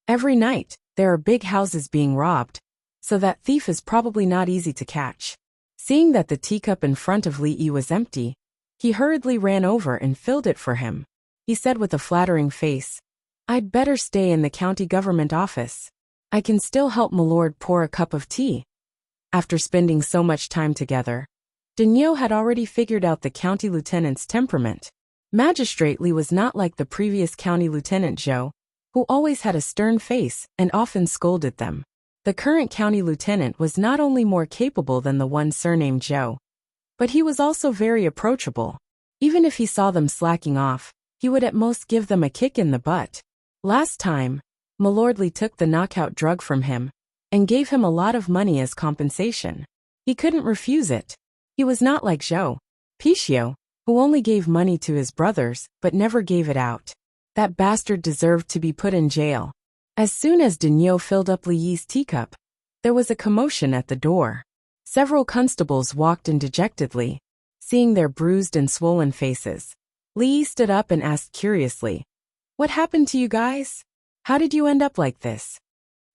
Every night, there are big houses being robbed, so that thief is probably not easy to catch. Seeing that the teacup in front of Li Yi was empty, he hurriedly ran over and filled it for him. He said with a flattering face, "I'd better stay in the county government office. I can still help Milord pour a cup of tea." After spending so much time together, Daniel had already figured out the county lieutenant's temperament. Magistrate Li was not like the previous county lieutenant Zhou, who always had a stern face and often scolded them. The current county lieutenant was not only more capable than the one surnamed Zhou, but he was also very approachable. Even if he saw them slacking off, he would at most give them a kick in the butt. Last time, Milord Li took the knockout drug from him and gave him a lot of money as compensation. He couldn't refuse it. He was not like Zhou Pixiu, who only gave money to his brothers but never gave it out. That bastard deserved to be put in jail. As soon as Daniel filled up Li Yi's teacup, there was a commotion at the door. Several constables walked in dejectedly, seeing their bruised and swollen faces. Li Yi stood up and asked curiously, "What happened to you guys? How did you end up like this?"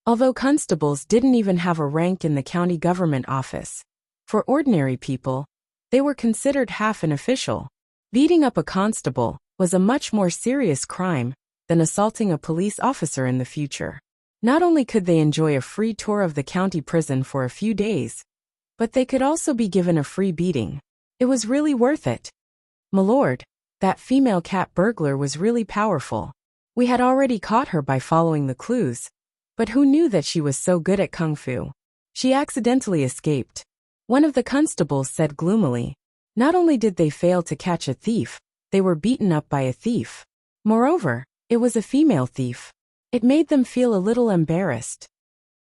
Although constables didn't even have a rank in the county government office, for ordinary people, they were considered half an official. Beating up a constable was a much more serious crime than assaulting a police officer in the future. Not only could they enjoy a free tour of the county prison for a few days, but they could also be given a free beating. It was really worth it. "Milord, that female cat burglar was really powerful. We had already caught her by following the clues, but who knew that she was so good at kung fu? She accidentally escaped," one of the constables said gloomily. Not only did they fail to catch a thief, they were beaten up by a thief. Moreover, it was a female thief. It made them feel a little embarrassed.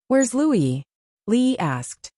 "Where's Louis?" Li asked.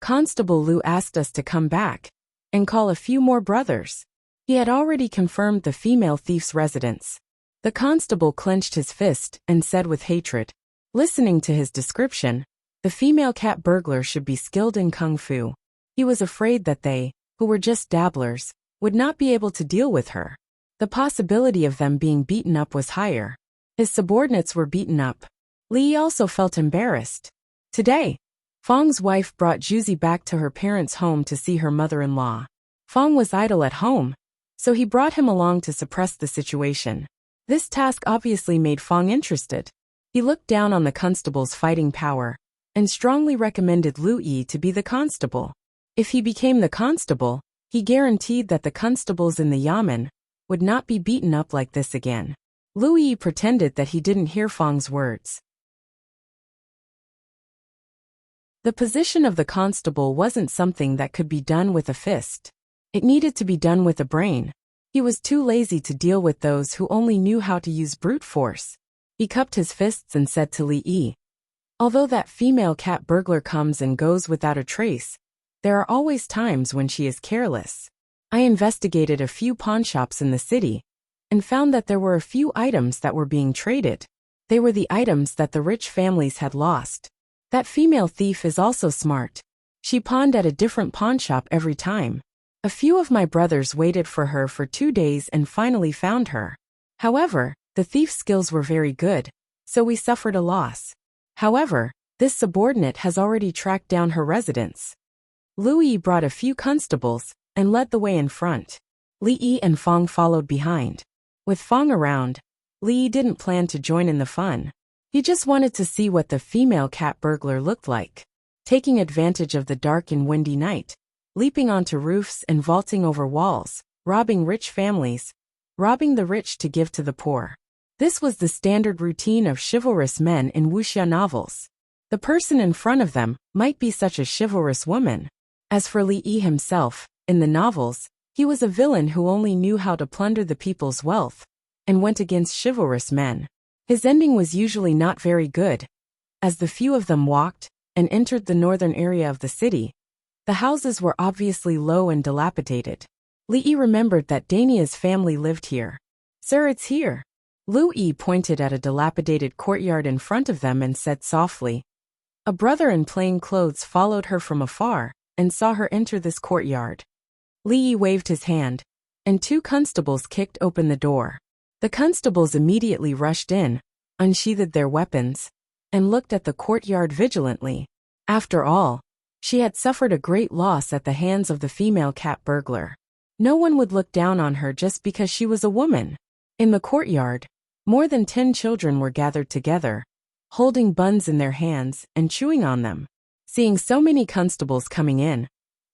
"Constable Lu asked us to come back and call a few more brothers." He had already confirmed the female thief's residence. The constable clenched his fist and said with hatred, listening to his description, the female cat burglar should be skilled in kung fu. He was afraid that they, who were just dabblers, would not be able to deal with her. The possibility of them being beaten up was higher. His subordinates were beaten up. Li also felt embarrassed. Today, Fang's wife brought Juzi back to her parents' home to see her mother-in-law. Fang was idle at home, so he brought him along to suppress the situation. This task obviously made Fang interested. He looked down on the constable's fighting power and strongly recommended Lu Yi to be the constable. If he became the constable, he guaranteed that the constables in the yamen would not be beaten up like this again. Lu Yi pretended that he didn't hear Fang's words. The position of the constable wasn't something that could be done with a fist. It needed to be done with a brain. He was too lazy to deal with those who only knew how to use brute force. He cupped his fists and said to Li Yi, "Although that female cat burglar comes and goes without a trace, there are always times when she is careless. I investigated a few pawnshops in the city and found that there were a few items that were being traded. They were the items that the rich families had lost. That female thief is also smart. She pawned at a different pawnshop every time. A few of my brothers waited for her for 2 days and finally found her. However, the thief's skills were very good, so we suffered a loss. However, this subordinate has already tracked down her residence." Lu Yi brought a few constables and led the way in front. Li Yi and Fang followed behind. With Fang around, Li Yi didn't plan to join in the fun. He just wanted to see what the female cat burglar looked like. Taking advantage of the dark and windy night, leaping onto roofs and vaulting over walls, robbing rich families, robbing the rich to give to the poor. This was the standard routine of chivalrous men in wuxia novels. The person in front of them might be such a chivalrous woman. As for Li Yi himself, in the novels, he was a villain who only knew how to plunder the people's wealth and went against chivalrous men. His ending was usually not very good. As the few of them walked and entered the northern area of the city, the houses were obviously low and dilapidated. Li Yi remembered that Dania's family lived here. "Sir, it's here." Lu Yi pointed at a dilapidated courtyard in front of them and said softly. A brother in plain clothes followed her from afar and saw her enter this courtyard. Li Yi waved his hand, and 2 constables kicked open the door. The constables immediately rushed in, unsheathed their weapons, and looked at the courtyard vigilantly. After all, she had suffered a great loss at the hands of the female cat burglar. No one would look down on her just because she was a woman. In the courtyard, more than 10 children were gathered together, holding buns in their hands and chewing on them. Seeing so many constables coming in,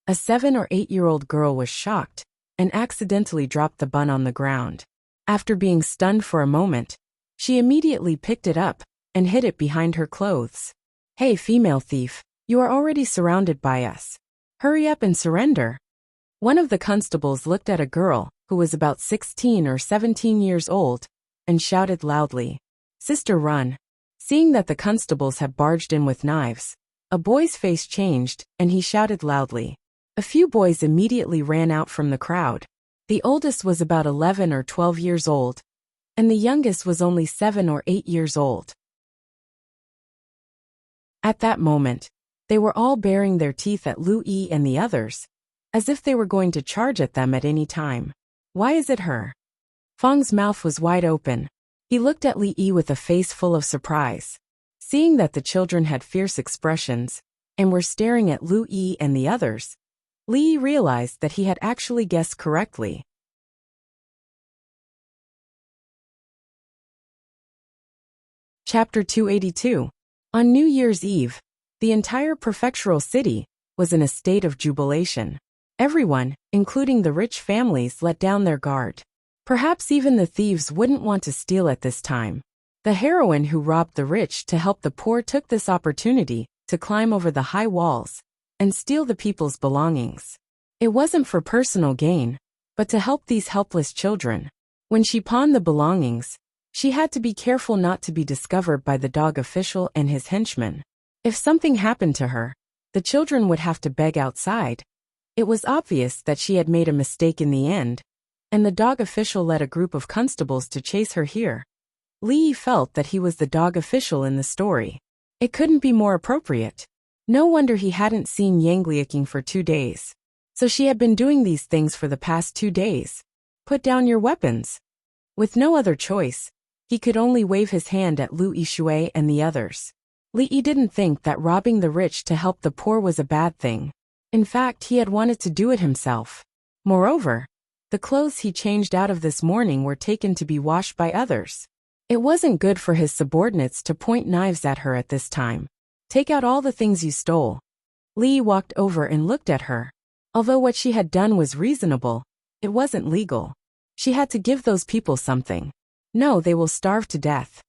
a 7 or 8-year-old girl was shocked and accidentally dropped the bun on the ground. After being stunned for a moment, she immediately picked it up and hid it behind her clothes. "Hey, female thief, you are already surrounded by us. Hurry up and surrender." One of the constables looked at a girl who was about 16 or 17 years old and shouted loudly, "Sister, run." Seeing that the constables had barged in with knives, a boy's face changed and he shouted loudly. A few boys immediately ran out from the crowd. The oldest was about 11 or 12 years old, and the youngest was only 7 or 8 years old. At that moment, they were all baring their teeth at Lu Yi and the others, as if they were going to charge at them at any time. "Why is it her?" Fang's mouth was wide open. He looked at Li Yi with a face full of surprise. Seeing that the children had fierce expressions and were staring at Lu Yi and the others, Li Yi realized that he had actually guessed correctly. Chapter 282. On New Year's Eve, the entire prefectural city was in a state of jubilation. Everyone, including the rich families, let down their guard. Perhaps even the thieves wouldn't want to steal at this time. The heroine who robbed the rich to help the poor took this opportunity to climb over the high walls and steal the people's belongings. It wasn't for personal gain, but to help these helpless children. When she pawned the belongings, she had to be careful not to be discovered by the dog official and his henchmen. If something happened to her, the children would have to beg outside. It was obvious that she had made a mistake in the end, and the dog official led a group of constables to chase her here. Li Yi felt that he was the dog official in the story. It couldn't be more appropriate. No wonder he hadn't seen Yang Liaking for 2 days. So she had been doing these things for the past 2 days. "Put down your weapons." With no other choice, he could only wave his hand at Lu Yishui and the others. Li Yi didn't think that robbing the rich to help the poor was a bad thing. In fact, he had wanted to do it himself. Moreover, the clothes he changed out of this morning were taken to be washed by others. It wasn't good for his subordinates to point knives at her at this time. "Take out all the things you stole." Li Yi walked over and looked at her. Although what she had done was reasonable, it wasn't legal. She had to give those people something. "No, they will starve to death."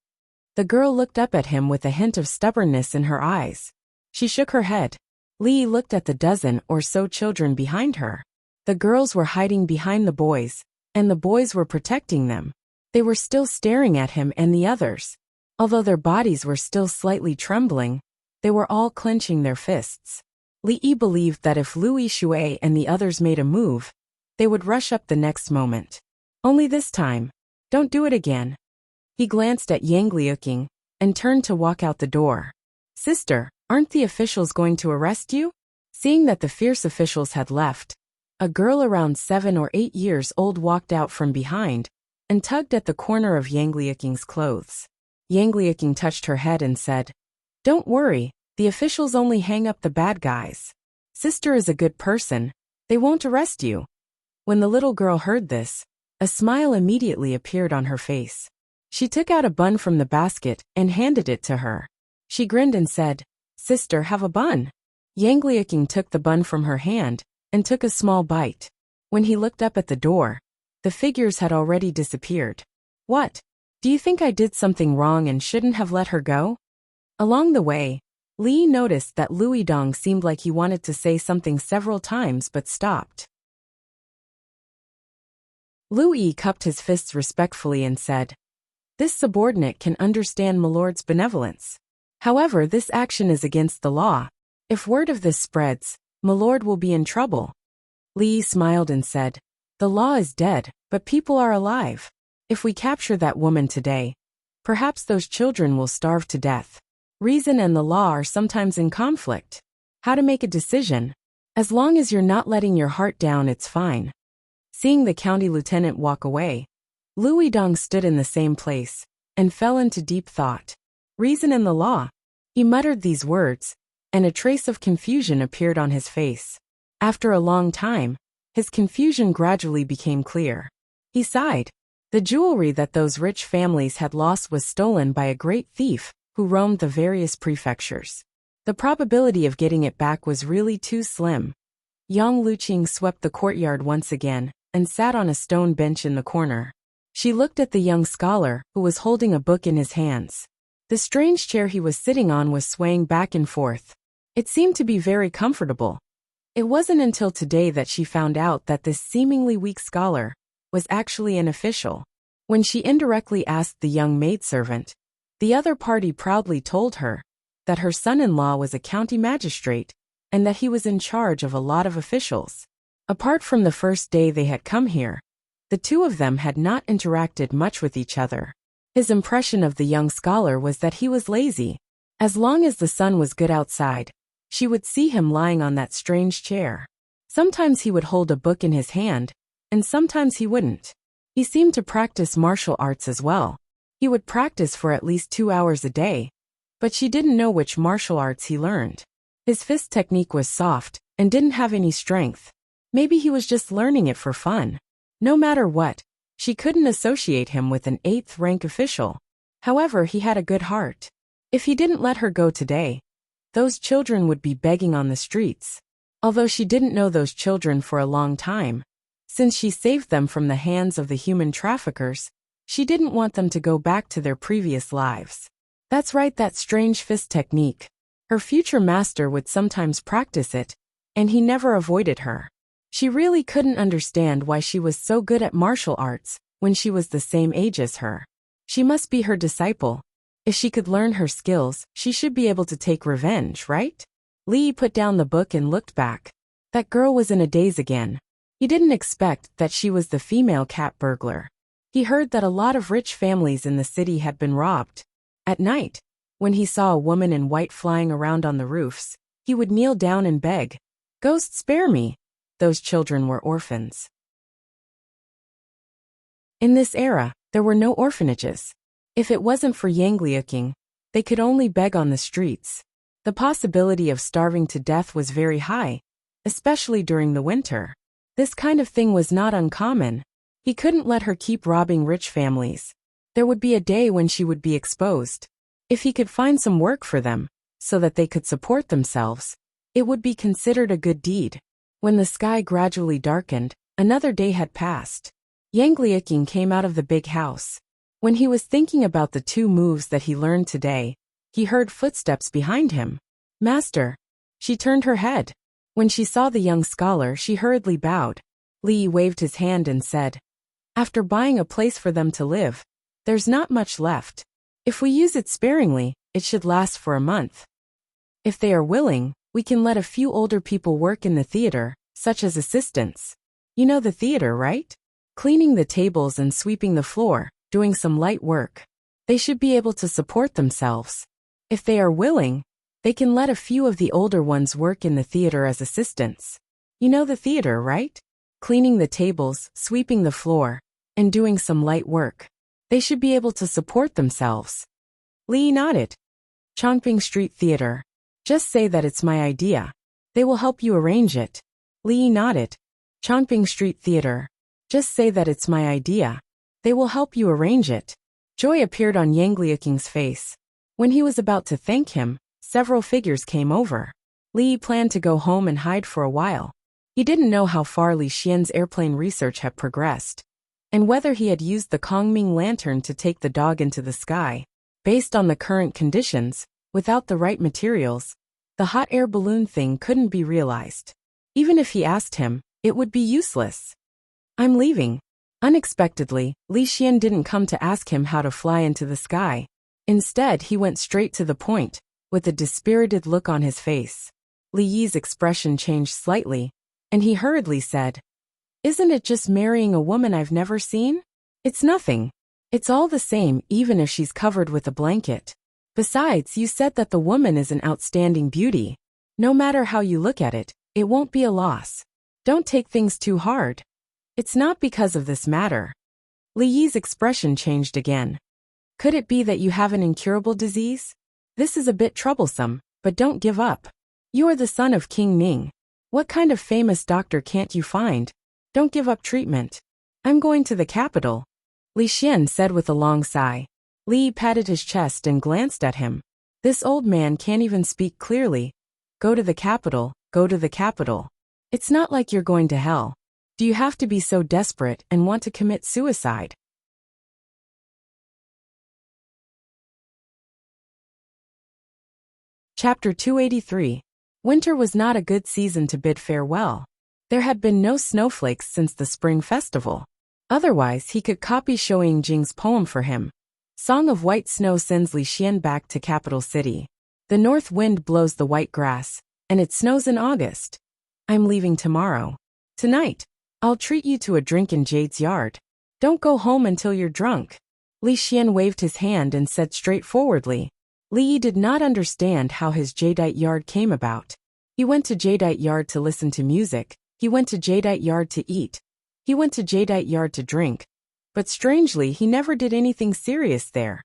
The girl looked up at him with a hint of stubbornness in her eyes. She shook her head. Li Yi looked at the dozen or so children behind her. The girls were hiding behind the boys, and the boys were protecting them. They were still staring at him and the others. Although their bodies were still slightly trembling, they were all clenching their fists. Li Yi believed that if Lu Yishui and the others made a move, they would rush up the next moment. Only this time, don't do it again. He glanced at Yang Liaking and turned to walk out the door. "Sister, aren't the officials going to arrest you?" Seeing that the fierce officials had left, a girl around 7 or 8 years old walked out from behind and tugged at the corner of Yang Liaking's clothes. Yang Liaking touched her head and said, "Don't worry, the officials only hang up the bad guys. Sister is a good person, they won't arrest you." When the little girl heard this, a smile immediately appeared on her face. She took out a bun from the basket and handed it to her. She grinned and said, "Sister, have a bun." Yang Liaking took the bun from her hand and took a small bite. When he looked up at the door, the figures had already disappeared. "What? Do you think I did something wrong and shouldn't have let her go?" Along the way, Li Yi noticed that Lu Yidong seemed like he wanted to say something several times but stopped. Lu Yi cupped his fists respectfully and said, "This subordinate can understand Milord's benevolence. However, this action is against the law. If word of this spreads, Milord will be in trouble." Li Yi smiled and said, "The law is dead, but people are alive. If we capture that woman today, perhaps those children will starve to death. Reason and the law are sometimes in conflict. How to make a decision?" As long as you're not letting your heart down, it's fine. Seeing the county lieutenant walk away, Louis Dong stood in the same place and fell into deep thought. Reason in the law. He muttered these words, and a trace of confusion appeared on his face. After a long time, his confusion gradually became clear. He sighed. The jewelry that those rich families had lost was stolen by a great thief who roamed the various prefectures. The probability of getting it back was really too slim. Yang Luqing swept the courtyard once again and sat on a stone bench in the corner. She looked at the young scholar who was holding a book in his hands. The strange chair he was sitting on was swaying back and forth. It seemed to be very comfortable. It wasn't until today that she found out that this seemingly weak scholar was actually an official. When she indirectly asked the young maidservant, the other party proudly told her that her son-in-law was a county magistrate and that he was in charge of a lot of officials. Apart from the first day they had come here, the two of them had not interacted much with each other. His impression of the young scholar was that he was lazy. As long as the sun was good outside, she would see him lying on that strange chair. Sometimes he would hold a book in his hand, and sometimes he wouldn't. He seemed to practice martial arts as well. He would practice for at least 2 hours a day, but she didn't know which martial arts he learned. His fist technique was soft and didn't have any strength. Maybe he was just learning it for fun. No matter what, she couldn't associate him with an 8th rank official. However, he had a good heart. If he didn't let her go today, those children would be begging on the streets. Although she didn't know those children for a long time, since she saved them from the hands of the human traffickers, she didn't want them to go back to their previous lives. That's right, that strange fist technique. Her future master would sometimes practice it, and he never avoided her. She really couldn't understand why she was so good at martial arts when she was the same age as her. She must be her disciple. If she could learn her skills, she should be able to take revenge, right? Li put down the book and looked back. That girl was in a daze again. He didn't expect that she was the female cat burglar. He heard that a lot of rich families in the city had been robbed. At night, when he saw a woman in white flying around on the roofs, he would kneel down and beg, "Ghost, spare me." Those children were orphans. In this era, there were no orphanages. If it wasn't for Yangliuking, they could only beg on the streets. The possibility of starving to death was very high, especially during the winter. This kind of thing was not uncommon. He couldn't let her keep robbing rich families. There would be a day when she would be exposed. If he could find some work for them, so that they could support themselves, it would be considered a good deed. When the sky gradually darkened, another day had passed. Yangliuking came out of the big house. When he was thinking about the 2 moves that he learned today, he heard footsteps behind him. "Master." She turned her head. When she saw the young scholar, she hurriedly bowed. Li waved his hand and said, "After buying a place for them to live, there's not much left. If we use it sparingly, it should last for a month. If they are willing, we can let a few older people work in the theater, such as assistants. You know the theater, right? Cleaning the tables and sweeping the floor, doing some light work. They should be able to support themselves. If they are willing, they can let a few of the older ones work in the theater as assistants. You know the theater, right? Cleaning the tables, sweeping the floor, and doing some light work. They should be able to support themselves." Li nodded. "Chongping Street Theater. Just say that it's my idea. They will help you arrange it." Li nodded. "Chongping Street Theater. Just say that it's my idea. They will help you arrange it." Joy appeared on Yangliuking's face. When he was about to thank him, several figures came over. Li planned to go home and hide for a while. He didn't know how far Li Xian's airplane research had progressed, and whether he had used the Kongming lantern to take the dog into the sky. Based on the current conditions, without the right materials, the hot air balloon thing couldn't be realized. Even if he asked him, it would be useless. "I'm leaving." Unexpectedly, Li Xian didn't come to ask him how to fly into the sky. Instead, he went straight to the point, with a dispirited look on his face. Li Yi's expression changed slightly, and he hurriedly said, "Isn't it just marrying a woman I've never seen? It's nothing. It's all the same even if she's covered with a blanket. Besides, you said that the woman is an outstanding beauty. No matter how you look at it, It won't be a loss. Don't take things too hard. It's not because of this matter. Li Yi's expression changed again. Could it be that you have an incurable disease? This is a bit troublesome, but don't give up. You are the son of King Ming. What kind of famous doctor can't you find? Don't give up treatment. I'm going to the capital, Li Xian said with a long sigh. Li Yi patted his chest and glanced at him. This old man can't even speak clearly. Go to the capital, go to the capital. It's not like you're going to hell. Do you have to be so desperate and want to commit suicide? Chapter 283. Winter was not a good season to bid farewell. There had been no snowflakes since the spring festival. Otherwise, he could copy Shou Yingjing's poem for him. Song of White Snow sends Li Xian back to capital city. The north wind blows the white grass, and it snows in August. I'm leaving tomorrow. Tonight, I'll treat you to a drink in Jade's yard. Don't go home until you're drunk. Li Xian waved his hand and said straightforwardly. Li Yi did not understand how his jadeite yard came about. He went to jadeite yard to listen to music. He went to jadeite yard to eat. He went to jadeite yard to drink. But strangely, he never did anything serious there.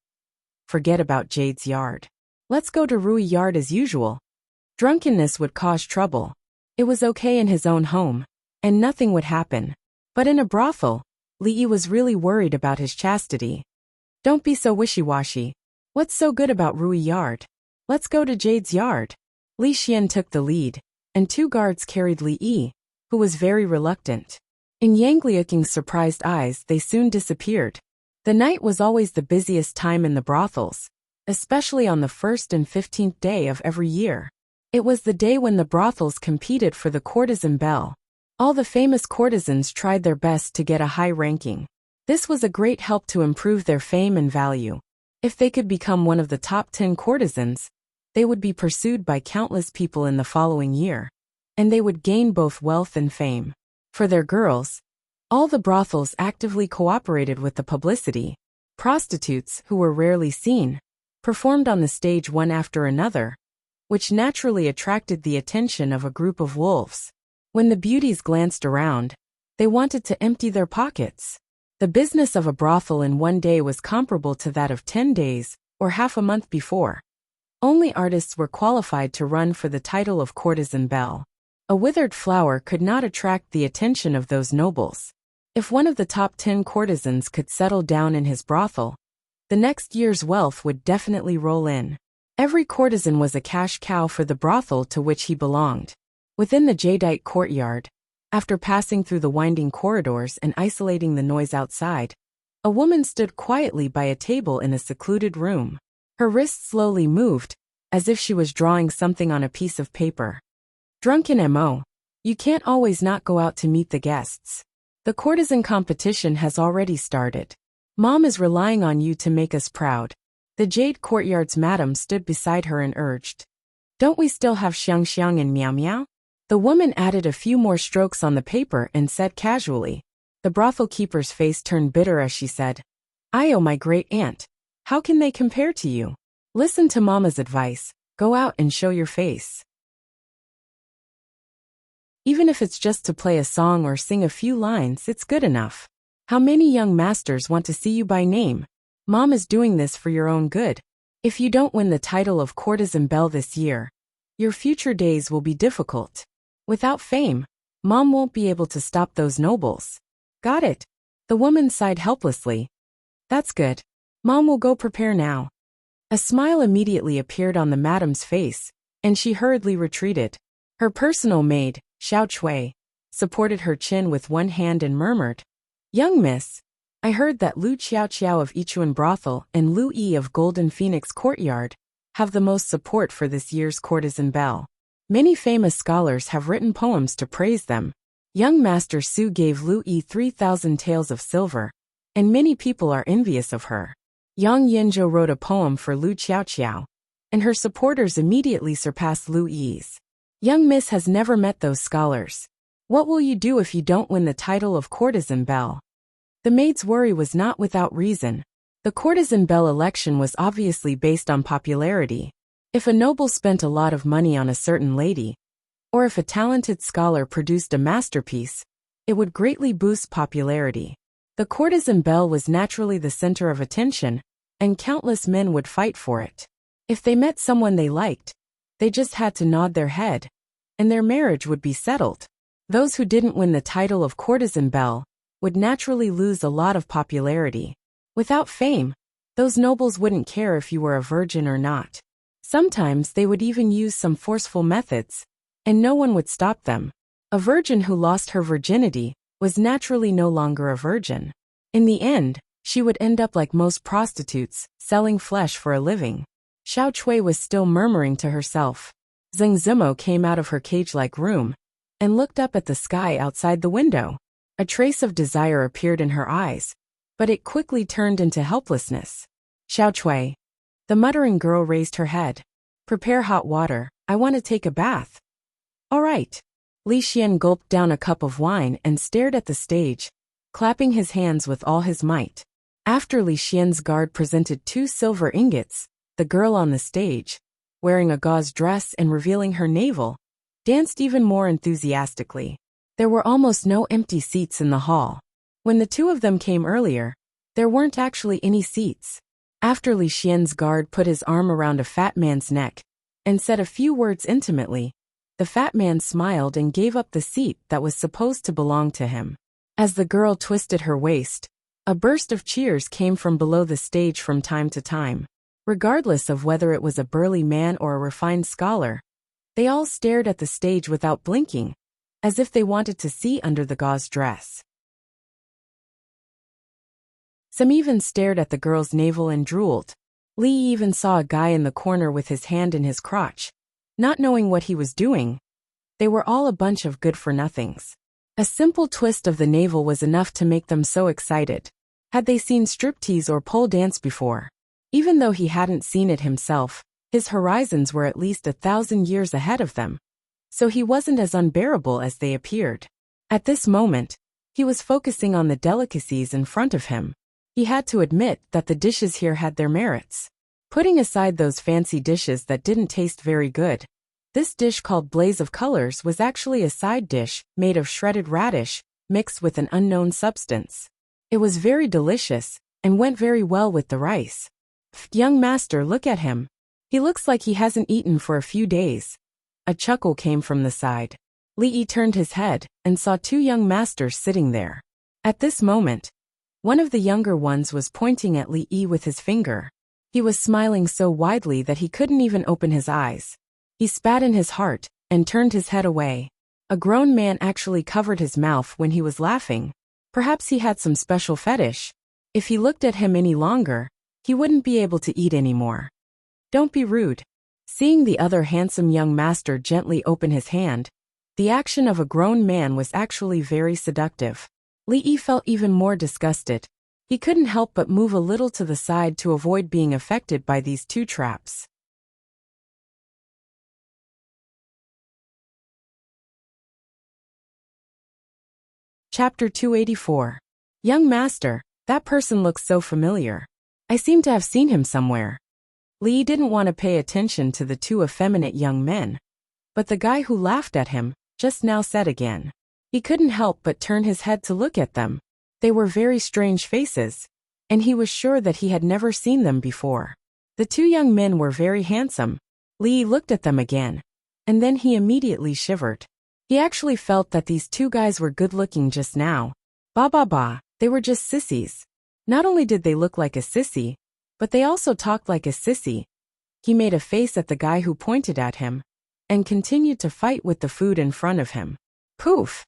Forget about Jade's yard. Let's go to Rui yard as usual. Drunkenness would cause trouble. It was okay in his own home, and nothing would happen. But in a brothel, Li Yi was really worried about his chastity. Don't be so wishy-washy. What's so good about Rui yard? Let's go to Jade's yard. Li Xian took the lead, and two guards carried Li Yi, who was very reluctant. In Yang Liuking's surprised eyes, they soon disappeared. The night was always the busiest time in the brothels, especially on the 1st and 15th day of every year. It was the day when the brothels competed for the courtesan bell. All the famous courtesans tried their best to get a high ranking. This was a great help to improve their fame and value. If they could become one of the top 10 courtesans, they would be pursued by countless people in the following year, and they would gain both wealth and fame. For their girls, all the brothels actively cooperated with the publicity. Prostitutes, who were rarely seen, performed on the stage one after another, which naturally attracted the attention of a group of wolves. When the beauties glanced around, they wanted to empty their pockets. The business of a brothel in one day was comparable to that of 10 days, or half a month before. Only artists were qualified to run for the title of courtesan belle. A withered flower could not attract the attention of those nobles. If one of the top 10 courtesans could settle down in his brothel, the next year's wealth would definitely roll in. Every courtesan was a cash cow for the brothel to which he belonged. Within the jadeite courtyard, after passing through the winding corridors and isolating the noise outside, a woman stood quietly by a table in a secluded room. Her wrist slowly moved, as if she was drawing something on a piece of paper. Drunken M.O. You can't always not go out to meet the guests. The courtesan competition has already started. Mom is relying on you to make us proud. The Jade Courtyard's madam stood beside her and urged. Don't we still have Xiang Xiang and Miao Miao? The woman added a few more strokes on the paper and said casually. The brothel keeper's face turned bitter as she said, I owe my great aunt. How can they compare to you? Listen to Mama's advice. Go out and show your face. Even if it's just to play a song or sing a few lines, it's good enough. How many young masters want to see you by name? Mom is doing this for your own good. If you don't win the title of courtesan belle this year, your future days will be difficult. Without fame, Mom won't be able to stop those nobles. Got it? The woman sighed helplessly. That's good. Mom will go prepare now. A smile immediately appeared on the madam's face, and she hurriedly retreated. Her personal maid, Xiao Chui, supported her chin with one hand and murmured, Young miss, I heard that Lu Qiao of Yichuan Brothel and Lu Yi of Golden Phoenix Courtyard have the most support for this year's courtesan belle. Many famous scholars have written poems to praise them. Young Master Su gave Lu Yi 3,000 taels of silver, and many people are envious of her. Yang Yinzhou wrote a poem for Lu Qiao, and her supporters immediately surpassed Lu Yi's. Young miss has never met those scholars. What will you do if you don't win the title of courtesan belle? The maid's worry was not without reason. The courtesan belle election was obviously based on popularity. If a noble spent a lot of money on a certain lady, Or if a talented scholar produced a masterpiece, it would greatly boost popularity. The courtesan belle was naturally the center of attention, and countless men would fight for it. If they met someone they liked, they just had to nod their head, and their marriage would be settled. Those who didn't win the title of courtesan belle would naturally lose a lot of popularity. Without fame, those nobles wouldn't care if you were a virgin or not. Sometimes they would even use some forceful methods, and no one would stop them. A virgin who lost her virginity was naturally no longer a virgin. In the end, she would end up like most prostitutes, selling flesh for a living. Xiao Chui was still murmuring to herself. Zheng Zimo came out of her cage-like room and looked up at the sky outside the window. A trace of desire appeared in her eyes, but it quickly turned into helplessness. Xiao Chui. The muttering girl raised her head. Prepare hot water, I want to take a bath. All right. Li Xian gulped down a cup of wine and stared at the stage, clapping his hands with all his might. After Li Xian's guard presented 2 silver ingots, the girl on the stage, wearing a gauze dress and revealing her navel, danced even more enthusiastically. There were almost no empty seats in the hall. When the 2 of them came earlier, there weren't actually any seats. After Li Xian's guard put his arm around a fat man's neck and said a few words intimately, the fat man smiled and gave up the seat that was supposed to belong to him. As the girl twisted her waist, a burst of cheers came from below the stage from time to time. Regardless of whether it was a burly man or a refined scholar, they all stared at the stage without blinking, as if they wanted to see under the gauze dress. Some even stared at the girl's navel and drooled. Li even saw a guy in the corner with his hand in his crotch, not knowing what he was doing. They were all a bunch of good-for-nothings. A simple twist of the navel was enough to make them so excited. Had they seen striptease or pole dance before? Even though he hadn't seen it himself, his horizons were at least 1,000 years ahead of them. So he wasn't as unbearable as they appeared. At this moment, he was focusing on the delicacies in front of him. He had to admit that the dishes here had their merits. Putting aside those fancy dishes that didn't taste very good, this dish called Blaze of Colors was actually a side dish made of shredded radish mixed with an unknown substance. It was very delicious and went very well with the rice. Young master, look at him. He looks like he hasn't eaten for a few days. A chuckle came from the side. Li Yi turned his head and saw 2 young masters sitting there. At this moment, one of the younger ones was pointing at Li Yi with his finger. He was smiling so widely that he couldn't even open his eyes. He spat in his heart and turned his head away. A grown man actually covered his mouth when he was laughing. Perhaps he had some special fetish. If he looked at him any longer, he wouldn't be able to eat anymore. Don't be rude. Seeing the other handsome young master gently open his hand, the action of a grown man was actually very seductive. Li Yi felt even more disgusted. He couldn't help but move a little to the side to avoid being affected by these 2 traps. Chapter 284. Young master, that person looks so familiar. I seem to have seen him somewhere. Li didn't want to pay attention to the 2 effeminate young men, but the guy who laughed at him just now said again. He couldn't help but turn his head to look at them. They were very strange faces, and he was sure that he had never seen them before. The 2 young men were very handsome. Li looked at them again, and then he immediately shivered. He actually felt that these 2 guys were good-looking just now. Bah, they were just sissies. Not only did they look like a sissy, but they also talked like a sissy. He made a face at the guy who pointed at him, and continued to fight with the food in front of him. Poof!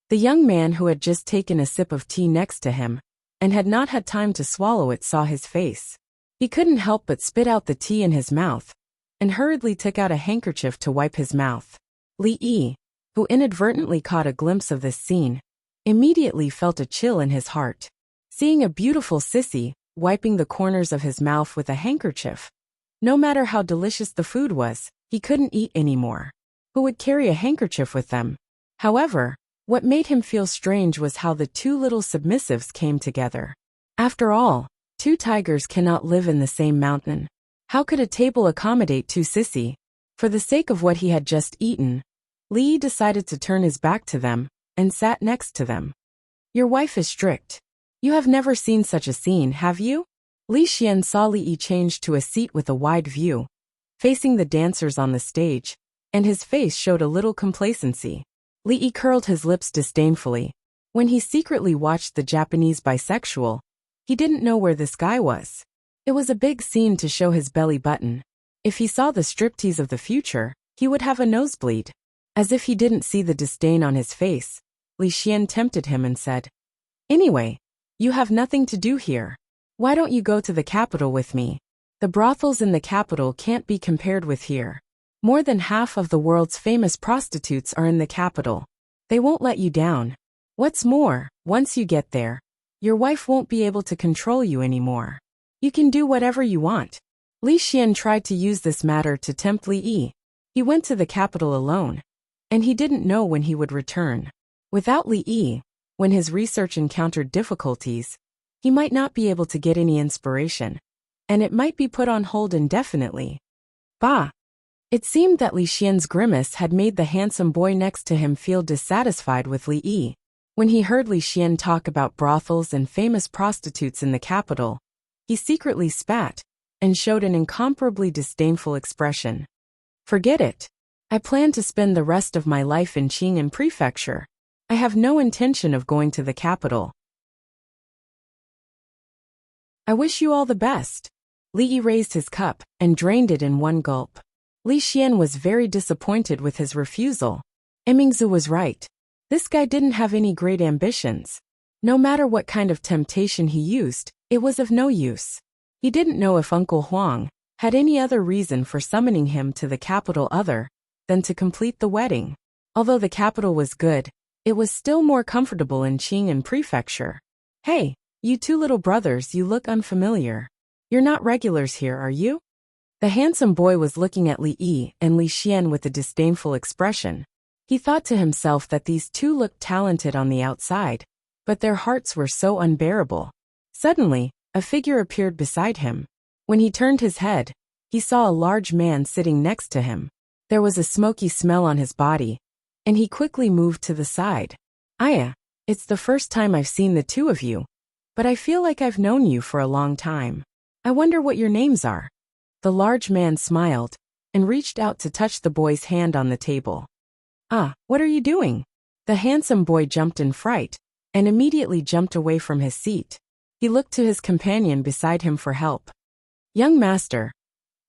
The young man who had just taken a sip of tea next to him, and had not had time to swallow it, saw his face. He couldn't help but spit out the tea in his mouth, and hurriedly took out a handkerchief to wipe his mouth. Li Yi, who inadvertently caught a glimpse of this scene, immediately felt a chill in his heart. Seeing a beautiful sissy wiping the corners of his mouth with a handkerchief, no matter how delicious the food was, he couldn't eat anymore. Who would carry a handkerchief with them? However, what made him feel strange was how the 2 little submissives came together. After all, 2 tigers cannot live in the same mountain. How could a table accommodate 2 sissy? For the sake of what he had just eaten, Li decided to turn his back to them and sat next to them. Your wife is strict. You have never seen such a scene, have you? Li Xian saw Li change to a seat with a wide view, facing the dancers on the stage, and his face showed a little complacency. Li curled his lips disdainfully. When he secretly watched the Japanese bisexual, he didn't know where this guy was. It was a big scene to show his belly button. If he saw the striptease of the future, he would have a nosebleed. As if he didn't see the disdain on his face, Li Xian tempted him and said, Anyway, you have nothing to do here. Why don't you go to the capital with me? The brothels in the capital can't be compared with here. More than half of the world's famous prostitutes are in the capital. They won't let you down. What's more, once you get there, your wife won't be able to control you anymore. You can do whatever you want. Li Xian tried to use this matter to tempt Li Yi. He went to the capital alone, and he didn't know when he would return. Without Li Yi, when his research encountered difficulties, he might not be able to get any inspiration, and it might be put on hold indefinitely. Bah! It seemed that Li Xian's grimace had made the handsome boy next to him feel dissatisfied with Li Yi. When he heard Li Xian talk about brothels and famous prostitutes in the capital, he secretly spat and showed an incomparably disdainful expression. Forget it. I plan to spend the rest of my life in Qing'an Prefecture. I have no intention of going to the capital. I wish you all the best. Li Yi raised his cup and drained it in one gulp. Li Xian was very disappointed with his refusal. Emingzu was right. This guy didn't have any great ambitions. No matter what kind of temptation he used, it was of no use. He didn't know if Uncle Huang had any other reason for summoning him to the capital other than to complete the wedding. Although the capital was good, it was still more comfortable in Qing'an Prefecture. Hey, you two little brothers, you look unfamiliar. You're not regulars here, are you? The handsome boy was looking at Li Yi and Li Xian with a disdainful expression. He thought to himself that these two looked talented on the outside, but their hearts were so unbearable. Suddenly, a figure appeared beside him. When he turned his head, he saw a large man sitting next to him. There was a smoky smell on his body, and he quickly moved to the side. Aya, it's the first time I've seen the two of you, but I feel like I've known you for a long time. I wonder what your names are. The large man smiled and reached out to touch the boy's hand on the table. Ah, what are you doing? The handsome boy jumped in fright and immediately jumped away from his seat. He looked to his companion beside him for help. Young master.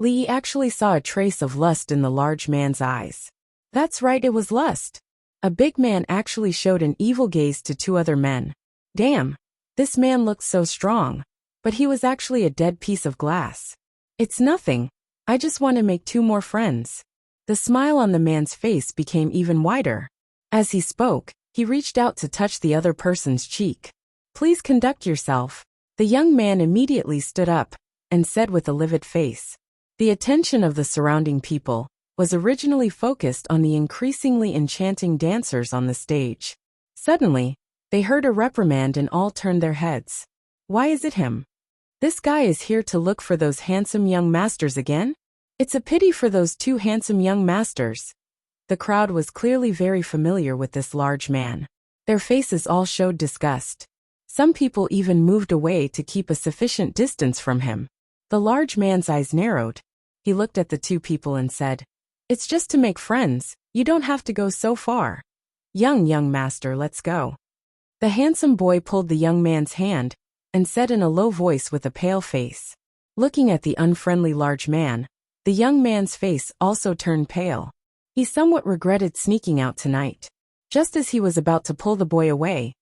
Li Yi actually saw a trace of lust in the large man's eyes. That's right, it was lust. A big man actually showed an evil gaze to two other men. Damn, this man looked so strong, but he was actually a dead piece of glass. It's nothing. I just want to make two more friends. The smile on the man's face became even wider. As he spoke, he reached out to touch the other person's cheek. Please conduct yourself. The young man immediately stood up and said with a livid face. The attention of the surrounding people was originally focused on the increasingly enchanting dancers on the stage. Suddenly, they heard a reprimand and all turned their heads. Why is it him? This guy is here to look for those handsome young masters again? It's a pity for those two handsome young masters. The crowd was clearly very familiar with this large man. Their faces all showed disgust. Some people even moved away to keep a sufficient distance from him. The large man's eyes narrowed. He looked at the two people and said, It's just to make friends, you don't have to go so far. Young master, let's go. The handsome boy pulled the young man's hand and said in a low voice with a pale face. Looking at the unfriendly large man, the young man's face also turned pale. He somewhat regretted sneaking out tonight. Just as he was about to pull the boy away,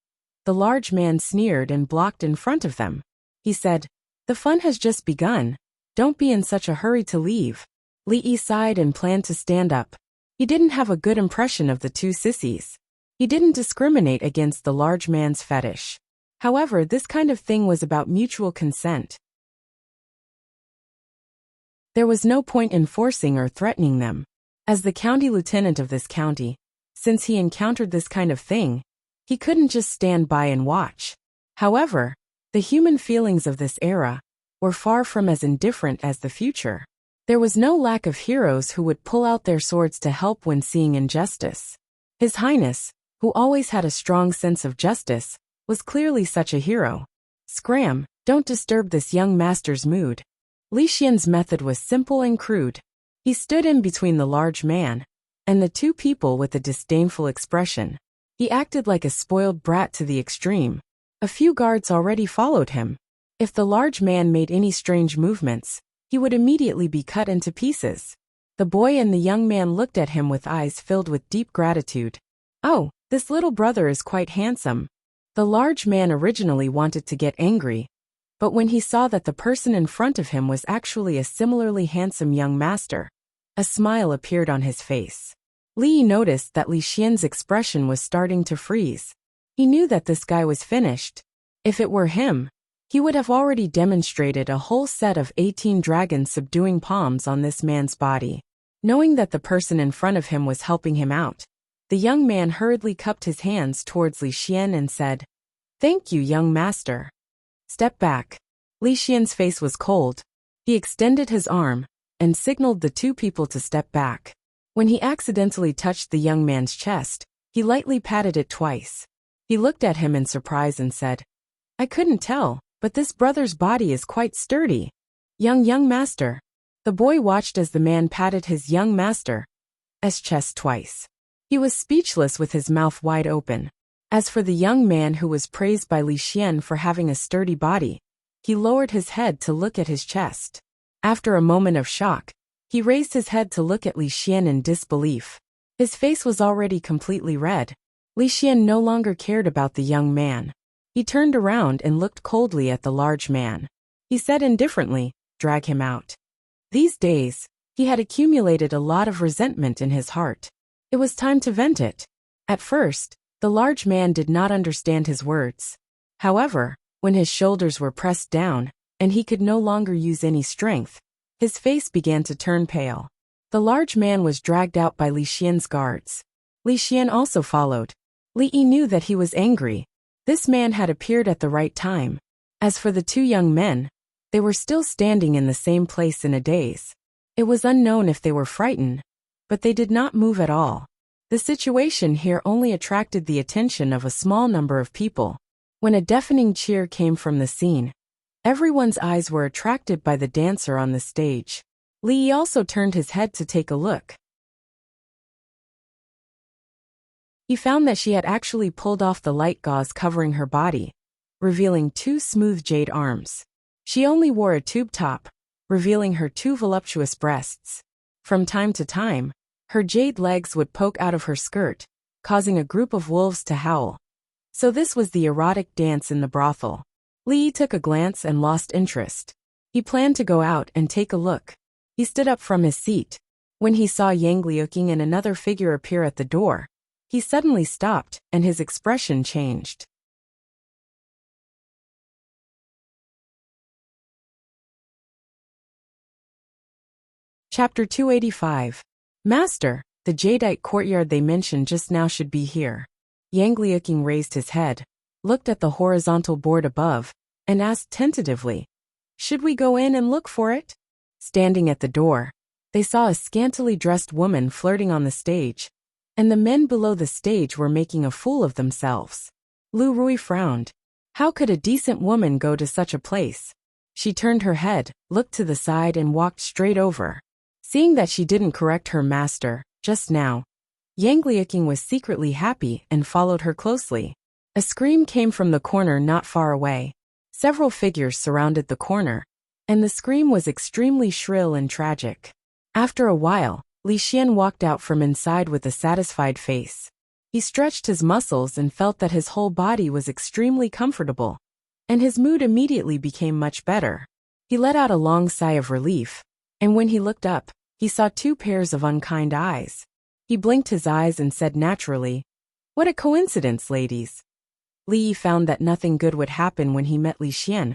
the large man sneered and blocked in front of them. He said, The fun has just begun. Don't be in such a hurry to leave. Li Yi sighed and planned to stand up. He didn't have a good impression of the two sissies. He didn't discriminate against the large man's fetish. However, this kind of thing was about mutual consent. There was no point in forcing or threatening them. As the county lieutenant of this county, since he encountered this kind of thing, he couldn't just stand by and watch. However, the human feelings of this era were far from as indifferent as the future. There was no lack of heroes who would pull out their swords to help when seeing injustice. His Highness, who always had a strong sense of justice, was clearly such a hero. Scram, don't disturb this young master's mood. Li Xian's method was simple and crude. He stood in between the large man and the two people with a disdainful expression. He acted like a spoiled brat to the extreme. A few guards already followed him. If the large man made any strange movements, he would immediately be cut into pieces. The boy and the young man looked at him with eyes filled with deep gratitude. Oh, this little brother is quite handsome. The large man originally wanted to get angry, but when he saw that the person in front of him was actually a similarly handsome young master, a smile appeared on his face. Li noticed that Li Xian's expression was starting to freeze. He knew that this guy was finished. If it were him, he would have already demonstrated a whole set of 18 dragon subduing palms on this man's body. Knowing that the person in front of him was helping him out, the young man hurriedly cupped his hands towards Li Xian and said, "Thank you, young master." Step back. Li Xian's face was cold. He extended his arm and signaled the two people to step back. When he accidentally touched the young man's chest, he lightly patted it twice. He looked at him in surprise and said, "I couldn't tell, but this brother's body is quite sturdy." Young master." The boy watched as the man patted his young master's chest twice. He was speechless with his mouth wide open. As for the young man who was praised by Li Xian for having a sturdy body, he lowered his head to look at his chest. After a moment of shock, he raised his head to look at Li Xian in disbelief. His face was already completely red. Li Xian no longer cared about the young man. He turned around and looked coldly at the large man. He said indifferently, "Drag him out." These days, he had accumulated a lot of resentment in his heart. It was time to vent it. At first, the large man did not understand his words. However, when his shoulders were pressed down, and he could no longer use any strength, his face began to turn pale. The large man was dragged out by Li Xian's guards. Li Xian also followed. Li Yi knew that he was angry. This man had appeared at the right time. As for the two young men, they were still standing in the same place in a daze. It was unknown if they were frightened, but they did not move at all. The situation here only attracted the attention of a small number of people. When a deafening cheer came from the scene, everyone's eyes were attracted by the dancer on the stage. Li Yi also turned his head to take a look. He found that she had actually pulled off the light gauze covering her body, revealing two smooth jade arms. She only wore a tube top, revealing her two voluptuous breasts. From time to time, her jade legs would poke out of her skirt, causing a group of wolves to howl. So this was the erotic dance in the brothel. Li Yi took a glance and lost interest. He planned to go out and take a look. He stood up from his seat. When he saw Yang Liuqing and another figure appear at the door, he suddenly stopped, and his expression changed. Chapter 285. Master, the jadeite courtyard they mentioned just now should be here. Yang Liuqing raised his head, looked at the horizontal board above, and asked tentatively, "Should we go in and look for it?" Standing at the door, they saw a scantily dressed woman flirting on the stage, and the men below the stage were making a fool of themselves. Lu Rui frowned. How could a decent woman go to such a place? She turned her head, looked to the side and walked straight over. Seeing that she didn't correct her master, just now, Yang Liuqing was secretly happy and followed her closely. A scream came from the corner not far away. Several figures surrounded the corner, and the scream was extremely shrill and tragic. After a while, Li Xian walked out from inside with a satisfied face. He stretched his muscles and felt that his whole body was extremely comfortable, and his mood immediately became much better. He let out a long sigh of relief, and when he looked up, he saw two pairs of unkind eyes. He blinked his eyes and said naturally, "What a coincidence, ladies." Li Yi found that nothing good would happen when he met Li Xian,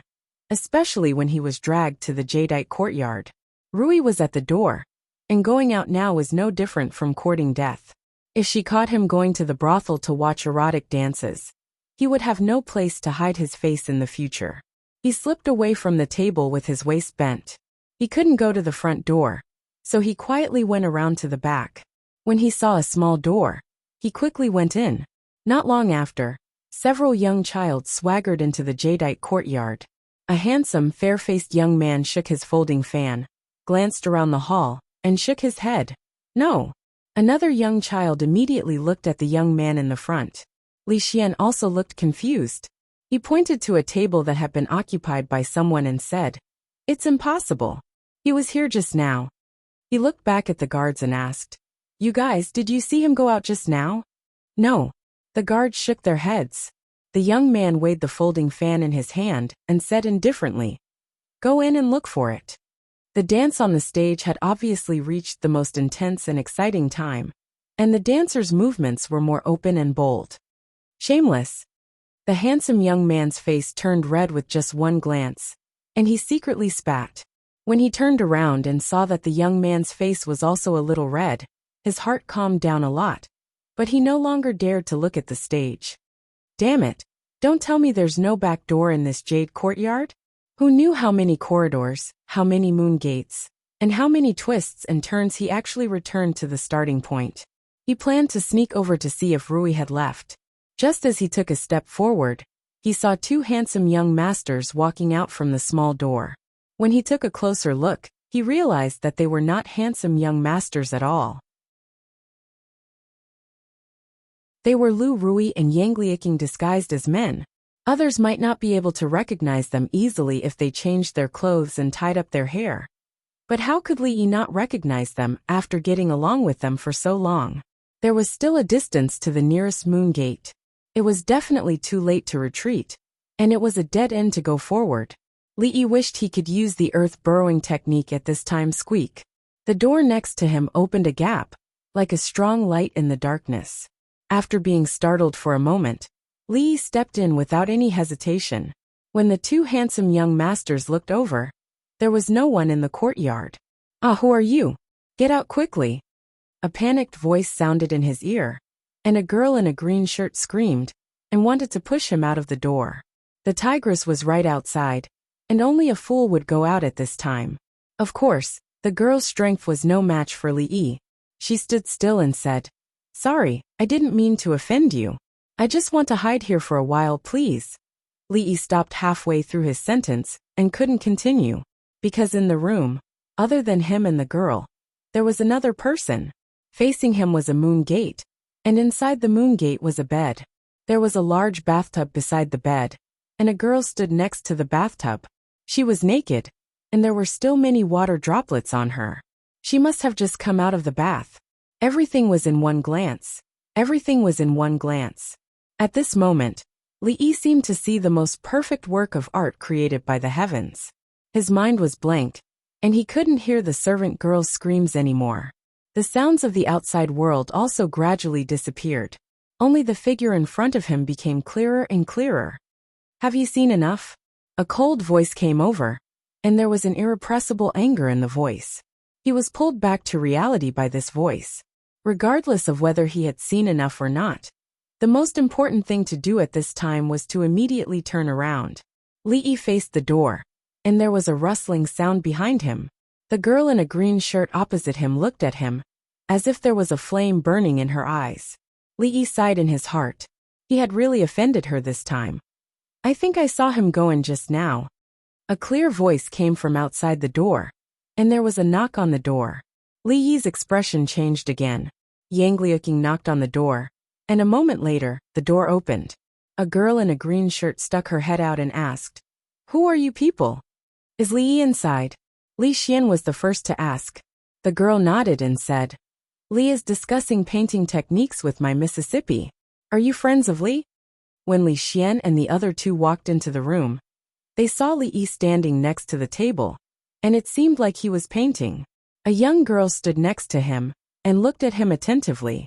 especially when he was dragged to the jadeite courtyard. Rui was at the door, and going out now was no different from courting death. If she caught him going to the brothel to watch erotic dances, he would have no place to hide his face in the future. He slipped away from the table with his waist bent. He couldn't go to the front door, so he quietly went around to the back. When he saw a small door, he quickly went in. Not long after, several young childs swaggered into the jadeite courtyard. A handsome, fair-faced young man shook his folding fan, glanced around the hall, and shook his head. No. Another young child immediately looked at the young man in the front. Li Xian also looked confused. He pointed to a table that had been occupied by someone and said, "It's impossible. He was here just now." He looked back at the guards and asked, "You guys, did you see him go out just now?" "No." The guards shook their heads. The young man weighed the folding fan in his hand and said indifferently, "Go in and look for it." The dance on the stage had obviously reached the most intense and exciting time, and the dancers' movements were more open and bold. Shameless. The handsome young man's face turned red with just one glance, and he secretly spat. When he turned around and saw that the young man's face was also a little red, his heart calmed down a lot, but he no longer dared to look at the stage. Damn it, don't tell me there's no back door in this jade courtyard? Who knew how many corridors, how many moon gates, and how many twists and turns he actually returned to the starting point? He planned to sneak over to see if Rui had left. Just as he took a step forward, he saw two handsome young masters walking out from the small door. When he took a closer look, he realized that they were not handsome young masters at all. They were Lu Rui and Yang Liaking disguised as men. Others might not be able to recognize them easily if they changed their clothes and tied up their hair. But how could Li Yi not recognize them after getting along with them for so long? There was still a distance to the nearest moon gate. It was definitely too late to retreat, and it was a dead end to go forward. Li Yi wished he could use the earth burrowing technique at this time. Squeak. The door next to him opened a gap, like a strong light in the darkness. After being startled for a moment, Li Yi stepped in without any hesitation. When the two handsome young masters looked over, there was no one in the courtyard. "Ah, who are you? Get out quickly." A panicked voice sounded in his ear, and a girl in a green shirt screamed and wanted to push him out of the door. The tigress was right outside, and only a fool would go out at this time. Of course, the girl's strength was no match for Li Yi. She stood still and said, "Sorry, I didn't mean to offend you. I just want to hide here for a while, please." Li Yi stopped halfway through his sentence and couldn't continue, because in the room, other than him and the girl, there was another person. Facing him was a moon gate, and inside the moon gate was a bed. There was a large bathtub beside the bed, and a girl stood next to the bathtub. She was naked, and there were still many water droplets on her. She must have just come out of the bath. Everything was in one glance. Everything was in one glance. At this moment, Li Yi seemed to see the most perfect work of art created by the heavens. His mind was blank, and he couldn't hear the servant girl's screams anymore. The sounds of the outside world also gradually disappeared. Only the figure in front of him became clearer and clearer. "Have you seen enough?" A cold voice came over, and there was an irrepressible anger in the voice. He was pulled back to reality by this voice. Regardless of whether he had seen enough or not, the most important thing to do at this time was to immediately turn around. Li Yi faced the door, and there was a rustling sound behind him. The girl in a green shirt opposite him looked at him, as if there was a flame burning in her eyes. Li Yi sighed in his heart. He had really offended her this time. "I think I saw him go in just now." A clear voice came from outside the door, and there was a knock on the door. Li Yi's expression changed again. Yang Liaking knocked on the door, and a moment later, the door opened. A girl in a green shirt stuck her head out and asked, "Who are you people? Is Li Yi inside?" Li Xian was the first to ask. The girl nodded and said, "Li is discussing painting techniques with my Mississippi. Are you friends of Li?" When Li Xian and the other two walked into the room, they saw Li Yi standing next to the table, and it seemed like he was painting. A young girl stood next to him and looked at him attentively.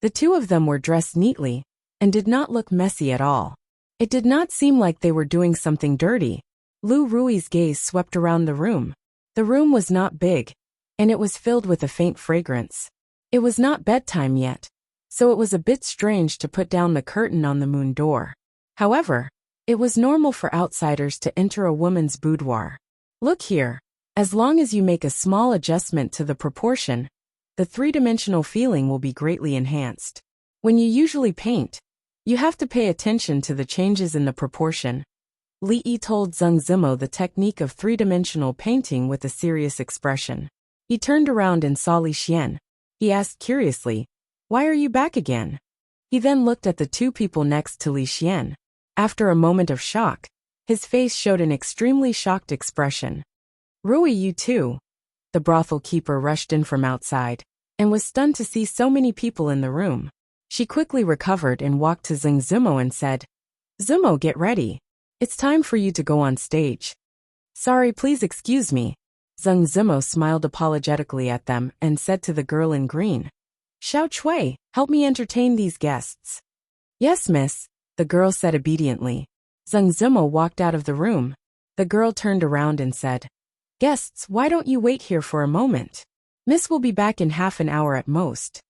The two of them were dressed neatly and did not look messy at all. It did not seem like they were doing something dirty. Lu Rui's gaze swept around the room. The room was not big, and it was filled with a faint fragrance. It was not bedtime yet, so it was a bit strange to put down the curtain on the moon door. However, It was normal for outsiders to enter a woman's boudoir. Look here. As long as you make a small adjustment to the proportion, the three-dimensional feeling will be greatly enhanced. When you usually paint, you have to pay attention to the changes in the proportion. Li Yi told Zheng Zimo the technique of three-dimensional painting with a serious expression. He turned around and saw Li Xian. He asked curiously, "Why are you back again?" He then looked at the two people next to Li Xian. After a moment of shock, his face showed an extremely shocked expression. "Rui, you too." The brothel keeper rushed in from outside, and was stunned to see so many people in the room. She quickly recovered and walked to Zheng Zimo and said, "Zimo, get ready. It's time for you to go on stage." "Sorry, please excuse me." Zheng Zimo smiled apologetically at them and said to the girl in green, "Xiao Chui, help me entertain these guests." "Yes, miss," the girl said obediently. Zheng Zimo walked out of the room. The girl turned around and said, "Guests, why don't you wait here for a moment? Miss will be back in half an hour at most.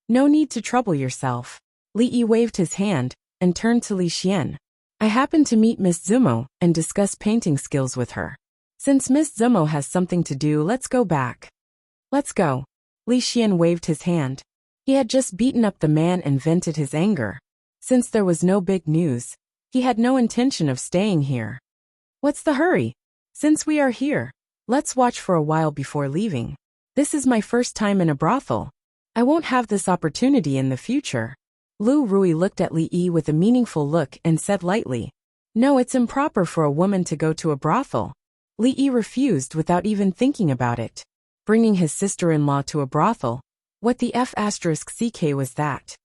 No need to trouble yourself." Li Yi waved his hand and turned to Li Xian. "I happened to meet Miss Zimo and discuss painting skills with her. Since Miss Zimo has something to do, let's go back." "Let's go." Li Xian waved his hand. He had just beaten up the man and vented his anger. Since there was no big news, he had no intention of staying here. "What's the hurry? Since we are here, let's watch for a while before leaving. This is my first time in a brothel. I won't have this opportunity in the future." Lu Rui looked at Li Yi with a meaningful look and said lightly, "No, it's improper for a woman to go to a brothel." Li Yi refused without even thinking about it. Bringing his sister-in-law to a brothel, what the F***ck was that?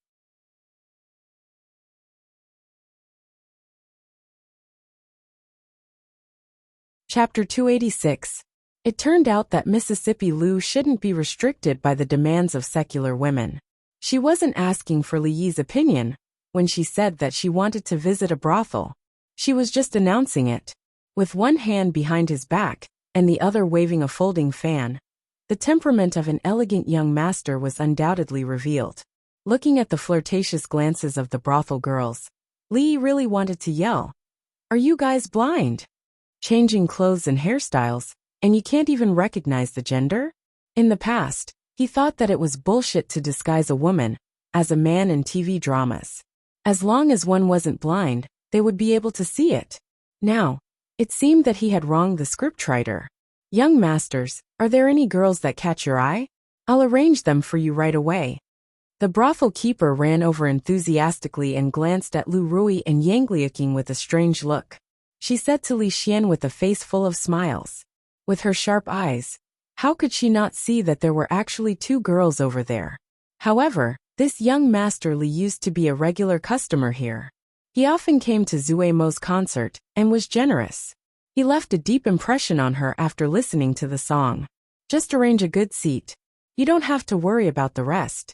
Chapter 286. It turned out that Mississippi Lu shouldn't be restricted by the demands of secular women. She wasn't asking for Li Yi's opinion when she said that she wanted to visit a brothel. She was just announcing it. With one hand behind his back and the other waving a folding fan, the temperament of an elegant young master was undoubtedly revealed. Looking at the flirtatious glances of the brothel girls, Li Yi really wanted to yell, "Are you guys blind? Changing clothes and hairstyles, and you can't even recognize the gender?" In the past, he thought that it was bullshit to disguise a woman as a man in TV dramas. As long as one wasn't blind, they would be able to see it. Now, it seemed that he had wronged the scriptwriter. "Young masters, are there any girls that catch your eye? I'll arrange them for you right away." The brothel keeper ran over enthusiastically and glanced at Lu Rui and Yang Liuqing with a strange look. She said to Li Xian with a face full of smiles. With her sharp eyes, how could she not see that there were actually two girls over there? However, this young master Li used to be a regular customer here. He often came to Zue Mo's concert and was generous. He left a deep impression on her after listening to the song. "Just arrange a good seat. You don't have to worry about the rest."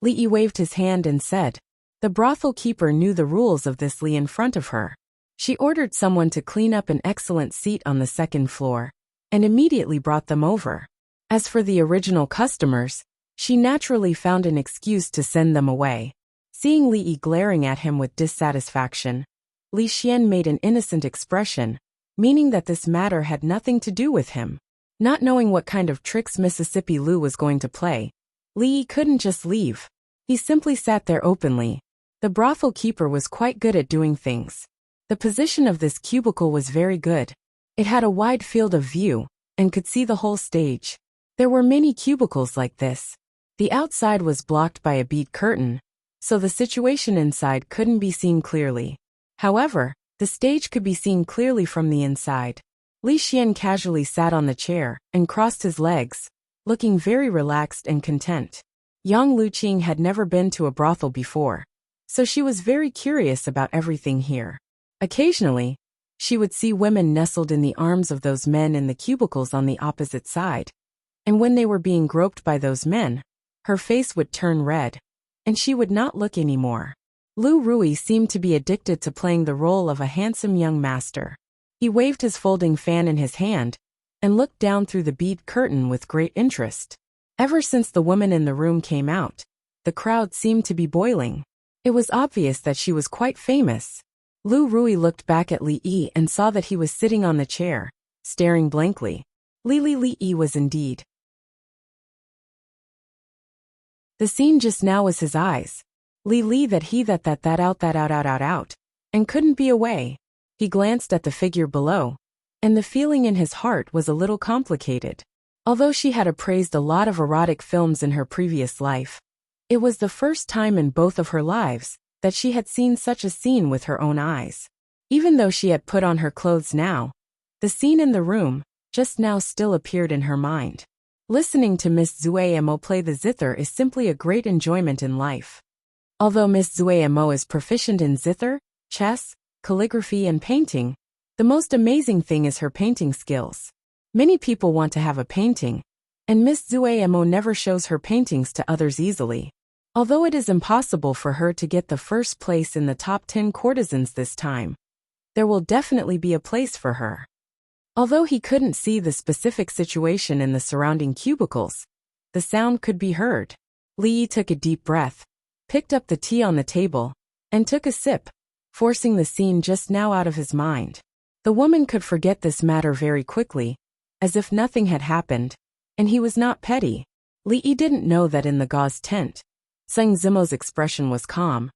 Li Yi waved his hand and said. The brothel keeper knew the rules of this Li in front of her. She ordered someone to clean up an excellent seat on the second floor, and immediately brought them over. As for the original customers, she naturally found an excuse to send them away. Seeing Li Yi glaring at him with dissatisfaction, Li Xian made an innocent expression, meaning that this matter had nothing to do with him. Not knowing what kind of tricks Mississippi Lu was going to play, Li Yi couldn't just leave. He simply sat there openly. The brothel keeper was quite good at doing things. The position of this cubicle was very good. It had a wide field of view, and could see the whole stage. There were many cubicles like this. The outside was blocked by a bead curtain, so the situation inside couldn't be seen clearly. However, the stage could be seen clearly from the inside. Li Xian casually sat on the chair and crossed his legs, looking very relaxed and content. Yang Luqing had never been to a brothel before, so she was very curious about everything here. Occasionally, she would see women nestled in the arms of those men in the cubicles on the opposite side. And when they were being groped by those men, her face would turn red, and she would not look anymore. Lu Rui seemed to be addicted to playing the role of a handsome young master. He waved his folding fan in his hand, and looked down through the bead curtain with great interest. Ever since the woman in the room came out, the crowd seemed to be boiling. It was obvious that she was quite famous. Lu Rui looked back at Li Yi and saw that he was sitting on the chair, staring blankly. Li Yi was indeed. The scene just now was his eyes. Li that he that out, and couldn't be away. He glanced at the figure below, and the feeling in his heart was a little complicated. Although she had appraised a lot of erotic films in her previous life, it was the first time in both of her lives that she had seen such a scene with her own eyes. Even though she had put on her clothes now, the scene in the room just now still appeared in her mind. Listening to Miss Zuemo play the zither is simply a great enjoyment in life. Although Miss Zuemo is proficient in zither, chess, calligraphy and painting, the most amazing thing is her painting skills. Many people want to have a painting, and Miss Zuemo never shows her paintings to others easily. Although it is impossible for her to get the first place in the top 10 courtesans this time, there will definitely be a place for her. Although he couldn't see the specific situation in the surrounding cubicles, the sound could be heard. Li Yi took a deep breath, picked up the tea on the table, and took a sip, forcing the scene just now out of his mind. The woman could forget this matter very quickly, as if nothing had happened, and he was not petty. Li Yi didn't know that in the gauze tent, Seng Zimo's expression was calm,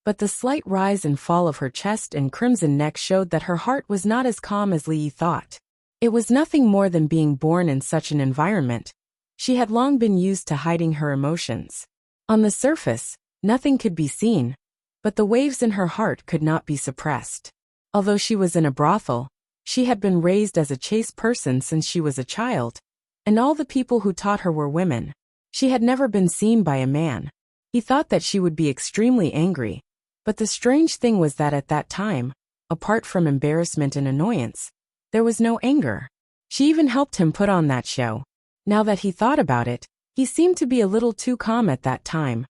but the slight rise and fall of her chest and crimson neck showed that her heart was not as calm as Li Yi thought. It was nothing more than being born in such an environment. She had long been used to hiding her emotions. On the surface, nothing could be seen, but the waves in her heart could not be suppressed. Although she was in a brothel, she had been raised as a chaste person since she was a child, and all the people who taught her were women. She had never been seen by a man. He thought that she would be extremely angry, but the strange thing was that at that time, apart from embarrassment and annoyance, there was no anger. She even helped him put on that show. Now that he thought about it, he seemed to be a little too calm at that time.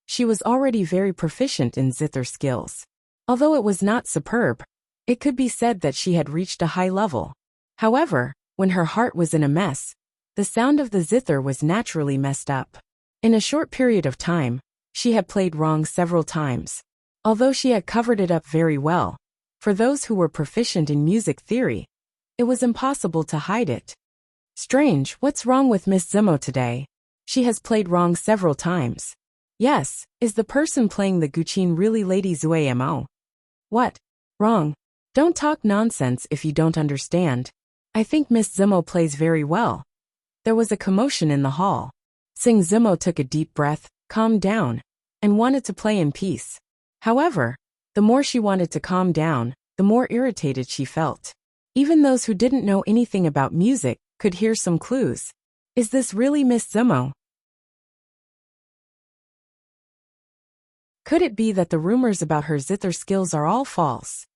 She was already very proficient in zither skills. Although it was not superb, it could be said that she had reached a high level. However, when her heart was in a mess, the sound of the zither was naturally messed up. In a short period of time, she had played wrong several times. Although she had covered it up very well, for those who were proficient in music theory, it was impossible to hide it. Strange, what's wrong with Miss Zimo today? She has played wrong several times. Yes, is the person playing the guqin really Lady Zuemo? What? Wrong. Don't talk nonsense if you don't understand. I think Miss Zimo plays very well. There was a commotion in the hall. Seng Zimo took a deep breath, calmed down, and wanted to play in peace. However, the more she wanted to calm down, the more irritated she felt. Even those who didn't know anything about music could hear some clues. Is this really Miss Zimo? Could it be that the rumors about her zither skills are all false?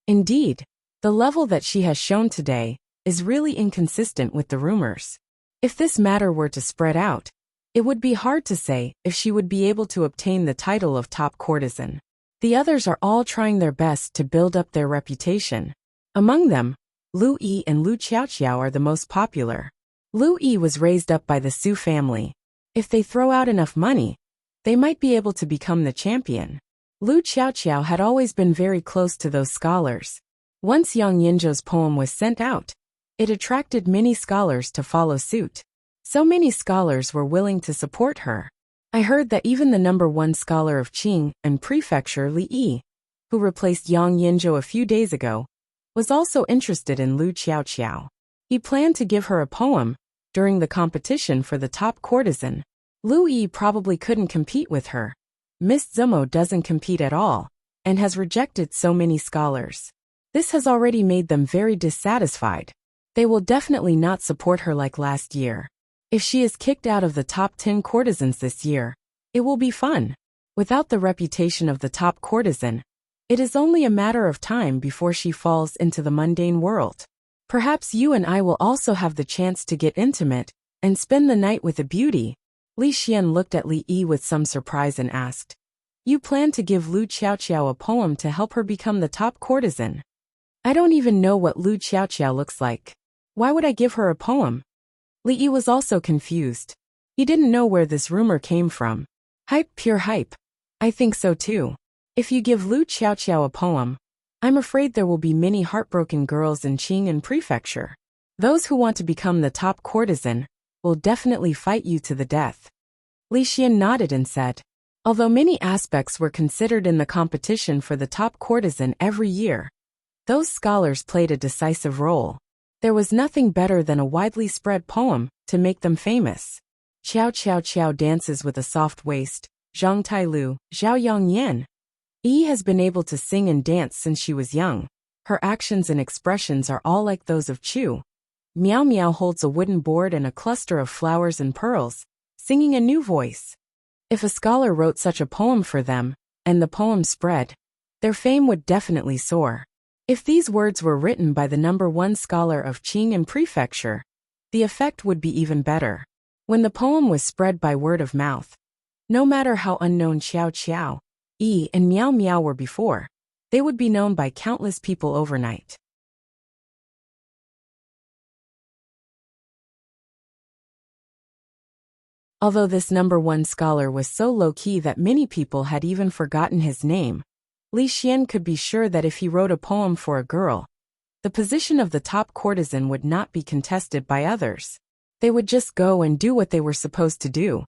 Indeed, the level that she has shown today is really inconsistent with the rumors. If this matter were to spread out, it would be hard to say if she would be able to obtain the title of top courtesan. The others are all trying their best to build up their reputation. Among them, Lu Yi and Lu Xiaoxiao are the most popular. Lu Yi was raised up by the Su family. If they throw out enough money, they might be able to become the champion. Lu Xiaoxiao had always been very close to those scholars. Once Yang Yinzhou's poem was sent out, it attracted many scholars to follow suit. So many scholars were willing to support her. I heard that even the #1 scholar of Qing and Prefecture Li Yi, who replaced Yang Yinzhou a few days ago, was also interested in Lu Xiaoxiao. He planned to give her a poem during the competition for the top courtesan. Lu Yi probably couldn't compete with her. Miss Zimo doesn't compete at all, and has rejected so many scholars. This has already made them very dissatisfied. They will definitely not support her like last year. If she is kicked out of the top 10 courtesans this year, it will be fun. Without the reputation of the top courtesan, it is only a matter of time before she falls into the mundane world. Perhaps you and I will also have the chance to get intimate and spend the night with a beauty. Li Xian looked at Li Yi with some surprise and asked, "You plan to give Lu Xiaoxiao a poem to help her become the top courtesan?" "I don't even know what Lu Xiaoxiao looks like. Why would I give her a poem?" Li Yi was also confused. He didn't know where this rumor came from. Hype, pure hype. I think so too. If you give Lu Xiaoxiao a poem, I'm afraid there will be many heartbroken girls in Qing'an Prefecture. Those who want to become the top courtesan will definitely fight you to the death. Li Xian nodded and said, although many aspects were considered in the competition for the top courtesan every year, those scholars played a decisive role. There was nothing better than a widely spread poem to make them famous. Qiao Qiao Qiao dances with a soft waist, Zhang Tai Lu, Zhao Yang Yan. Yi has been able to sing and dance since she was young. Her actions and expressions are all like those of Chu. Miao Miao holds a wooden board and a cluster of flowers and pearls, singing a new voice. If a scholar wrote such a poem for them, and the poem spread, their fame would definitely soar. If these words were written by the #1 scholar of Qing'an Prefecture, the effect would be even better. When the poem was spread by word of mouth, no matter how unknown Qiao Qiao, Yi, and Miao Miao were before, they would be known by countless people overnight. Although this #1 scholar was so low-key that many people had even forgotten his name, Li Xian could be sure that if he wrote a poem for a girl, the position of the top courtesan would not be contested by others. They would just go and do what they were supposed to do.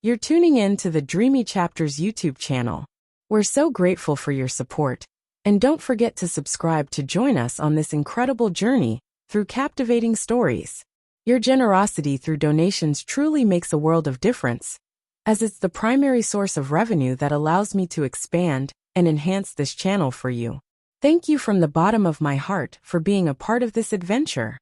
You're tuning in to the Dreamy Chapters YouTube channel. We're so grateful for your support, and don't forget to subscribe to join us on this incredible journey through captivating stories. Your generosity through donations truly makes a world of difference, as it's the primary source of revenue that allows me to expand and enhance this channel for you. Thank you from the bottom of my heart for being a part of this adventure.